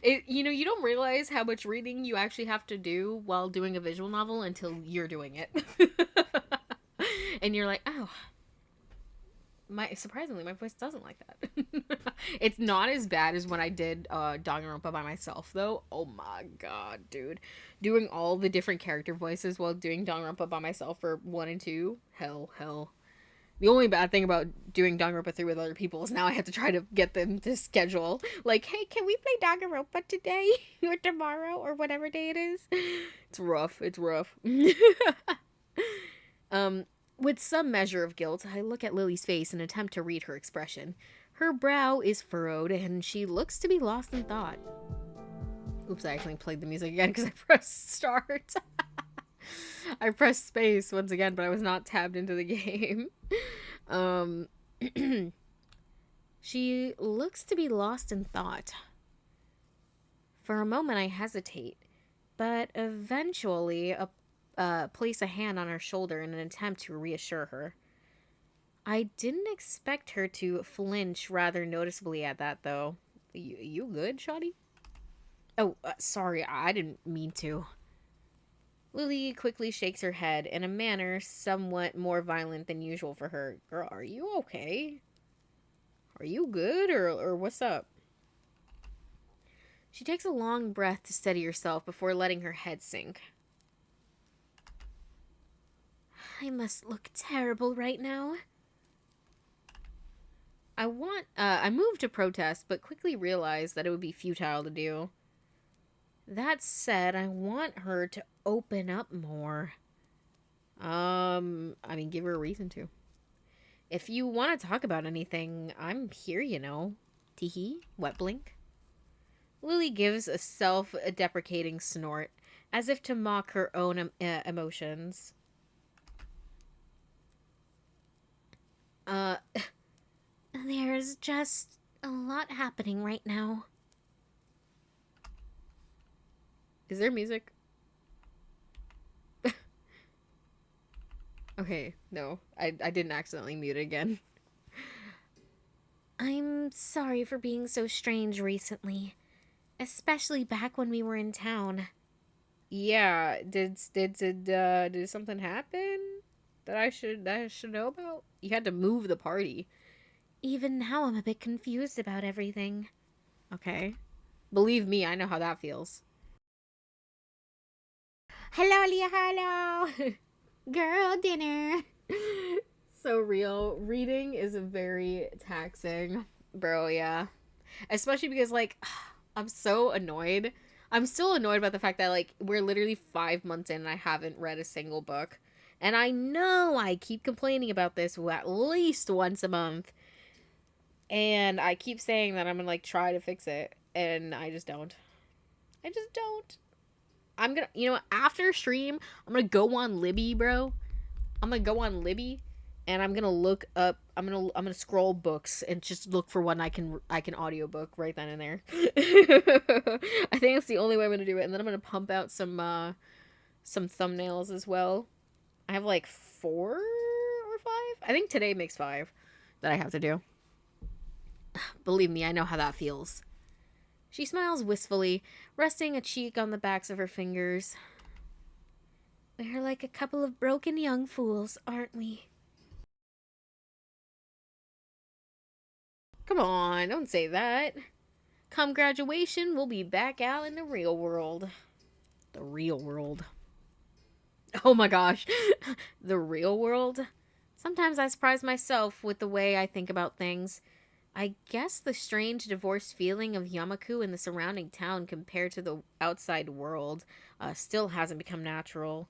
you don't realize how much reading you actually have to do while doing a visual novel until you're doing it. And you're like, oh, surprisingly my voice doesn't like that. It's not as bad as when I did Danganronpa by myself though. Oh my god, dude, doing all the different character voices while doing Danganronpa by myself for 1 and 2, hell. The only bad thing about doing Danganronpa 3 with other people is now I have to try to get them to schedule like, hey, can we play Danganronpa today or tomorrow or whatever day it is. It's rough. With some measure of guilt, I look at Lily's face and attempt to read her expression. Her brow is furrowed, and she looks to be lost in thought. Oops, I actually played the music again because I pressed start. I pressed space once again, but I was not tabbed into the game. She looks to be lost in thought. For a moment, I hesitate, but eventually place a hand on her shoulder in an attempt to reassure her. I didn't expect her to flinch rather noticeably at that, though. You good, Shawty? Oh, sorry, I didn't mean to. Lily quickly shakes her head in a manner somewhat more violent than usual for her. Girl, are you okay? Are you good, or what's up? She takes a long breath to steady herself before letting her head sink. I must look terrible right now. I moved to protest, but quickly realized that it would be futile to do. That said, I want her to open up more. I mean, give her a reason to. If you want to talk about anything, I'm here, you know. Teehee, wet blink. Lily gives a self-deprecating snort, as if to mock her own emotions. There's just a lot happening right now. Is there music? Okay, no. I didn't accidentally mute it again. I'm sorry for being so strange recently. Especially back when we were in town. Yeah, did something happen that I should know about? You had to move the party. Even now I'm a bit confused about everything. Okay. Believe me, I know how that feels. Hello, Leah, hello! Girl dinner! So real. Reading is very taxing. Bro, yeah. Especially because, like, I'm so annoyed. I'm still annoyed about the fact that, like, we're literally 5 months in and I haven't read a single book. And I know I keep complaining about this at least once a month. And I keep saying that I'm gonna, like, try to fix it. And I just don't. I'm gonna, after stream, I'm gonna go on Libby, bro. I'm gonna go on Libby. And I'm gonna look up. I'm gonna scroll books and just look for one I can audiobook right then and there. I think that's the only way I'm gonna do it. And then I'm gonna pump out some thumbnails as well. I have like 4 or 5. I think today makes 5 that I have to do. Believe me, I know how that feels. She smiles wistfully, resting a cheek on the backs of her fingers. We're like a couple of broken young fools, aren't we? Come on, don't say that. Come graduation, we'll be back out in the real world. The real world. Oh my gosh. The real world? Sometimes I surprise myself with the way I think about things. I guess the strange divorced feeling of Yamaku and the surrounding town compared to the outside world still hasn't become natural.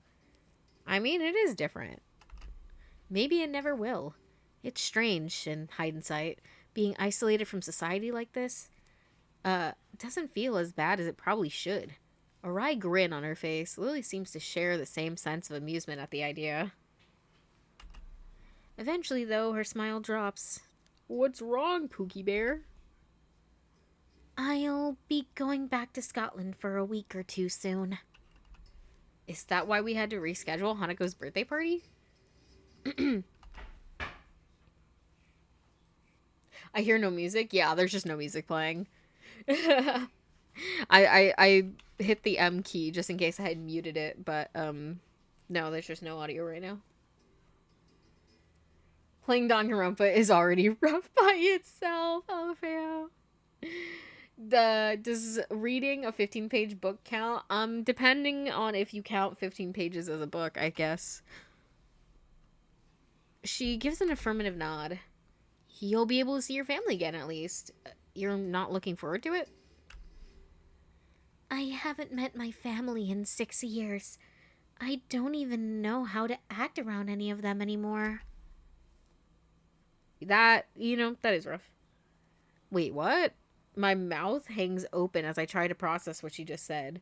I mean, it is different. Maybe it never will. It's strange, in hindsight, being isolated from society like this. Doesn't feel as bad as it probably should. A wry grin on her face, Lily seems to share the same sense of amusement at the idea. Eventually, though, her smile drops. What's wrong, Pookie Bear? I'll be going back to Scotland for a week or two soon. Is that why we had to reschedule Hanako's birthday party? I hear no music. Yeah, there's just no music playing. I hit the M key just in case I had muted it, but no, there's just no audio right now. Playing Danganronpa is already rough by itself. Oh, fam. Does reading a 15-page book count? Depending on if you count 15 pages as a book, I guess. She gives an affirmative nod. You'll be able to see your family again, at least. You're not looking forward to it? I haven't met my family in 6 years. I don't even know how to act around any of them anymore. That is rough. Wait, what? My mouth hangs open as I try to process what she just said.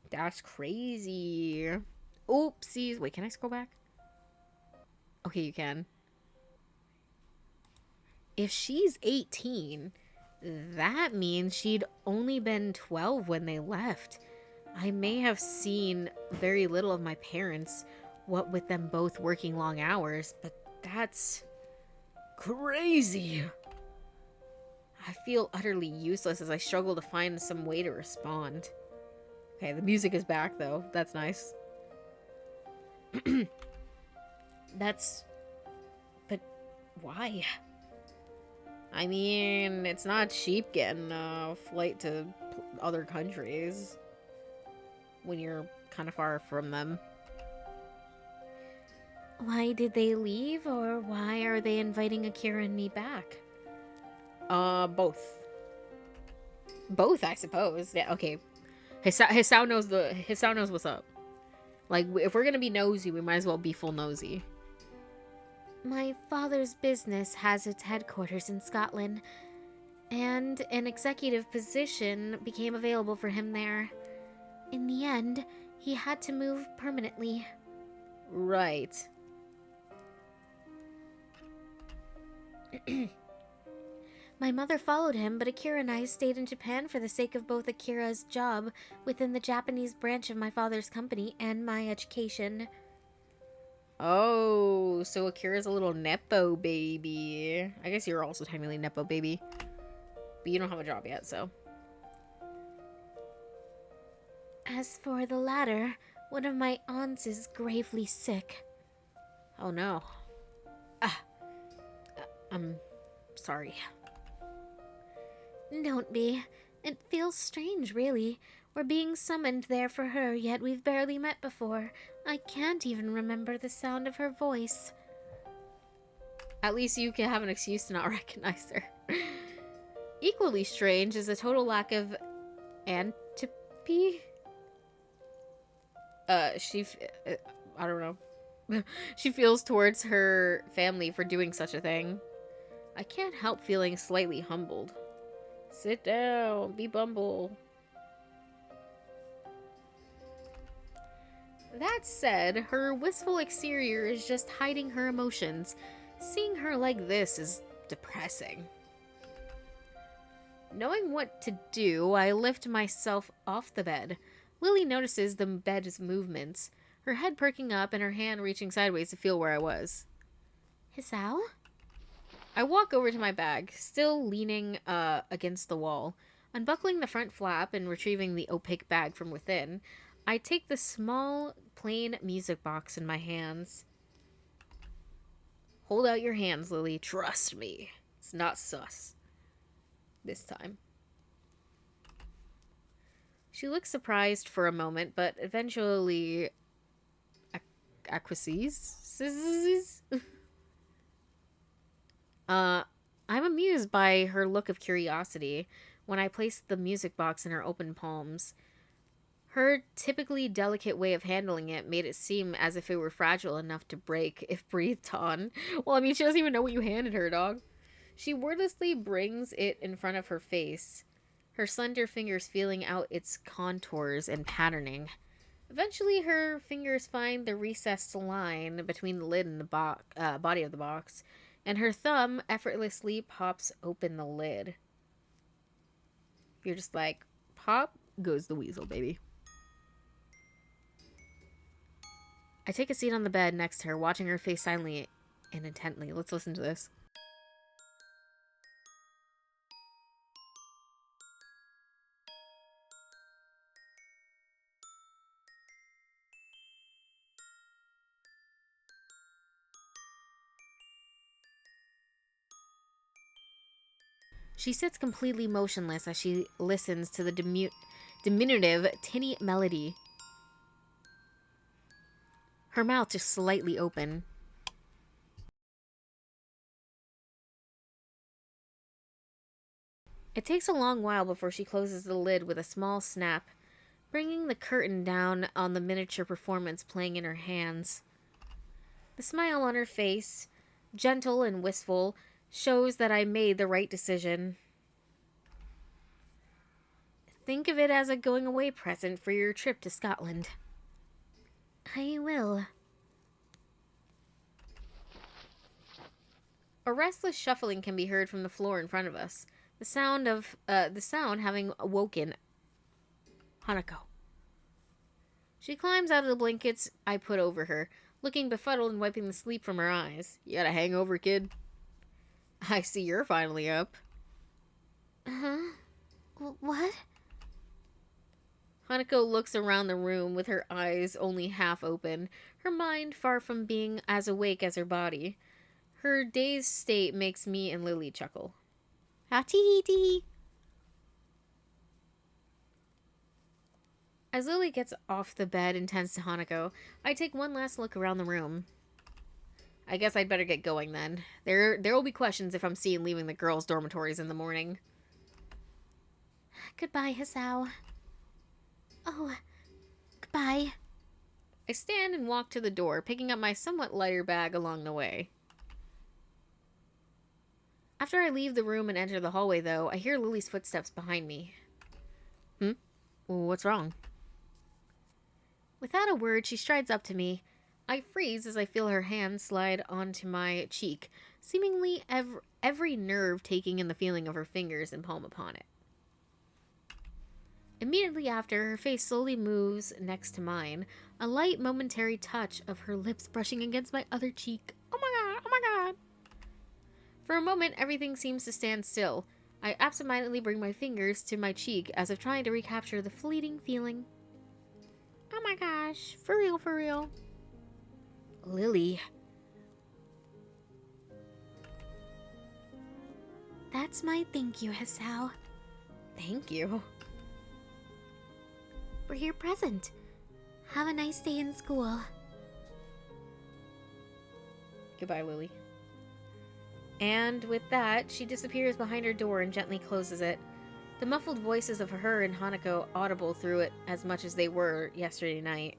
That's crazy. Oopsies. Wait, can I scroll back? Okay, you can. If she's 18, that means she'd only been 12 when they left. I may have seen very little of my parents, what with them both working long hours, but that's crazy. I feel utterly useless as I struggle to find some way to respond. Okay, the music is back though. That's nice. But why? I mean, it's not cheap getting a flight to other countries when you're kind of far from them. Why did they leave, or why are they inviting Akira and me back? Both. Both, I suppose. Yeah, okay. Hisao knows what's up. Like, if we're gonna be nosy, we might as well be full nosy. My father's business has its headquarters in Scotland, and an executive position became available for him there. In the end, he had to move permanently. Right. My mother followed him, but Akira and I stayed in Japan for the sake of both Akira's job within the Japanese branch of my father's company and my education. Oh, so Akira's a little nepo baby. I guess you're also technically nepo baby. But you don't have a job yet, so. As for the latter, one of my aunts is gravely sick. Oh no. I'm sorry. Don't be. It feels strange, really. We're being summoned there for her, yet we've barely met before. I can't even remember the sound of her voice. At least you can have an excuse to not recognize her. Equally strange is the total lack of antipathy. I don't know. She feels towards her family for doing such a thing. I can't help feeling slightly humbled. Sit down, be Bumble. That said, her wistful exterior is just hiding her emotions. Seeing her like this is depressing. Knowing what to do, I lift myself off the bed. Lily notices the bed's movements, her head perking up and her hand reaching sideways to feel where I was. Hisao? I walk over to my bag, still leaning against the wall. Unbuckling the front flap and retrieving the opaque bag from within, I take the small, plain music box in my hands. Hold out your hands, Lily. Trust me. It's not sus. This time. She looks surprised for a moment, but eventually acquiesces. I'm amused by her look of curiosity when I placed the music box in her open palms. Her typically delicate way of handling it made it seem as if it were fragile enough to break if breathed on. Well, I mean, she doesn't even know what you handed her, dog. She wordlessly brings it in front of her face, her slender fingers feeling out its contours and patterning. Eventually, her fingers find the recessed line between the lid and the body of the box, and her thumb effortlessly pops open the lid. You're just like, pop goes the weasel, baby. I take a seat on the bed next to her, watching her face silently and intently. Let's listen to this. She sits completely motionless as she listens to the diminutive, tinny melody. Her mouth just slightly open. It takes a long while before she closes the lid with a small snap, bringing the curtain down on the miniature performance playing in her hands. The smile on her face, gentle and wistful, shows that I made the right decision. Think of it as a going-away present for your trip to Scotland. I will. A restless shuffling can be heard from the floor in front of us. The sound having awoken Hanako. She climbs out of the blankets I put over her, looking befuddled and wiping the sleep from her eyes. You got a hangover, kid? I see you're finally up. Huh? What? Hanako looks around the room with her eyes only half open, her mind far from being as awake as her body. Her dazed state makes me and Lily chuckle. Tee. As Lily gets off the bed and tends to Hanako, I take one last look around the room. I guess I'd better get going then. There will be questions if I'm seen leaving the girls' dormitories in the morning. Goodbye, Hisao. Oh, goodbye. I stand and walk to the door, picking up my somewhat lighter bag along the way. After I leave the room and enter the hallway, though, I hear Lily's footsteps behind me. What's wrong? Without a word, she strides up to me. I freeze as I feel her hand slide onto my cheek, seemingly every nerve taking in the feeling of her fingers and palm upon it. Immediately after, her face slowly moves next to mine, a light momentary touch of her lips brushing against my other cheek. Oh my god. For a moment, everything seems to stand still. I absentmindedly bring my fingers to my cheek as if trying to recapture the fleeting feeling. Oh my gosh, for real. Lily. That's my thank you, Hisao. Thank you. For your present. Have a nice day in school. Goodbye, Lily. And with that, she disappears behind her door and gently closes it. The muffled voices of her and Hanako audible through it as much as they were yesterday night.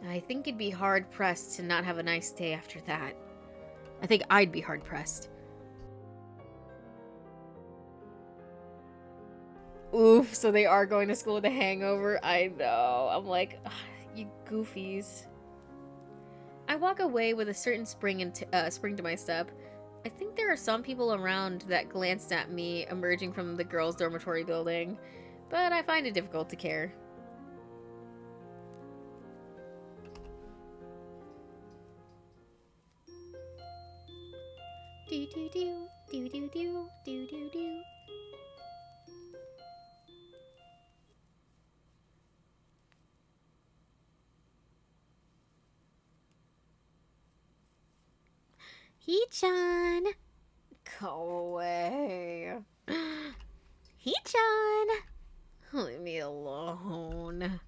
I think it'd be hard-pressed to not have a nice day after that. I think I'd be hard-pressed. Oof, so they are going to school with a hangover? I know. I'm like, ugh, you goofies. I walk away with a certain spring to my step. I think there are some people around that glanced at me emerging from the girls' dormitory building, but I find it difficult to care. Do. Hee-chan! Go away. Hee-chan! Leave me alone.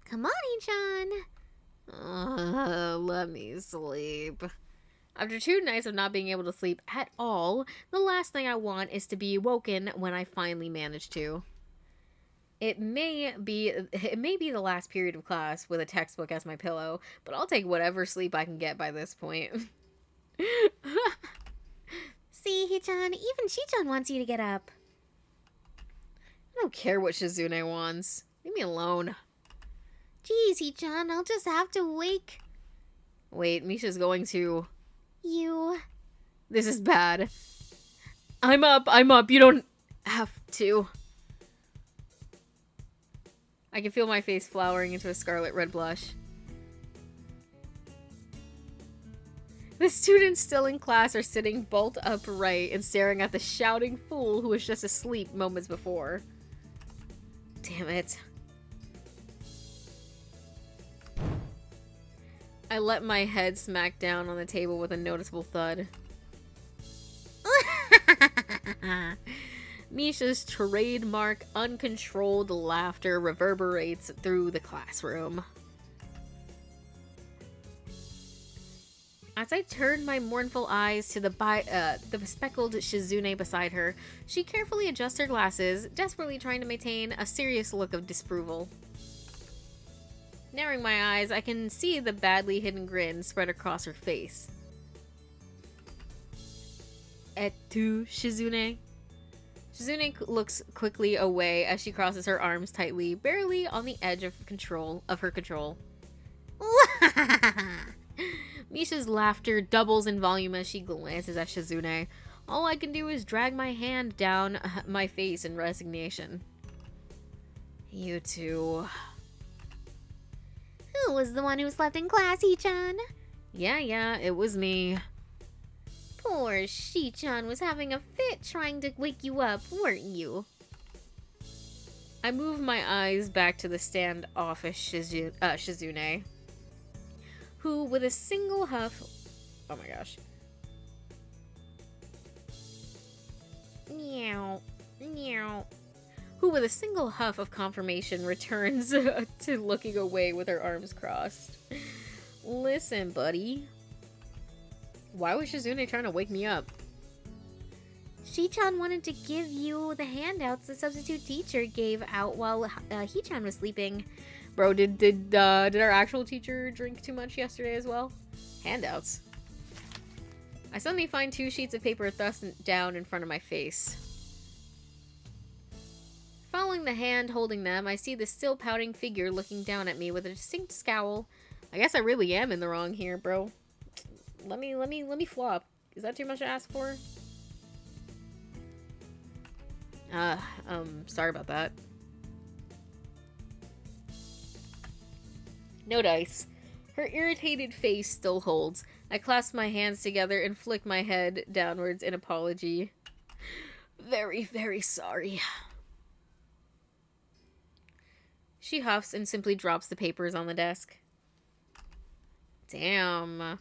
Come on, Hee-chan. Let me sleep. After 2 nights of not being able to sleep at all, the last thing I want is to be woken when I finally manage to. It may be the last period of class with a textbook as my pillow, but I'll take whatever sleep I can get by this point. See, Hee-chan, even Shi-chan wants you to get up. I don't care what Shizune wants. Leave me alone. Jeez, Hee-chan, I'll just have to wake Wait, Misha's going to... you. This is bad. I'm up. You don't have to. I can feel my face flowering into a scarlet red blush. The students still in class are sitting bolt upright and staring at the shouting fool who was just asleep moments before. Damn it. I let my head smack down on the table with a noticeable thud. Misha's trademark uncontrolled laughter reverberates through the classroom. As I turn my mournful eyes to the bespectacled Shizune beside her, she carefully adjusts her glasses, desperately trying to maintain a serious look of disapproval. Narrowing my eyes, I can see the badly hidden grin spread across her face. Et tu, Shizune? Shizune looks quickly away as she crosses her arms tightly, barely on the edge of her control. Misha's laughter doubles in volume as she glances at Shizune. All I can do is drag my hand down my face in resignation. You two... Who was the one who slept in class, Hee-chan? Yeah, it was me. Poor Shi-chan was having a fit trying to wake you up, weren't you? I move my eyes back to the standoffish Shizune, who with a single huff... Oh my gosh. Meow. Meow. Who with a single huff of confirmation returns to looking away with her arms crossed. Listen, buddy. Why was Shizune trying to wake me up? Shi-chan wanted to give you the handouts the substitute teacher gave out while Hee-chan was sleeping. Bro, did our actual teacher drink too much yesterday as well? Handouts. I suddenly find 2 sheets of paper thrust down in front of my face. Following the hand holding them, I see the still pouting figure looking down at me with a distinct scowl. I guess I really am in the wrong here, bro. Let me flop. Is that too much to ask for? Sorry about that. No dice. Her irritated face still holds. I clasp my hands together and flick my head downwards in apology. Very, very sorry. She huffs and simply drops the papers on the desk. Damn.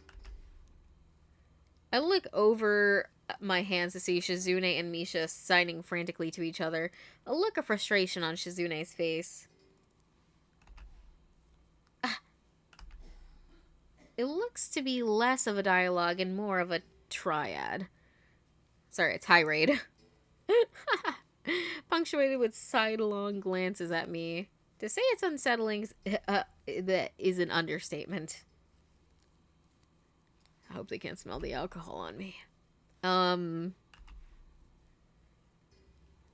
I look over my hands to see Shizune and Misha signing frantically to each other, a look of frustration on Shizune's face. It looks to be less of a dialogue and more of a triad. Sorry, a tirade. Punctuated with sidelong glances at me. To say it's unsettling that is an understatement. I hope they can't smell the alcohol on me.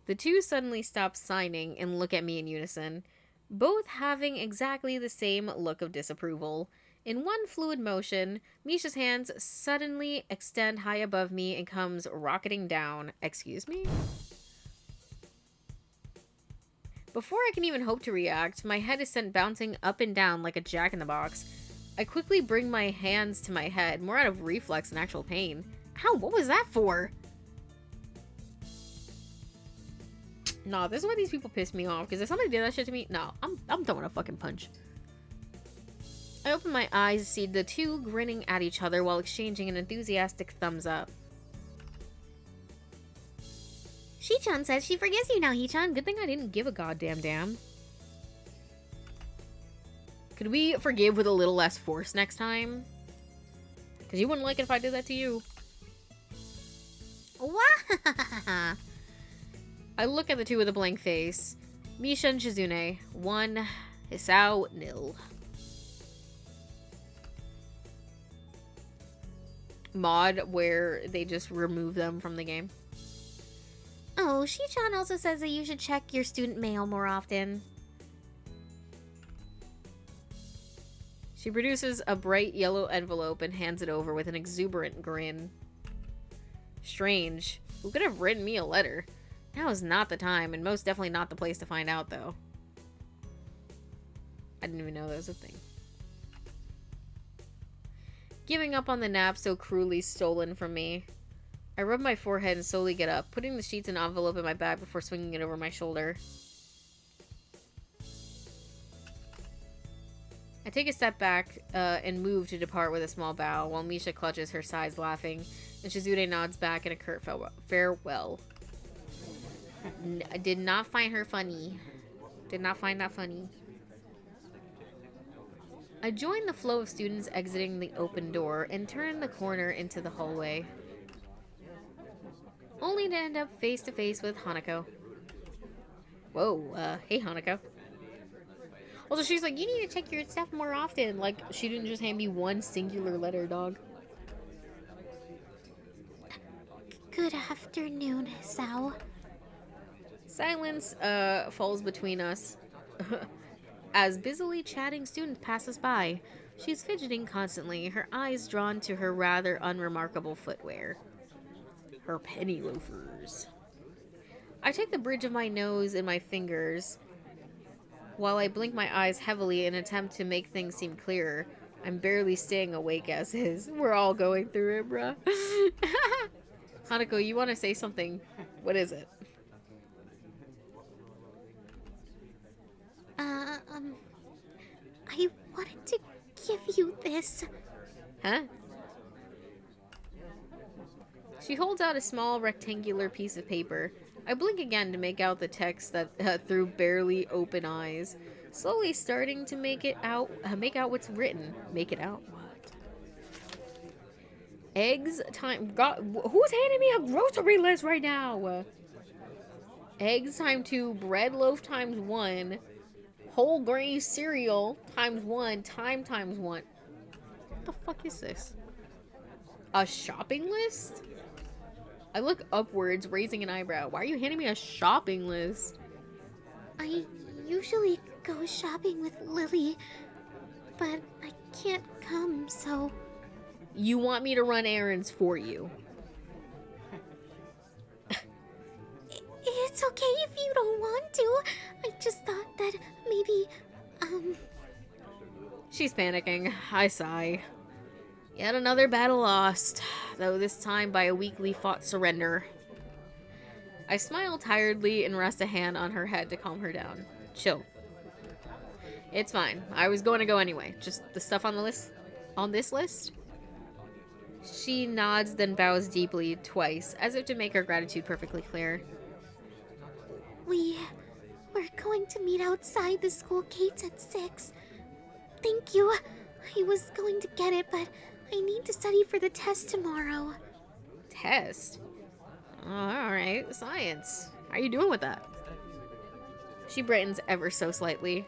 The 2 suddenly stop signing and look at me in unison, both having exactly the same look of disapproval. In one fluid motion, Misha's hands suddenly extend high above me and comes rocketing down. Excuse me? Before I can even hope to react, my head is sent bouncing up and down like a jack-in-the-box. I quickly bring my hands to my head, more out of reflex than actual pain. Ow, what was that for? Nah, this is why these people piss me off, because if somebody did that shit to me, no, I'm throwing a fucking punch. I open my eyes to see the 2 grinning at each other while exchanging an enthusiastic thumbs up. Shi-chan says she forgives you now, Hee-chan. Good thing I didn't give a goddamn damn. Could we forgive with a little less force next time? Because you wouldn't like it if I did that to you. Wah! I look at the two with a blank face. Misha and Shizune. 1. Hisao, 0. Mod where they just remove them from the game. Oh, Shi-chan also says that you should check your student mail more often. She produces a bright yellow envelope and hands it over with an exuberant grin. Strange. Who could have written me a letter? Now is not the time, and most definitely not the place to find out, though. I didn't even know that was a thing. Giving up on the nap so cruelly stolen from me. I rub my forehead and slowly get up, putting the sheets and envelope in my bag before swinging it over my shoulder. I take a step back and move to depart with a small bow, while Misha clutches her sides laughing, and Shizune nods back in a curt farewell. I did not find her funny. Did not find that funny. I join the flow of students exiting the open door and turn the corner into the hallway. Only to end up face to face with Hanako. Whoa, hey Hanako. Also, she's like, you need to check your stuff more often. Like, she didn't just hand me one singular letter, dog. Good afternoon, Hisao. Silence, falls between us. As busily chatting students pass us by. She's fidgeting constantly, her eyes drawn to her rather unremarkable footwear. Her penny loafers. I take the bridge of my nose in my fingers, while I blink my eyes heavily in an attempt to make things seem clearer. I'm barely staying awake as is. We're all going through it, bruh. Hanako, you want to say something? What is it? I wanted to give you this. Huh? She holds out a small rectangular piece of paper. I blink again to make out the text that through barely open eyes, slowly starting to make out what's written. Make it out what? Eggs time. God, who's handing me a grocery list right now? Eggs times 2, bread loaf times 1, whole grain cereal times 1, times 1. What the fuck is this? A shopping list? I look upwards, raising an eyebrow. Why are you handing me a shopping list? I usually go shopping with Lily, but I can't come, so... You want me to run errands for you? It's okay if you don't want to. I just thought that maybe, She's panicking. I sigh. Yet another battle lost, though this time by a weakly fought surrender. I smile tiredly and rest a hand on her head to calm her down. Chill. It's fine. I was going to go anyway. Just the stuff on the list? On this list? She nods, then bows deeply twice, as if to make her gratitude perfectly clear. We're going to meet outside the school gates at 6. Thank you. I was going to get it, but I need to study for the test tomorrow. Test? Oh, alright. Science. How are you doing with that? She brightens ever so slightly.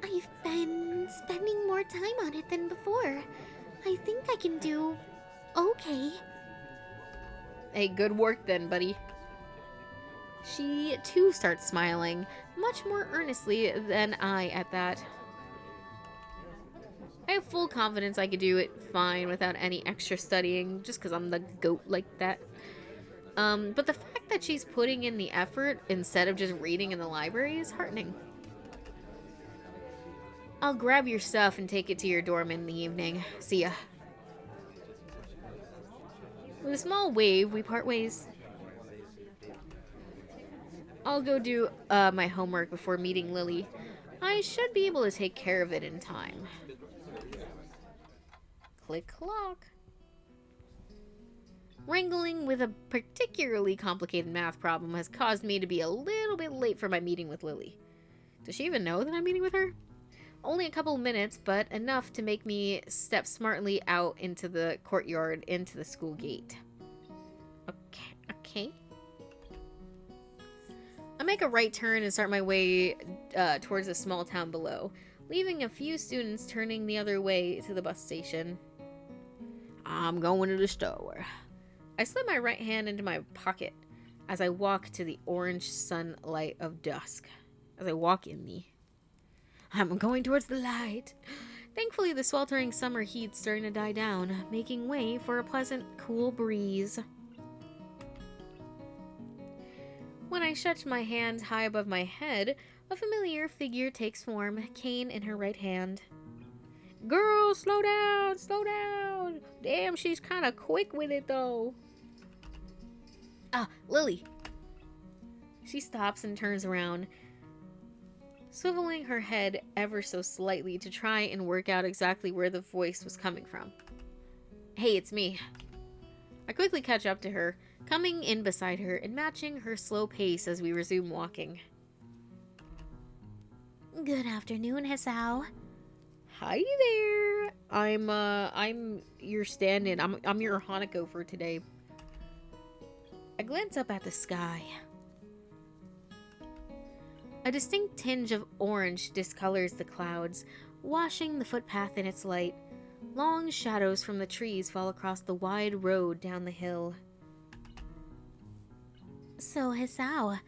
I've been spending more time on it than before. I think I can do okay. Hey, good work then, buddy. She, too, starts smiling, much more earnestly than I at that. I have full confidence I could do it fine without any extra studying, just because I'm the goat like that. But the fact that she's putting in the effort instead of just reading in the library is heartening. I'll grab your stuff and take it to your dorm in the evening. See ya. With a small wave, we part ways. I'll go do my homework before meeting Lily. I should be able to take care of it in time. Click clock. Wrangling with a particularly complicated math problem has caused me to be a little bit late for my meeting with Lily. Does she even know that I'm meeting with her? Only a couple minutes, but enough to make me step smartly out into the courtyard, into the school gate. Okay. I make a right turn and start my way towards a small town below, leaving a few students turning the other way to the bus station. I'm going to the store. I slip my right hand into my pocket as I walk to the orange sunlight of dusk. I'm going towards the light. Thankfully, the sweltering summer heat's starting to die down, making way for a pleasant, cool breeze. When I stretch my hand high above my head, a familiar figure takes form, cane in her right hand. Girl, slow down, slow down. Damn, she's kind of quick with it, though. Ah, Lily. She stops and turns around, swiveling her head ever so slightly to try and work out exactly where the voice was coming from. Hey, it's me. I quickly catch up to her, coming in beside her and matching her slow pace as we resume walking. Good afternoon, Hisao. Hi there. I'm your stand-in. I'm your Hanako for today. I glance up at the sky. A distinct tinge of orange discolors the clouds, washing the footpath in its light. Long shadows from the trees fall across the wide road down the hill. So, Hisao,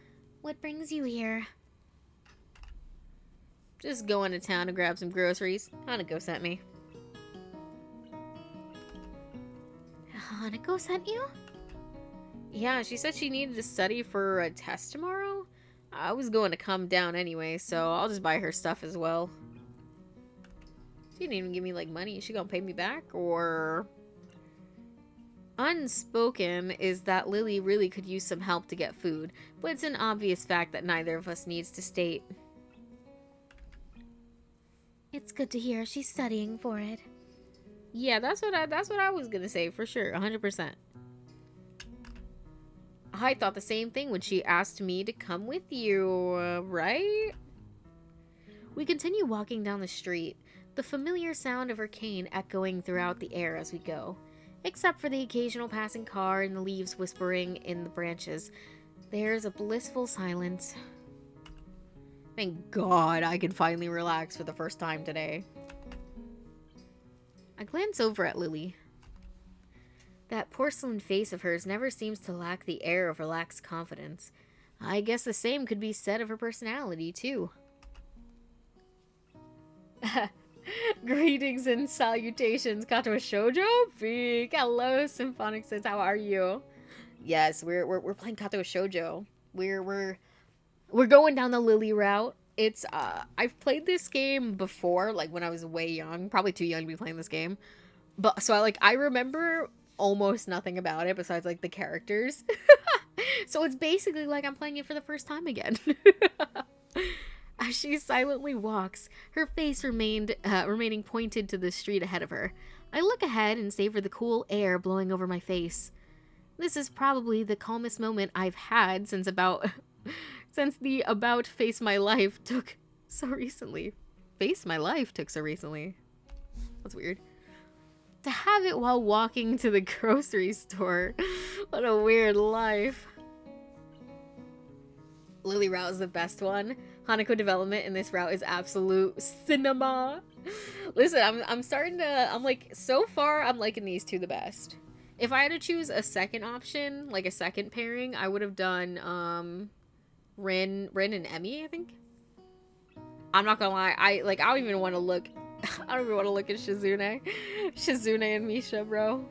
what brings you here? Just going to town to grab some groceries. Hanako sent me. Hanako sent you? Yeah, she said she needed to study for a test tomorrow. I was going to come down anyway, so I'll just buy her stuff as well. She didn't even give me, like, money. Is she gonna pay me back, or... Unspoken is that Lily really could use some help to get food, but it's an obvious fact that neither of us needs to state. It's good to hear she's studying for it. Yeah, that's what I was gonna say, for sure, 100%. I thought the same thing when she asked me to come with you, right? We continue walking down the street, the familiar sound of her cane echoing throughout the air as we go. Except for the occasional passing car and the leaves whispering in the branches, there's a blissful silence. Thank God I can finally relax for the first time today. I glance over at Lily. That porcelain face of hers never seems to lack the air of relaxed confidence. I guess the same could be said of her personality, too. Greetings and salutations, Katawa Shoujo. Big hello, Symphonic says, how are you? Yes, we're playing Katawa Shoujo. We're going down the Lily route. It's I've played this game before, like when I was way young, probably too young to be playing this game. But so I remember almost nothing about it besides like the characters. So it's basically like I'm playing it for the first time again. As she silently walks, her face remaining pointed to the street ahead of her. I look ahead and savor the cool air blowing over my face. This is probably the calmest moment I've had since the about face my life took so recently. Face my life took so recently. That's weird. To have it while walking to the grocery store. What a weird life. Lily route is the best one. Hanako development in this route is absolute cinema. Listen, I'm like, so far, I'm liking these two the best. If I had to choose a second option, like a second pairing, I would have done, Rin and Emmy, I think. I'm not gonna lie, I don't even want to look, I don't even want to look at Shizune. Shizune and Misha, bro.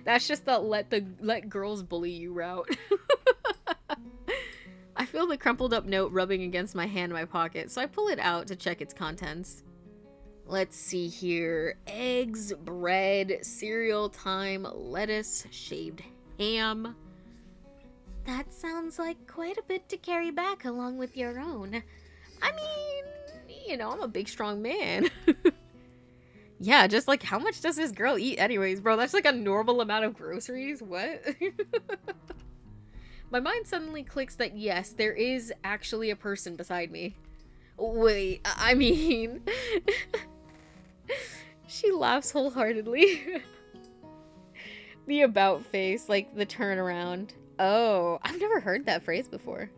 That's just the let girls bully you route. I feel the crumpled up note rubbing against my hand in my pocket, so I pull it out to check its contents. Let's see here. Eggs, bread, cereal time, lettuce, shaved ham. That sounds like quite a bit to carry back along with your own. I mean, you know, I'm a big strong man. Yeah, just like, how much does this girl eat anyways, bro? That's like a normal amount of groceries. What? My mind suddenly clicks that yes, there is actually a person beside me. Wait, I mean... She laughs wholeheartedly. The about face, like the turnaround. Oh, I've never heard that phrase before.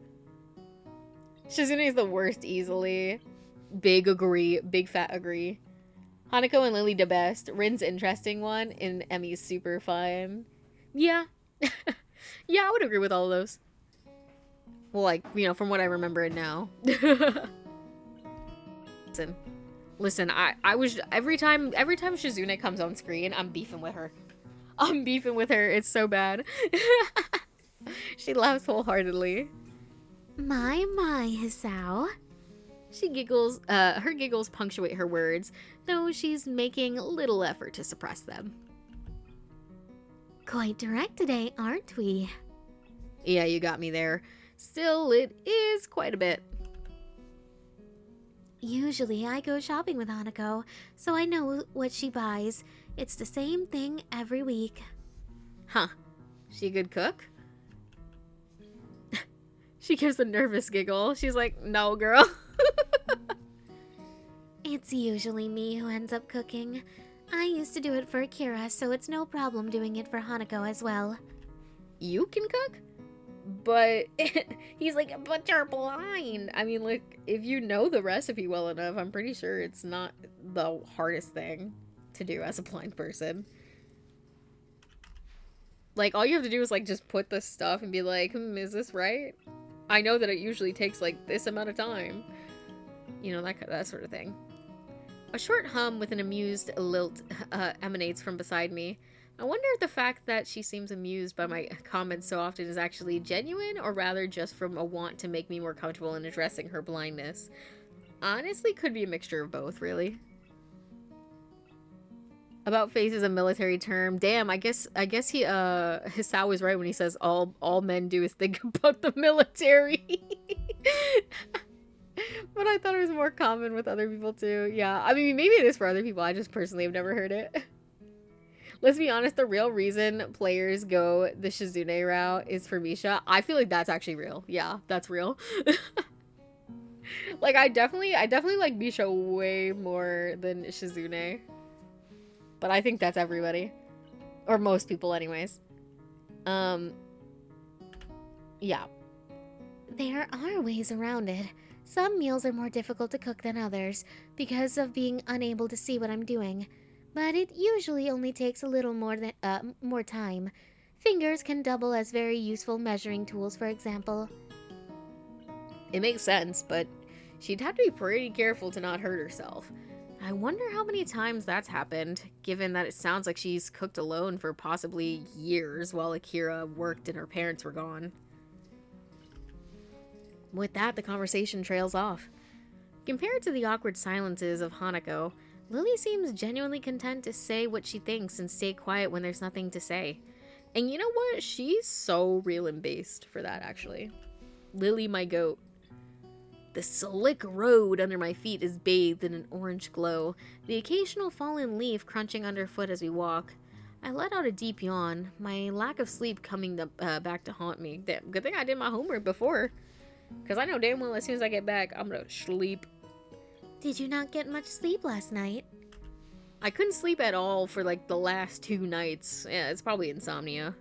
Shizune is the worst easily. Big agree. Big fat agree. Hanako and Lily the best. Rin's interesting one. And Emmy's super fun. Yeah. Yeah, I would agree with all of those. Well, like, you know, from what I remember it now. Listen, I was every time Shizune comes on screen, I'm beefing with her. I'm beefing with her. It's so bad. She laughs wholeheartedly. My, Hisao. She giggles. Her giggles punctuate her words, though she's making little effort to suppress them. Quite direct today, aren't we? Yeah, you got me there. Still, it is quite a bit. Usually I go shopping with Hanako, so I know what she buys. It's the same thing every week. Huh. She a good cook? She gives a nervous giggle. She's like, no, girl. It's usually me who ends up cooking. I used to do it for Akira, so it's no problem doing it for Hanako as well. You can cook? But he's like, but you're blind. I mean, like, if you know the recipe well enough, I'm pretty sure it's not the hardest thing to do as a blind person. Like, all you have to do is, like, just put the stuff and be like, is this right? I know that it usually takes, like, this amount of time. You know, that sort of thing. A short hum with an amused lilt emanates from beside me. I wonder if the fact that she seems amused by my comments so often is actually genuine, or rather just from a want to make me more comfortable in addressing her blindness. Honestly, could be a mixture of both, really. About face is a military term. Damn, I guess he Hisao was right when he says all men do is think about the military. But I thought it was more common with other people too. Yeah, I mean, maybe it is for other people. I just personally have never heard it. Let's be honest, the real reason players go the Shizune route is for Misha. I feel like that's actually real. Yeah, that's real. Like, I definitely like Misha way more than Shizune. But I think that's everybody. Or most people anyways. Yeah. There are ways around it. Some meals are more difficult to cook than others because of being unable to see what I'm doing. But it usually only takes a little more time. Fingers can double as very useful measuring tools, for example. It makes sense, but she'd have to be pretty careful to not hurt herself. I wonder how many times that's happened, given that it sounds like she's cooked alone for possibly years while Akira worked and her parents were gone. With that, the conversation trails off. Compared to the awkward silences of Hanako, Lily seems genuinely content to say what she thinks and stay quiet when there's nothing to say. And you know what? She's so real and based for that, actually. Lily, my goat. The slick road under my feet is bathed in an orange glow, the occasional fallen leaf crunching underfoot as we walk. I let out a deep yawn, my lack of sleep coming back to haunt me. Damn, good thing I did my homework before. Because I know damn well as soon as I get back, I'm gonna sleep. Did you not get much sleep last night? I couldn't sleep at all for like the last 2 nights. Yeah, it's probably insomnia.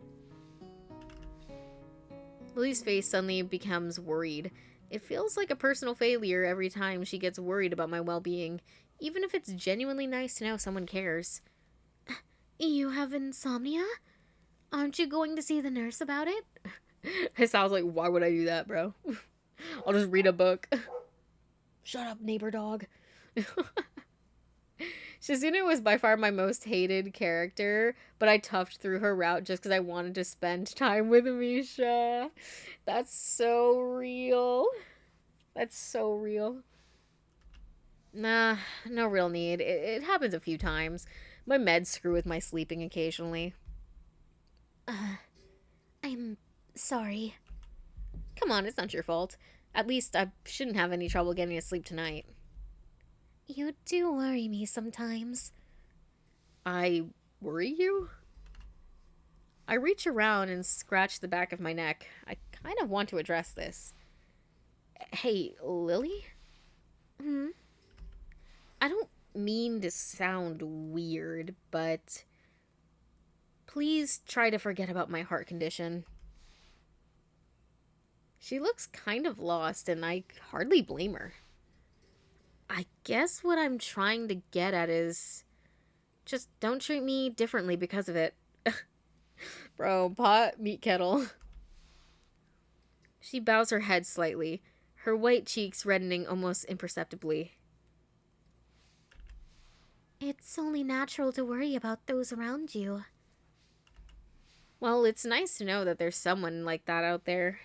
Lily's face suddenly becomes worried. It feels like a personal failure every time she gets worried about my well-being, even if it's genuinely nice to know someone cares. You have insomnia? Aren't you going to see the nurse about it? It sounds like, why would I do that, bro? I'll just read a book. Shut up, neighbor dog. Shizune was by far my most hated character, but I toughed through her route just because I wanted to spend time with Misha. That's so real. That's so real. Nah, no real need. It happens a few times. My meds screw with my sleeping occasionally. I'm sorry. Come on, it's not your fault. At least I shouldn't have any trouble getting to sleep tonight. You do worry me sometimes. I worry you? I reach around and scratch the back of my neck. I kind of want to address this. Hey, Lily? I don't mean to sound weird, but please try to forget about my heart condition. She looks kind of lost, and I hardly blame her. I guess what I'm trying to get at is just don't treat me differently because of it. Bro, pot, meat kettle. She bows her head slightly, her white cheeks reddening almost imperceptibly. It's only natural to worry about those around you. Well, it's nice to know that there's someone like that out there.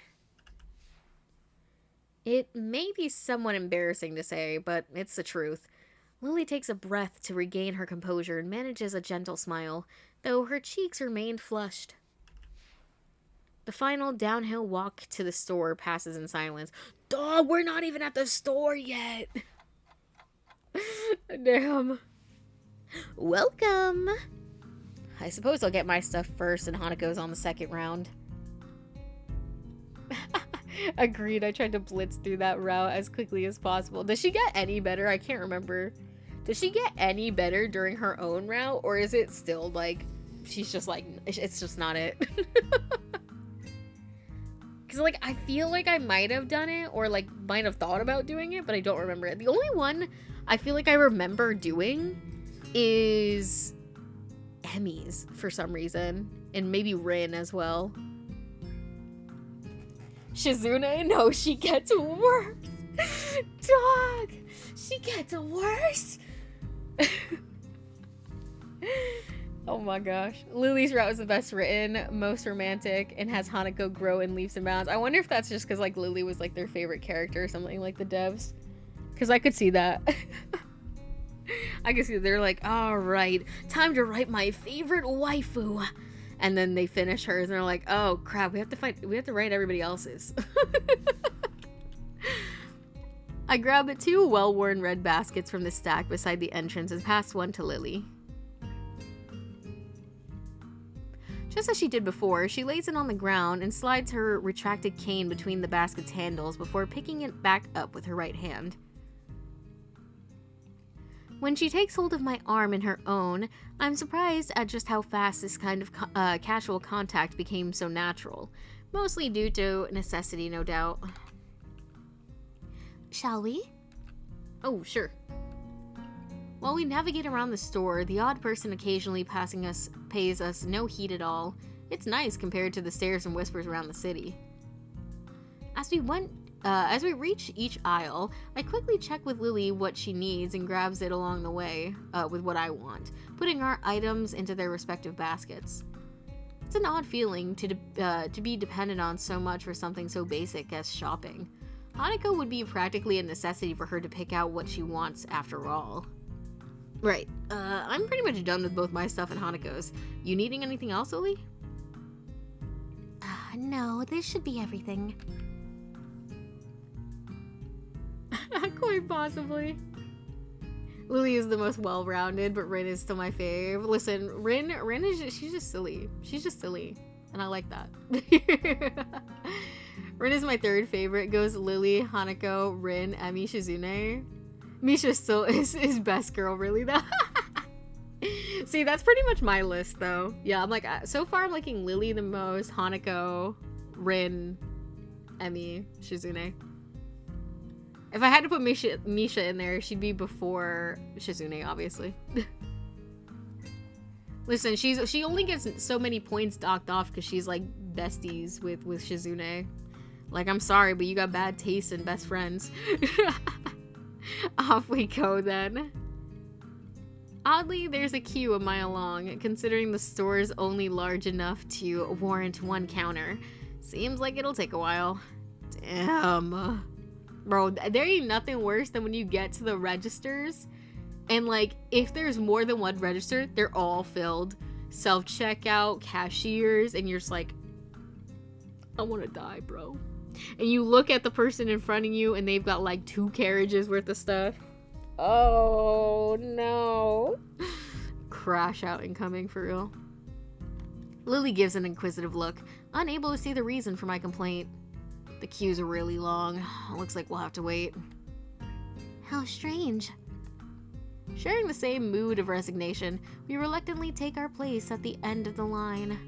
It may be somewhat embarrassing to say, but it's the truth. Lily takes a breath to regain her composure and manages a gentle smile, though her cheeks remain flushed. The final downhill walk to the store passes in silence. Dog, we're not even at the store yet! Damn. Welcome! I suppose I'll get my stuff first and Hanako's on the second round. Agreed, I tried to blitz through that route as quickly as possible. Does she get any better? I can't remember. Does she get any better during her own route? Or is it still like, she's just like, it's just not it? Because like, I feel like I might have done it or like might have thought about doing it, but I don't remember it. The only one I feel like I remember doing is Emmy's for some reason. And maybe Rin as well. Shizune? No, she gets worse. Dog! She gets worse. Oh my gosh. Lily's route is the best written, most romantic, and has Hanako grow in leaps and bounds. I wonder if that's just because like Lily was like their favorite character or something like the devs. Because I could see that. I could see they're like, alright, time to write my favorite waifu. And then they finish hers and they're like, oh crap, we have to write everybody else's. I grab the 2 well-worn red baskets from the stack beside the entrance and pass one to Lily. Just as she did before, she lays it on the ground and slides her retracted cane between the basket's handles before picking it back up with her right hand. When she takes hold of my arm in her own, I'm surprised at just how fast this kind of casual contact became so natural. Mostly due to necessity, no doubt. Shall we? Oh, sure. While we navigate around the store, the odd person occasionally passing us pays us no heed at all. It's nice compared to the stares and whispers around the city. As we reach each aisle, I quickly check with Lily what she needs and grabs it along the way with what I want, putting our items into their respective baskets. It's an odd feeling to be dependent on so much for something so basic as shopping. Hanako would be practically a necessity for her to pick out what she wants after all. Right, I'm pretty much done with both my stuff and Hanako's. You needing anything else, Lily? No, this should be everything. Quite possibly. Lily is the most well-rounded, but Rin is still my fave. Listen, Rin is she's just silly. She's just silly, and I like that. Rin is my third favorite. Goes Lily, Hanako, Rin, Emmy, Shizune. Misha still is best girl, really though. See, that's pretty much my list though. Yeah, I'm like, so far I'm liking Lily the most, Hanako, Rin, Emmy, Shizune. If I had to put Misha in there, she'd be before Shizune, obviously. Listen, she only gets so many points docked off because she's like besties with Shizune. Like, I'm sorry, but you got bad taste in best friends. Off we go then. Oddly, there's a queue a mile long, considering the store is only large enough to warrant one counter. Seems like it'll take a while. Damn. Bro, there ain't nothing worse than when you get to the registers and like if there's more than one register, they're all filled. Self-checkout, cashiers, and you're just like, I want to die, bro. And you look at the person in front of you and they've got like 2 carriages worth of stuff. Oh no. crash out incoming for real. Lily gives an inquisitive look, unable to see the reason for my complaint. The queues are really long. Looks like we'll have to wait. How strange. Sharing the same mood of resignation, we reluctantly take our place at the end of the line.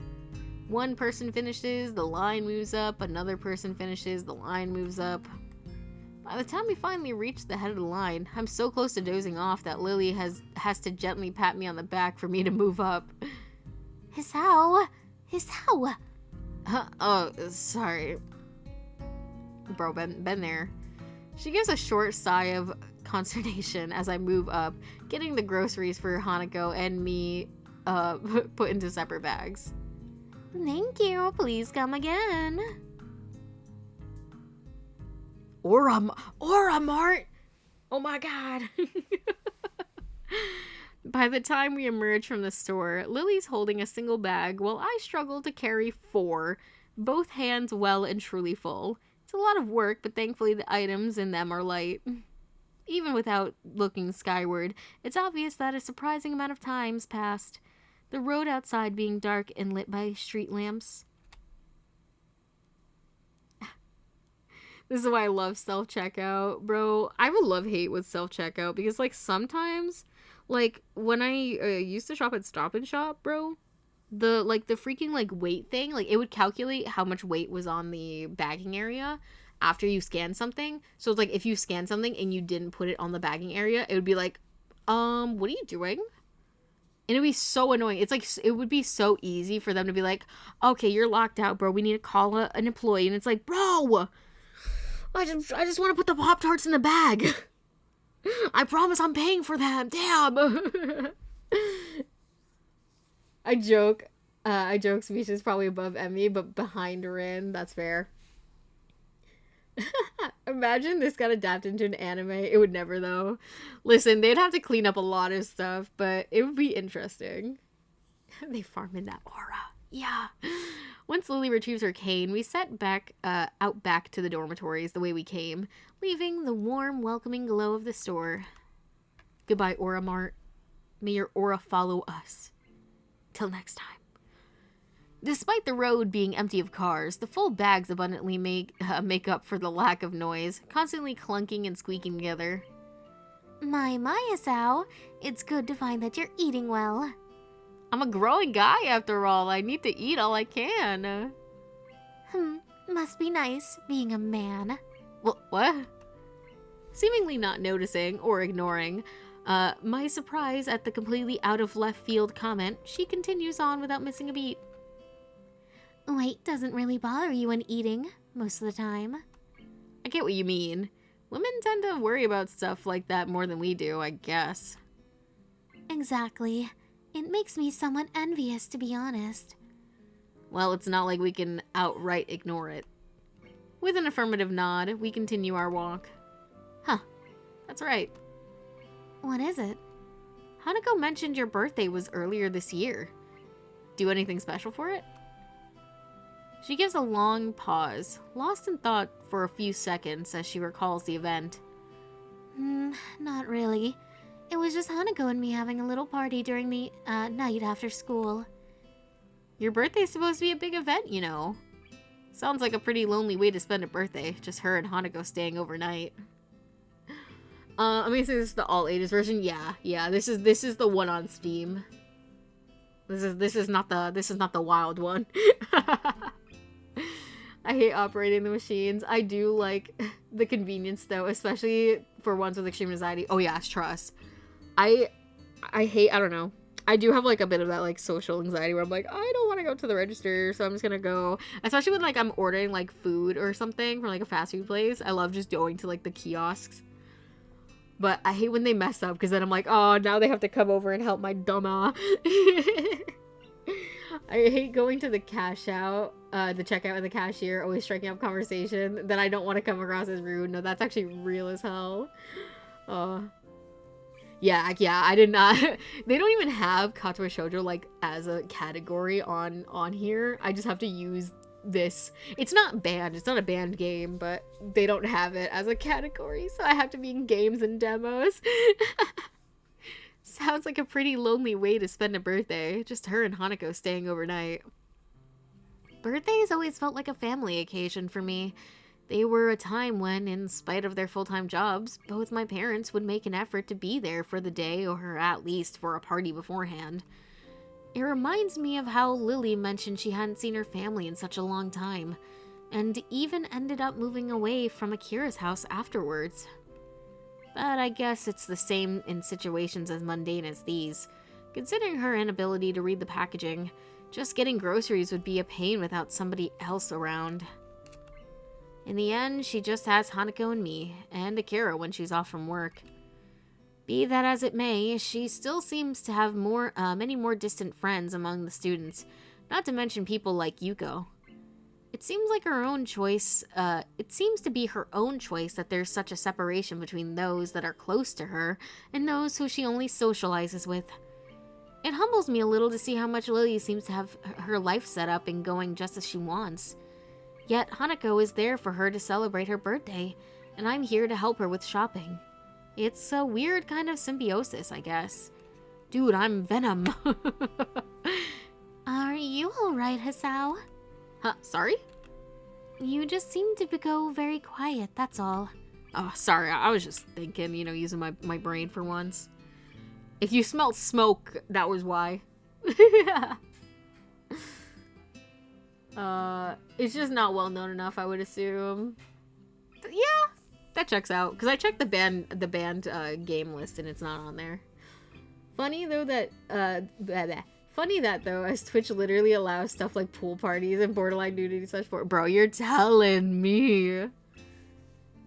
One person finishes, the line moves up, another person finishes, the line moves up. By the time we finally reach the head of the line, I'm so close to dozing off that Lily has to gently pat me on the back for me to move up. Hisao! Oh, sorry. Bro, been there. She gives a short sigh of consternation as I move up, getting the groceries for Hanako and me put into separate bags. Thank you. Please come again. Aura Mart! Oh my god. By the time we emerge from the store, Lily's holding a single bag while I struggle to carry 4, both hands well and truly full. It's a lot of work, but thankfully the items in them are light. Even without looking skyward, it's obvious that a surprising amount of time's passed, the road outside being dark and lit by street lamps. This is why I love self-checkout, bro. I would love-hate with self-checkout because, like, sometimes, like, when I used to shop at Stop and Shop, bro, the freaking, like, weight thing, like, it would calculate how much weight was on the bagging area after you scan something. So it's like, if you scan something and you didn't put it on the bagging area, it would be like, what are you doing? And it would be so annoying. It's like, it would be so easy for them to be like, okay, you're locked out, bro. We need to call an employee. And it's like, bro, I just want to put the Pop-Tarts in the bag. I promise I'm paying for them. Damn. I joke speech is probably above Emmy, but behind Rin, that's fair. Imagine this got adapted into an anime. It would never, though. Listen, they'd have to clean up a lot of stuff, but it would be interesting. They farm in that aura. Yeah. Once Lily retrieves her cane, we set out back to the dormitories the way we came, leaving the warm, welcoming glow of the store. Goodbye, Aura Mart. May your aura follow us. Till next time. Despite the road being empty of cars, the full bags abundantly make up for the lack of noise, constantly clunking and squeaking together. My, Hisao. It's good to find that you're eating well. I'm a growing guy after all. I need to eat all I can. Must be nice being a man. What? Seemingly not noticing or ignoring my surprise at the completely out of left field comment, she continues on without missing a beat. Weight doesn't really bother you when eating, most of the time. I get what you mean. Women tend to worry about stuff like that more than we do, I guess. Exactly. It makes me somewhat envious, to be honest. Well, it's not like we can outright ignore it. With an affirmative nod, we continue our walk. Huh. That's right. What is it? Hanako mentioned your birthday was earlier this year. Do anything special for it? She gives a long pause, lost in thought for a few seconds as she recalls the event. Not really. It was just Hanako and me having a little party during the night after school. Your birthday's supposed to be a big event, you know. Sounds like a pretty lonely way to spend a birthday, just her and Hanako staying overnight. Let me say this is the all ages version. Yeah. This is the one on Steam. This is not the wild one. I hate operating the machines. I do like the convenience though, especially for ones with extreme anxiety. Oh yeah, trust. I don't know. I do have like a bit of that like social anxiety where I'm like, I don't want to go to the register, so I'm just gonna go. Especially when like I'm ordering like food or something from like a fast food place. I love just going to like the kiosks. But I hate when they mess up because then I'm like, oh, now they have to come over and help my dumma. I hate going to the cash out, the checkout and the cashier, always striking up conversation. Then I don't want to come across as rude. No, that's actually real as hell. Yeah, I did not. They don't even have Katawa Shoujo like as a category on here. I just have to use this. It's not banned. It's not a banned game, but they don't have it as a category, so I have to be in games and demos. Sounds like a pretty lonely way to spend a birthday. Just her and Hanako staying overnight. Birthdays always felt like a family occasion for me. They were a time when, in spite of their full-time jobs, both my parents would make an effort to be there for the day or at least for a party beforehand. It reminds me of how Lily mentioned she hadn't seen her family in such a long time, and even ended up moving away from Akira's house afterwards. But I guess it's the same in situations as mundane as these. Considering her inability to read the packaging, just getting groceries would be a pain without somebody else around. In the end, she just has Hanako and me, and Akira when she's off from work. Be that as it may, she still seems to have many more distant friends among the students, not to mention people like Yuko. It seems like her own choice, it seems to be her own choice that there's such a separation between those that are close to her and those who she only socializes with. It humbles me a little to see how much Lily seems to have her life set up and going just as she wants. Yet Hanako is there for her to celebrate her birthday, and I'm here to help her with shopping. It's a weird kind of symbiosis, I guess. Dude, I'm Venom. Are you alright, Hisao? Huh, sorry? You just seem to go very quiet, that's all. Oh, sorry, I was just thinking, using my brain for once. If you smelled smoke, that was why. It's just not well known enough, I would assume. Yeah, that checks out. Because I checked the band game list and it's not on there. Funny that though, as Twitch literally allows stuff like pool parties and borderline nudity such for. Bro, you're telling me.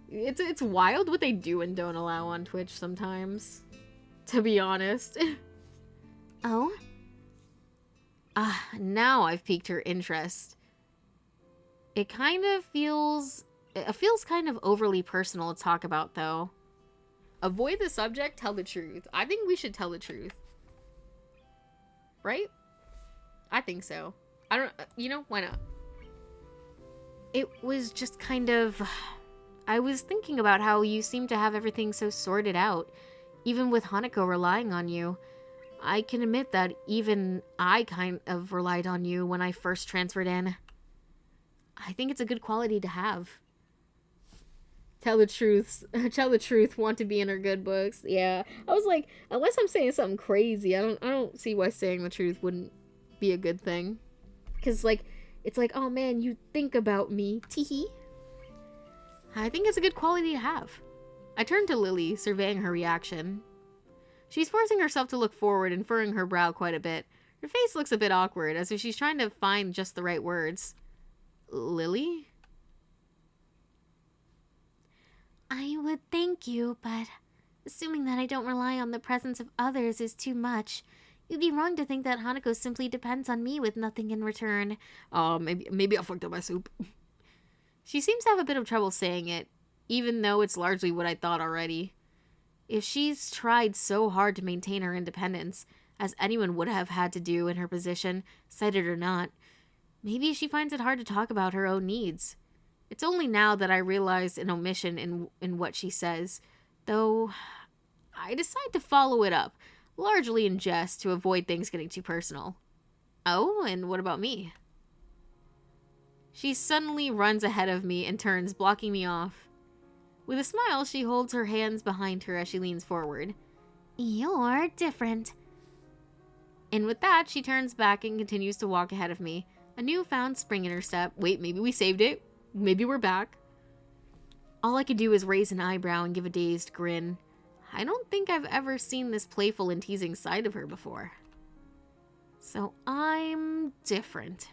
It's wild what they do and don't allow on Twitch sometimes. To be honest. Oh? Now I've piqued her interest. It feels kind of overly personal to talk about, though. Avoid the subject, tell the truth. I think we should tell the truth. Right? I think so. I don't, why not? It was just I was thinking about how you seem to have everything so sorted out, even with Hanako relying on you. I can admit that even I kind of relied on you when I first transferred in. I think it's a good quality to have. Tell the truth, want to be in her good books. Yeah. I was like, unless I'm saying something crazy, I don't see why saying the truth wouldn't be a good thing. Cause it's like, oh man, you think about me. Teehee. I think it's a good quality to have. I turned to Lily, surveying her reaction. She's forcing herself to look forward and furrowing her brow quite a bit. Her face looks a bit awkward, as if she's trying to find just the right words. Lily? I would thank you, but assuming that I don't rely on the presence of others is too much. You'd be wrong to think that Hanako simply depends on me with nothing in return. Oh, maybe I fucked up my soup. She seems to have a bit of trouble saying it, even though it's largely what I thought already. If she's tried so hard to maintain her independence, as anyone would have had to do in her position, cited or not, maybe she finds it hard to talk about her own needs. It's only now that I realize an omission in what she says, though I decide to follow it up, largely in jest to avoid things getting too personal. Oh, and what about me? She suddenly runs ahead of me and turns, blocking me off. With a smile, she holds her hands behind her as she leans forward. You're different. And with that, she turns back and continues to walk ahead of me, a newfound spring in her step. Wait, maybe we saved it. Maybe we're back. All I could do is raise an eyebrow and give a dazed grin. I don't think I've ever seen this playful and teasing side of her before. So I'm different.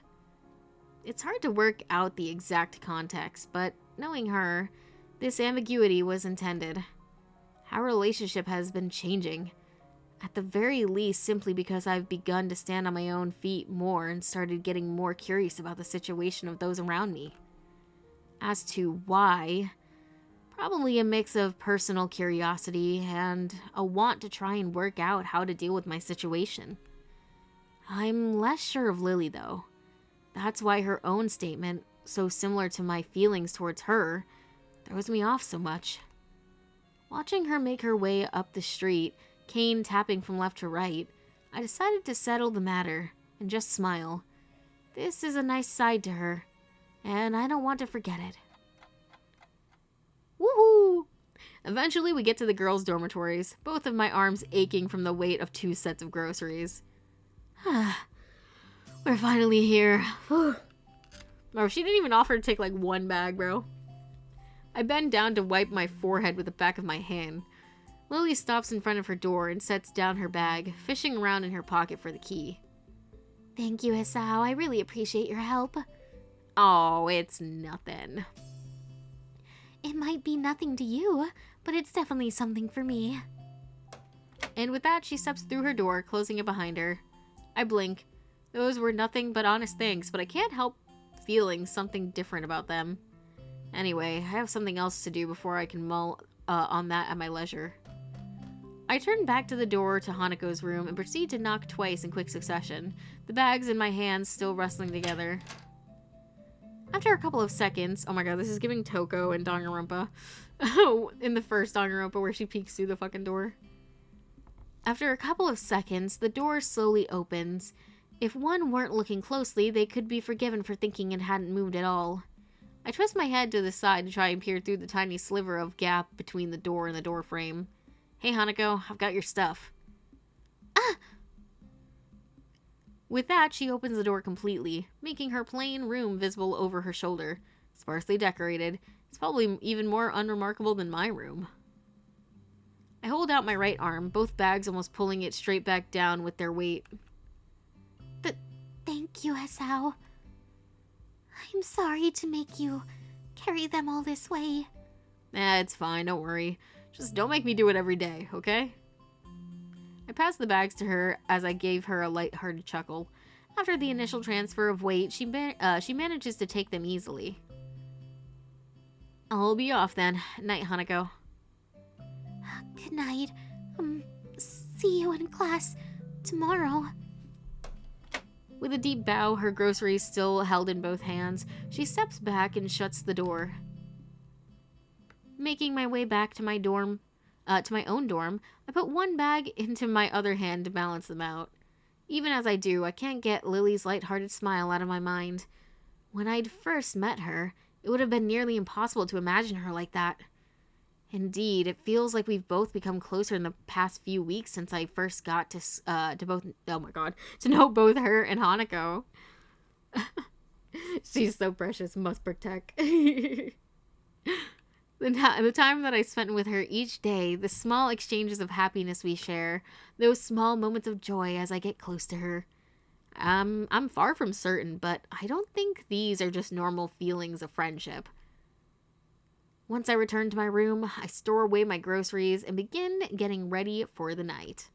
It's hard to work out the exact context, but knowing her, this ambiguity was intended. Our relationship has been changing. At the very least, simply because I've begun to stand on my own feet more and started getting more curious about the situation of those around me. As to why, probably a mix of personal curiosity and a want to try and work out how to deal with my situation. I'm less sure of Lily, though. That's why her own statement, so similar to my feelings towards her, throws me off so much. Watching her make her way up the street cane tapping from left to right, I decided to settle the matter and just smile. This is a nice side to her, and I don't want to forget it. Woohoo! Eventually, we get to the girls' dormitories, both of my arms aching from the weight of 2 sets of groceries. We're finally here. Bro, she didn't even offer to take like 1 bag, bro. I bend down to wipe my forehead with the back of my hand. Lily stops in front of her door and sets down her bag, fishing around in her pocket for the key. Thank you, Hisao. I really appreciate your help. Oh, it's nothing. It might be nothing to you, but it's definitely something for me. And with that, she steps through her door, closing it behind her. I blink. Those were nothing but honest thanks, but I can't help feeling something different about them. Anyway, I have something else to do before I can mull on that at my leisure. I turn back to the door to Hanako's room and proceed to knock twice in quick succession, the bags in my hands still rustling together. After a couple of seconds, oh my god, this is giving Toko and Danganronpa. In the first Danganronpa where she peeks through the fucking door. After a couple of seconds, the door slowly opens. If one weren't looking closely, they could be forgiven for thinking it hadn't moved at all. I twist my head to the side to try and peer through the tiny sliver of gap between the door and the door frame. Hey, Hanako, I've got your stuff. Ah! With that, she opens the door completely, making her plain room visible over her shoulder. Sparsely decorated. It's probably even more unremarkable than my room. I hold out my right arm, both bags almost pulling it straight back down with their weight. Thank you, Hisao. I'm sorry to make you carry them all this way. It's fine, don't worry. Just don't make me do it every day, okay? I passed the bags to her as I gave her a light-hearted chuckle. After the initial transfer of weight, she manages to take them easily. I'll be off then. Night, Hanako. Good night. See you in class tomorrow. With a deep bow, her groceries still held in both hands, she steps back and shuts the door. Making my way back to my dorm, to my own dorm, I put one bag into my other hand to balance them out. Even as I do, I can't get Lily's lighthearted smile out of my mind. When I'd first met her, it would have been nearly impossible to imagine her like that. Indeed, it feels like we've both become closer in the past few weeks since I first got to know both her and Hanako. She's so precious, must protect. The time that I spent with her each day, the small exchanges of happiness we share, those small moments of joy as I get close to her. I'm far from certain, but I don't think these are just normal feelings of friendship. Once I return to my room, I store away my groceries and begin getting ready for the night.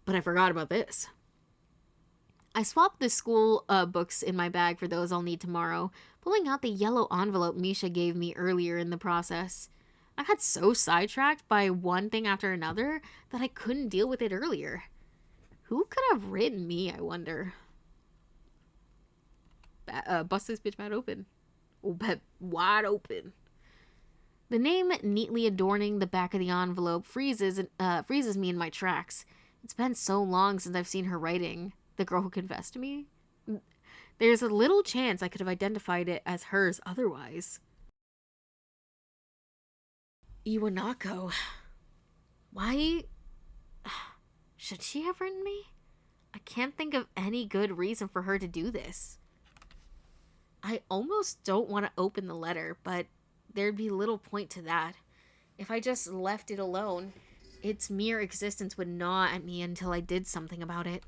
But I forgot about this. I swapped the school books in my bag for those I'll need tomorrow, pulling out the yellow envelope Misha gave me earlier in the process. I got so sidetracked by one thing after another that I couldn't deal with it earlier. Who could have written me, I wonder? Bust this bitch wide open. Oh, wide open. The name neatly adorning the back of the envelope freezes me in my tracks. It's been so long since I've seen her writing. The girl who confessed to me? There's a little chance I could have identified it as hers otherwise. Iwanako. Why should she have written me? I can't think of any good reason for her to do this. I almost don't want to open the letter, but there'd be little point to that. If I just left it alone, its mere existence would gnaw at me until I did something about it.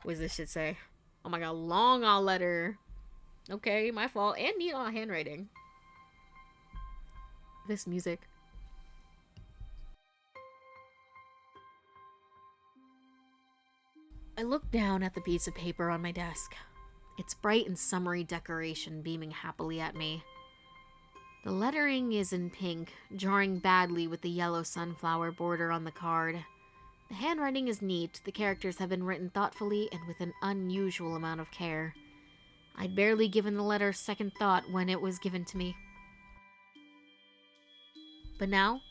What does this shit say? Oh my god, long all letter. Okay, my fault. And neat all handwriting. This music. I look down at the piece of paper on my desk. Its bright and summery decoration beaming happily at me. The lettering is in pink, jarring badly with the yellow sunflower border on the card. The handwriting is neat, the characters have been written thoughtfully and with an unusual amount of care. I'd barely given the letter second thought when it was given to me. But now,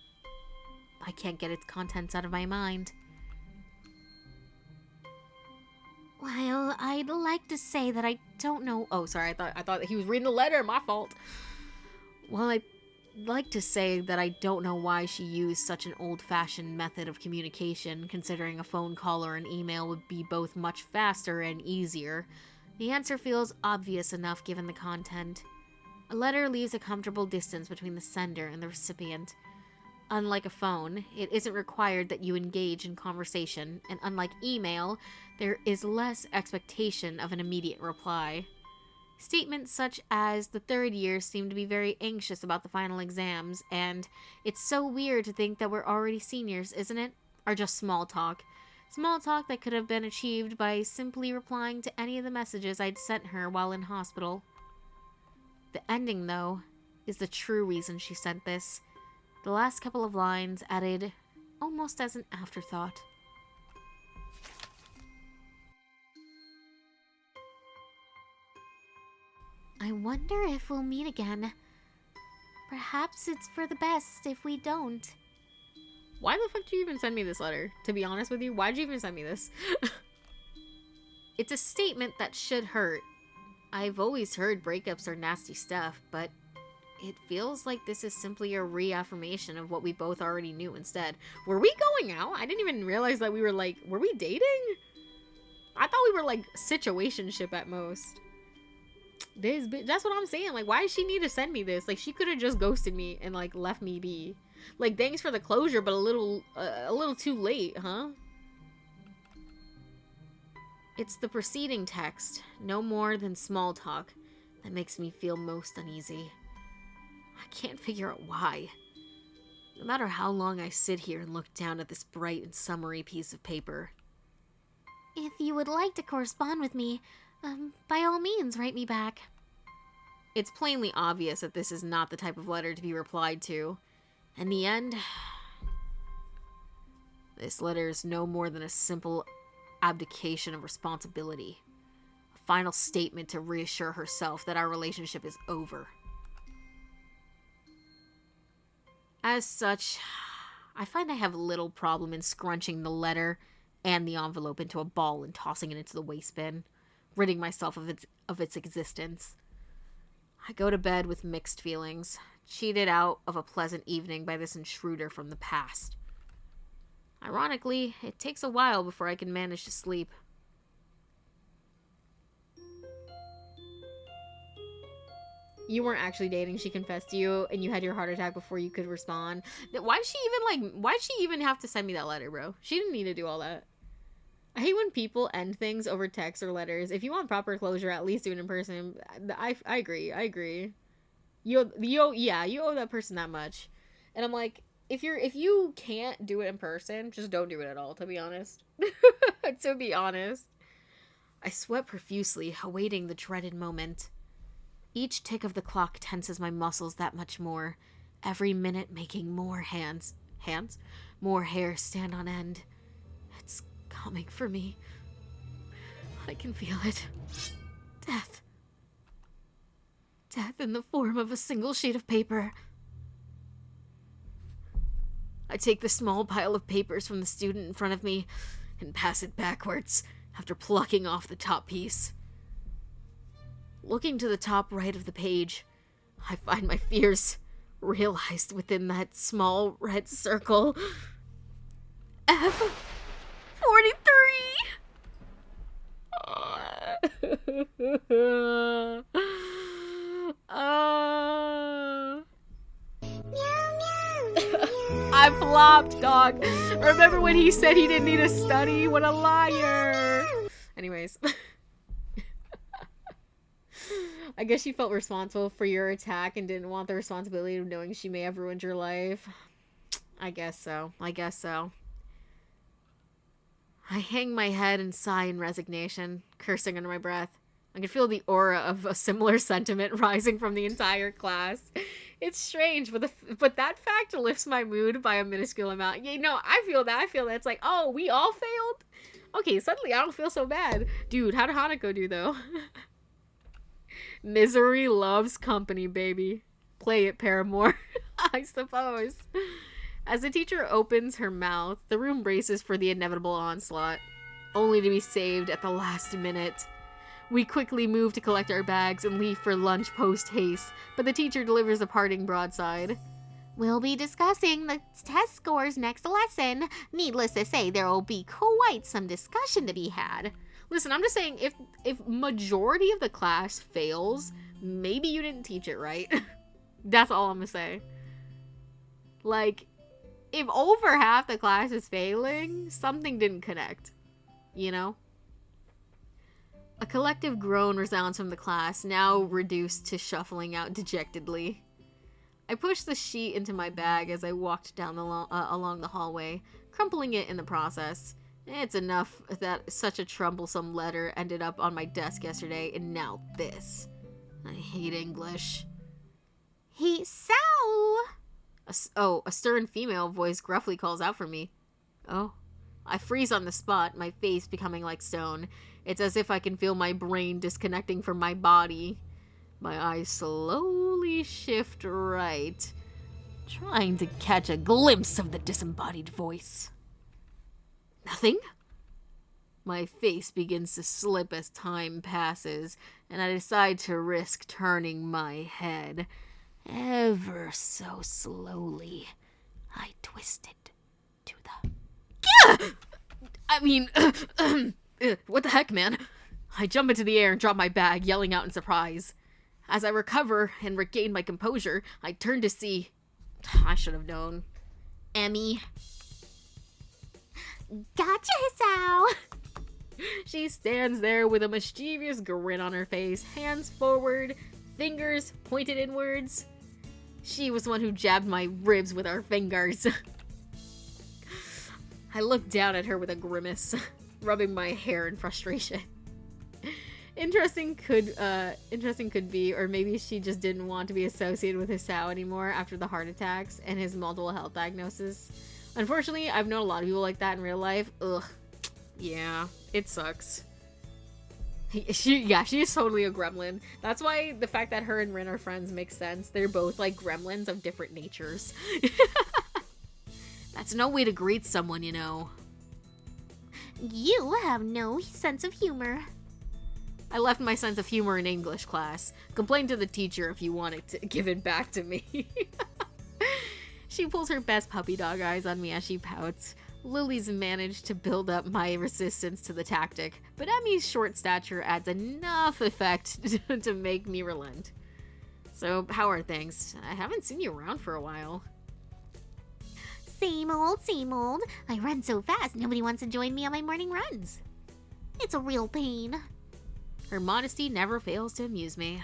I can't get its contents out of my mind. While I'd like to say that I don't know... Oh, sorry, I thought he was reading the letter. My fault. Well, I'd like to say that I don't know why she used such an old-fashioned method of communication, considering a phone call or an email would be both much faster and easier. The answer feels obvious enough given the content. A letter leaves a comfortable distance between the sender and the recipient. Unlike a phone, it isn't required that you engage in conversation, and unlike email, there is less expectation of an immediate reply. Statements such as the third year seem to be very anxious about the final exams, and it's so weird to think that we're already seniors, isn't it? Are just small talk. Small talk that could have been achieved by simply replying to any of the messages I'd sent her while in hospital. The ending, though, is the true reason she sent this. The last couple of lines added almost as an afterthought. I wonder if we'll meet again. Perhaps it's for the best if we don't. Why the fuck did you even send me this letter? To be honest with you, why'd you even send me this? It's a statement that should hurt. I've always heard breakups are nasty stuff, but it feels like this is simply a reaffirmation of what we both already knew instead. Were we going out? I didn't even realize that we were like, were we dating? I thought we were like situationship at most. This bitch, that's what I'm saying. Like, why does she need to send me this? Like, she could have just ghosted me and like left me be. Like, thanks for the closure, but a little too late, huh? It's the preceding text, no more than small talk, that makes me feel most uneasy. I can't figure out why. No matter how long I sit here and look down at this bright and summery piece of paper. If you would like to correspond with me, by all means, write me back. It's plainly obvious that this is not the type of letter to be replied to. In the end, this letter is no more than a simple abdication of responsibility. A final statement to reassure herself that our relationship is over. As such, I find I have little problem in scrunching the letter and the envelope into a ball and tossing it into the waste bin, ridding myself of its existence. I go to bed with mixed feelings, cheated out of a pleasant evening by this intruder from the past. Ironically, it takes a while before I can manage to sleep. You weren't actually dating, she confessed to you, and you had your heart attack before you could respond. Why'd she even have to send me that letter, bro? She didn't need to do all that. I hate when people end things over text or letters. If you want proper closure, at least do it in person. I agree. You owe that person that much. And I'm like, if you can't do it in person, just don't do it at all, to be honest. To be honest. I sweat profusely, awaiting the dreaded moment. Each tick of the clock tenses my muscles that much more, every minute making more more hair stand on end. It's coming for me. I can feel it. Death. Death in the form of a single sheet of paper. I take the small pile of papers from the student in front of me and pass it backwards after plucking off the top piece. Looking to the top right of the page, I find my fears realized within that small red circle. F43! I flopped, dog. Remember when he said he didn't need to study? What a liar. Anyways. I guess she felt responsible for your attack and didn't want the responsibility of knowing she may have ruined your life. I guess so. I hang my head and sigh in resignation, cursing under my breath. I can feel the aura of a similar sentiment rising from the entire class. It's strange, but that fact lifts my mood by a minuscule amount. You know, I feel that. It's like, oh, we all failed? Okay, suddenly I don't feel so bad. Dude, how did Hanako do, though? Misery loves company, baby. Play it, Paramore. I suppose. As the teacher opens her mouth, the room braces for the inevitable onslaught, only to be saved at the last minute. We quickly move to collect our bags and leave for lunch post-haste, but the teacher delivers a parting broadside. We'll be discussing the test scores next lesson. Needless to say, there will be quite some discussion to be had. Listen, I'm just saying, if majority of the class fails, maybe you didn't teach it right. That's all I'm gonna say. Like, if over half the class is failing, something didn't connect. You know? A collective groan resounds from the class, now reduced to shuffling out dejectedly. I pushed the sheet into my bag as I walked down along the hallway, crumpling it in the process. It's enough that such a troublesome letter ended up on my desk yesterday, and now this. I hate English. Hey, Sao! A stern female voice gruffly calls out for me. Oh. I freeze on the spot, my face becoming like stone. It's as if I can feel my brain disconnecting from my body. My eyes slowly shift right, trying to catch a glimpse of the disembodied voice. Nothing? My face begins to slip as time passes, and I decide to risk turning my head. Ever so slowly, I twist it to the... I mean, what the heck, man? I jump into the air and drop my bag, yelling out in surprise. As I recover and regain my composure, I turn to see... I should have known. Emmy. Gotcha, Sao! She stands there with a mischievous grin on her face, hands forward, fingers pointed inwards. She was the one who jabbed my ribs with her fingers. I looked down at her with a grimace, rubbing my hair in frustration. Interesting could be, or maybe she just didn't want to be associated with Hisao anymore after the heart attacks and his multiple health diagnosis. Unfortunately, I've known a lot of people like that in real life. Ugh. Yeah, it sucks. She is totally a gremlin. That's why the fact that her and Rin are friends makes sense. They're both like gremlins of different natures. That's no way to greet someone, you know. You have no sense of humor. I left my sense of humor in English class. Complain to the teacher if you wanted to give it back to me. She pulls her best puppy dog eyes on me as she pouts. Lily's managed to build up my resistance to the tactic, but Emmy's short stature adds enough effect to make me relent. So, how are things? I haven't seen you around for a while. Same old, same old. I run so fast, nobody wants to join me on my morning runs. It's a real pain. Her modesty never fails to amuse me.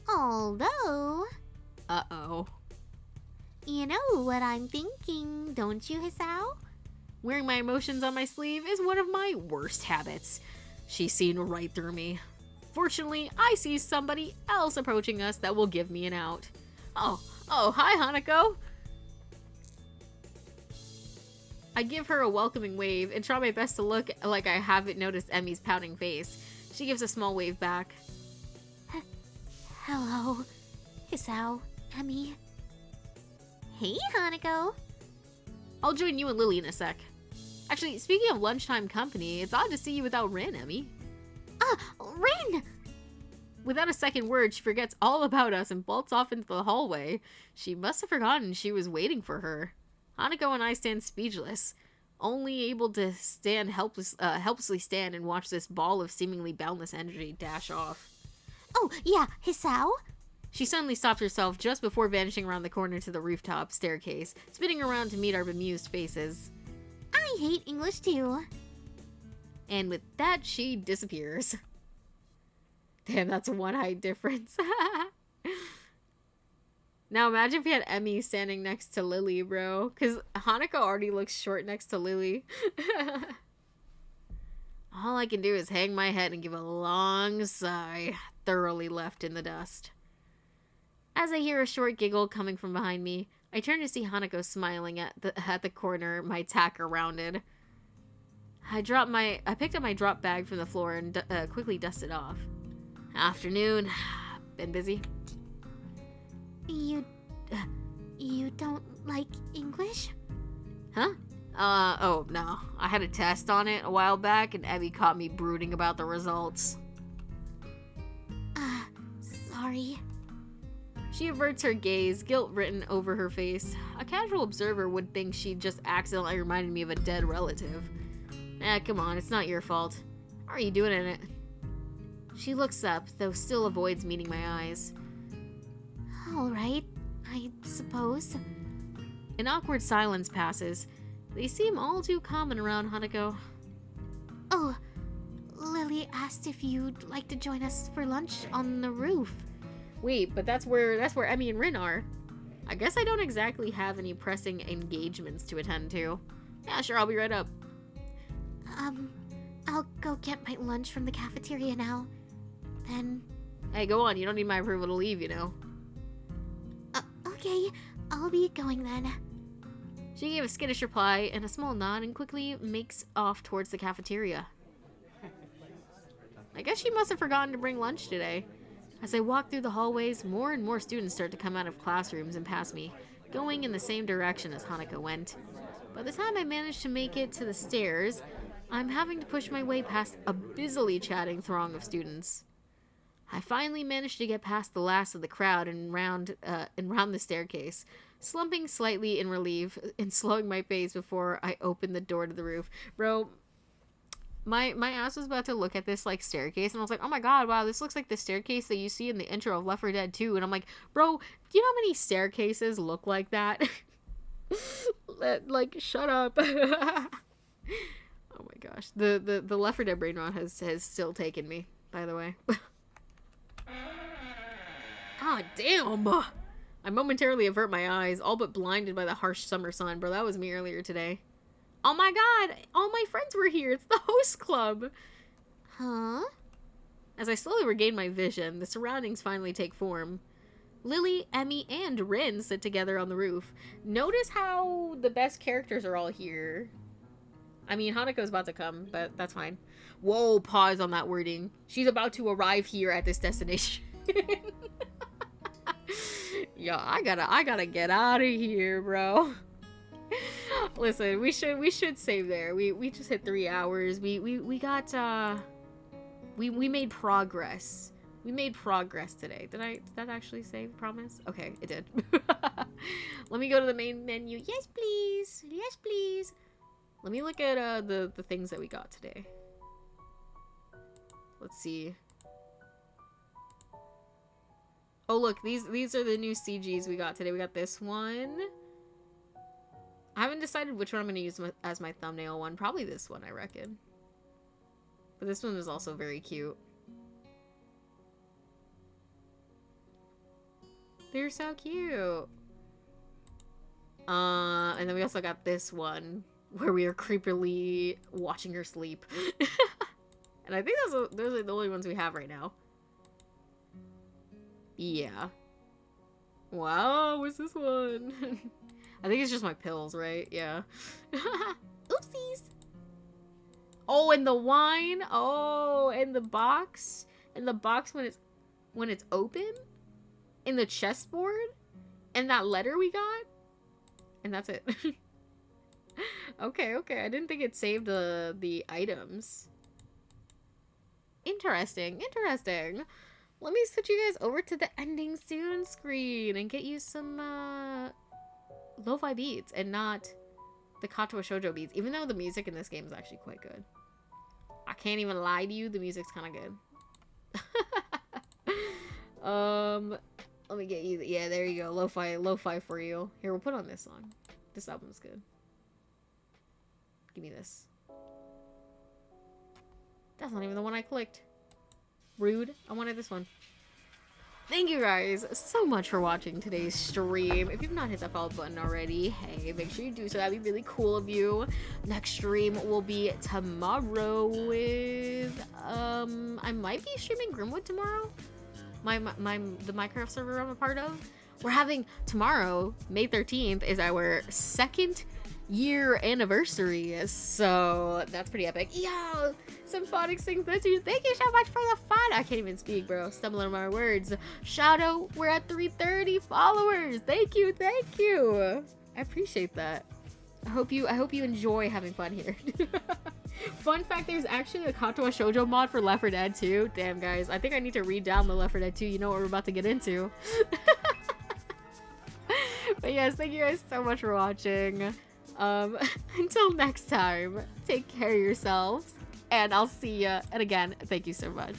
Although... Uh-oh. You know what I'm thinking, don't you, Hisao? Wearing my emotions on my sleeve is one of my worst habits. She's seen right through me. Fortunately, I see somebody else approaching us that will give me an out. Oh, hi, Hanako. I give her a welcoming wave and try my best to look like I haven't noticed Emmy's pouting face. She gives a small wave back. Hello, Hisao, Emmy. Hey, Hanako. I'll join you and Lily in a sec. Actually, speaking of lunchtime company, it's odd to see you without Rin, Emmy. Rin! Without a second word, she forgets all about us and bolts off into the hallway. She must have forgotten she was waiting for her. Hanako and I stand speechless, only able to stand helplessly stand and watch this ball of seemingly boundless energy dash off. Oh, yeah, Hisao? She suddenly stops herself just before vanishing around the corner to the rooftop staircase, spinning around to meet our bemused faces. I hate English too. And with that, she disappears. Damn, that's one height difference. Now imagine if we had Emmy standing next to Lily, bro. Because Hanako already looks short next to Lily. All I can do is hang my head and give a long sigh, thoroughly left in the dust. As I hear a short giggle coming from behind me, I turn to see Hanako smiling at the corner, my tacker rounded. I picked up my drop bag from the floor and quickly dusted off. Afternoon. Been busy? You don't Like English? Huh? Oh, no. I had a test on it a while back, and Abby caught me brooding about the results. Sorry. She averts her gaze, guilt written over her face. A casual observer would think she just accidentally reminded me of a dead relative. Come on, it's not your fault. How are you doing in it? She looks up, though still avoids meeting my eyes. Alright, I suppose. An awkward silence passes. They seem all too common around Hanako. Oh, Lily asked if you'd like to join us for lunch on the roof. Wait, but that's where Emmy and Rin are. I guess I don't exactly have any pressing engagements to attend to. Yeah, sure, I'll be right up. I'll go get my lunch from the cafeteria now. Then... Hey, go on, you don't need my approval to leave, you know. Okay, I'll be going then. She gave a skittish reply and a small nod and quickly makes off towards the cafeteria. I guess she must have forgotten to bring lunch today. As I walk through the hallways, more and more students start to come out of classrooms and pass me, going in the same direction as Hanako went. By the time I manage to make it to the stairs, I'm having to push my way past a busily chatting throng of students. I finally managed to get past the last of the crowd and round the staircase, slumping slightly in relief and slowing my pace before I open the door to the roof. Bro, my ass was about to look at this like staircase and I was like, oh my god, wow, this looks like the staircase that you see in the intro of Left 4 Dead 2. And I'm like, bro, do you know how many staircases look like that? Like, shut up. Oh my gosh. The Left 4 Dead brain rot has still taken me, by the way. God damn! I momentarily avert my eyes, all but blinded by the harsh summer sun. Bro, that was me earlier today. Oh my god! All my friends were here! It's the host club! Huh? As I slowly regain my vision, the surroundings finally take form. Lily, Emmy, and Rin sit together on the roof. Notice how the best characters are all here. I mean, Hanako's about to come, but that's fine. Whoa, pause on that wording. She's about to arrive here at this destination. Yo, I gotta get out of here, bro. Listen, we should save there. We just hit 3 hours. We made progress. We made progress today. Did that actually save? Promise? Okay, it did. Let me go to the main menu. Yes, please. Yes, please. Let me look at the things that we got today. Let's see. Oh look, these are the new CGs we got today. We got this one. I haven't decided which one I'm going to use as my thumbnail one. Probably this one, I reckon. But this one is also very cute. They're so cute. And then we also got this one where we are creepily watching her sleep. And I think those are the only ones we have right now. Yeah. Wow, what's this one? I think it's just my pills, right? Yeah. Oopsies. Oh, and the wine. Oh, and the box. And the box when it's open. And the chessboard. And that letter we got. And that's it. Okay. I didn't think it saved the items. Interesting. Let me switch you guys over to the ending soon screen and get you some lo-fi beats and not the Katawa Shoujo beats, even though the music in this game is actually quite good. I can't even lie to you, the music's kind of good. Let me get you, yeah, there you go, lo-fi for you. Here, we'll put on this song. This album's good. Give me this. That's not even the one I clicked. Rude. I wanted this one. Thank you guys so much for watching today's stream. If you've not hit that follow button already, hey, make sure you do so. That'd be really cool of you. Next stream will be tomorrow with I might be streaming Grimwood tomorrow. The Minecraft server I'm a part of. We're having tomorrow, May 13th, is our 2nd year anniversary, so that's pretty epic. Yo, Symphonic sings this to you. Thank you so much for the fun. I can't even speak, bro. Stumbling on my words. Shoujo, we're at 330 followers. Thank you. I appreciate that. I hope you enjoy having fun here. Fun fact, there's actually a Katawa Shoujo mod for Left 4 Dead 2. Damn, guys. I think I need to read down the Left 4 Dead 2. You know what we're about to get into. But yes, thank you guys so much for watching. Until next time, take care of yourselves. And I'll see ya. And again, thank you so much.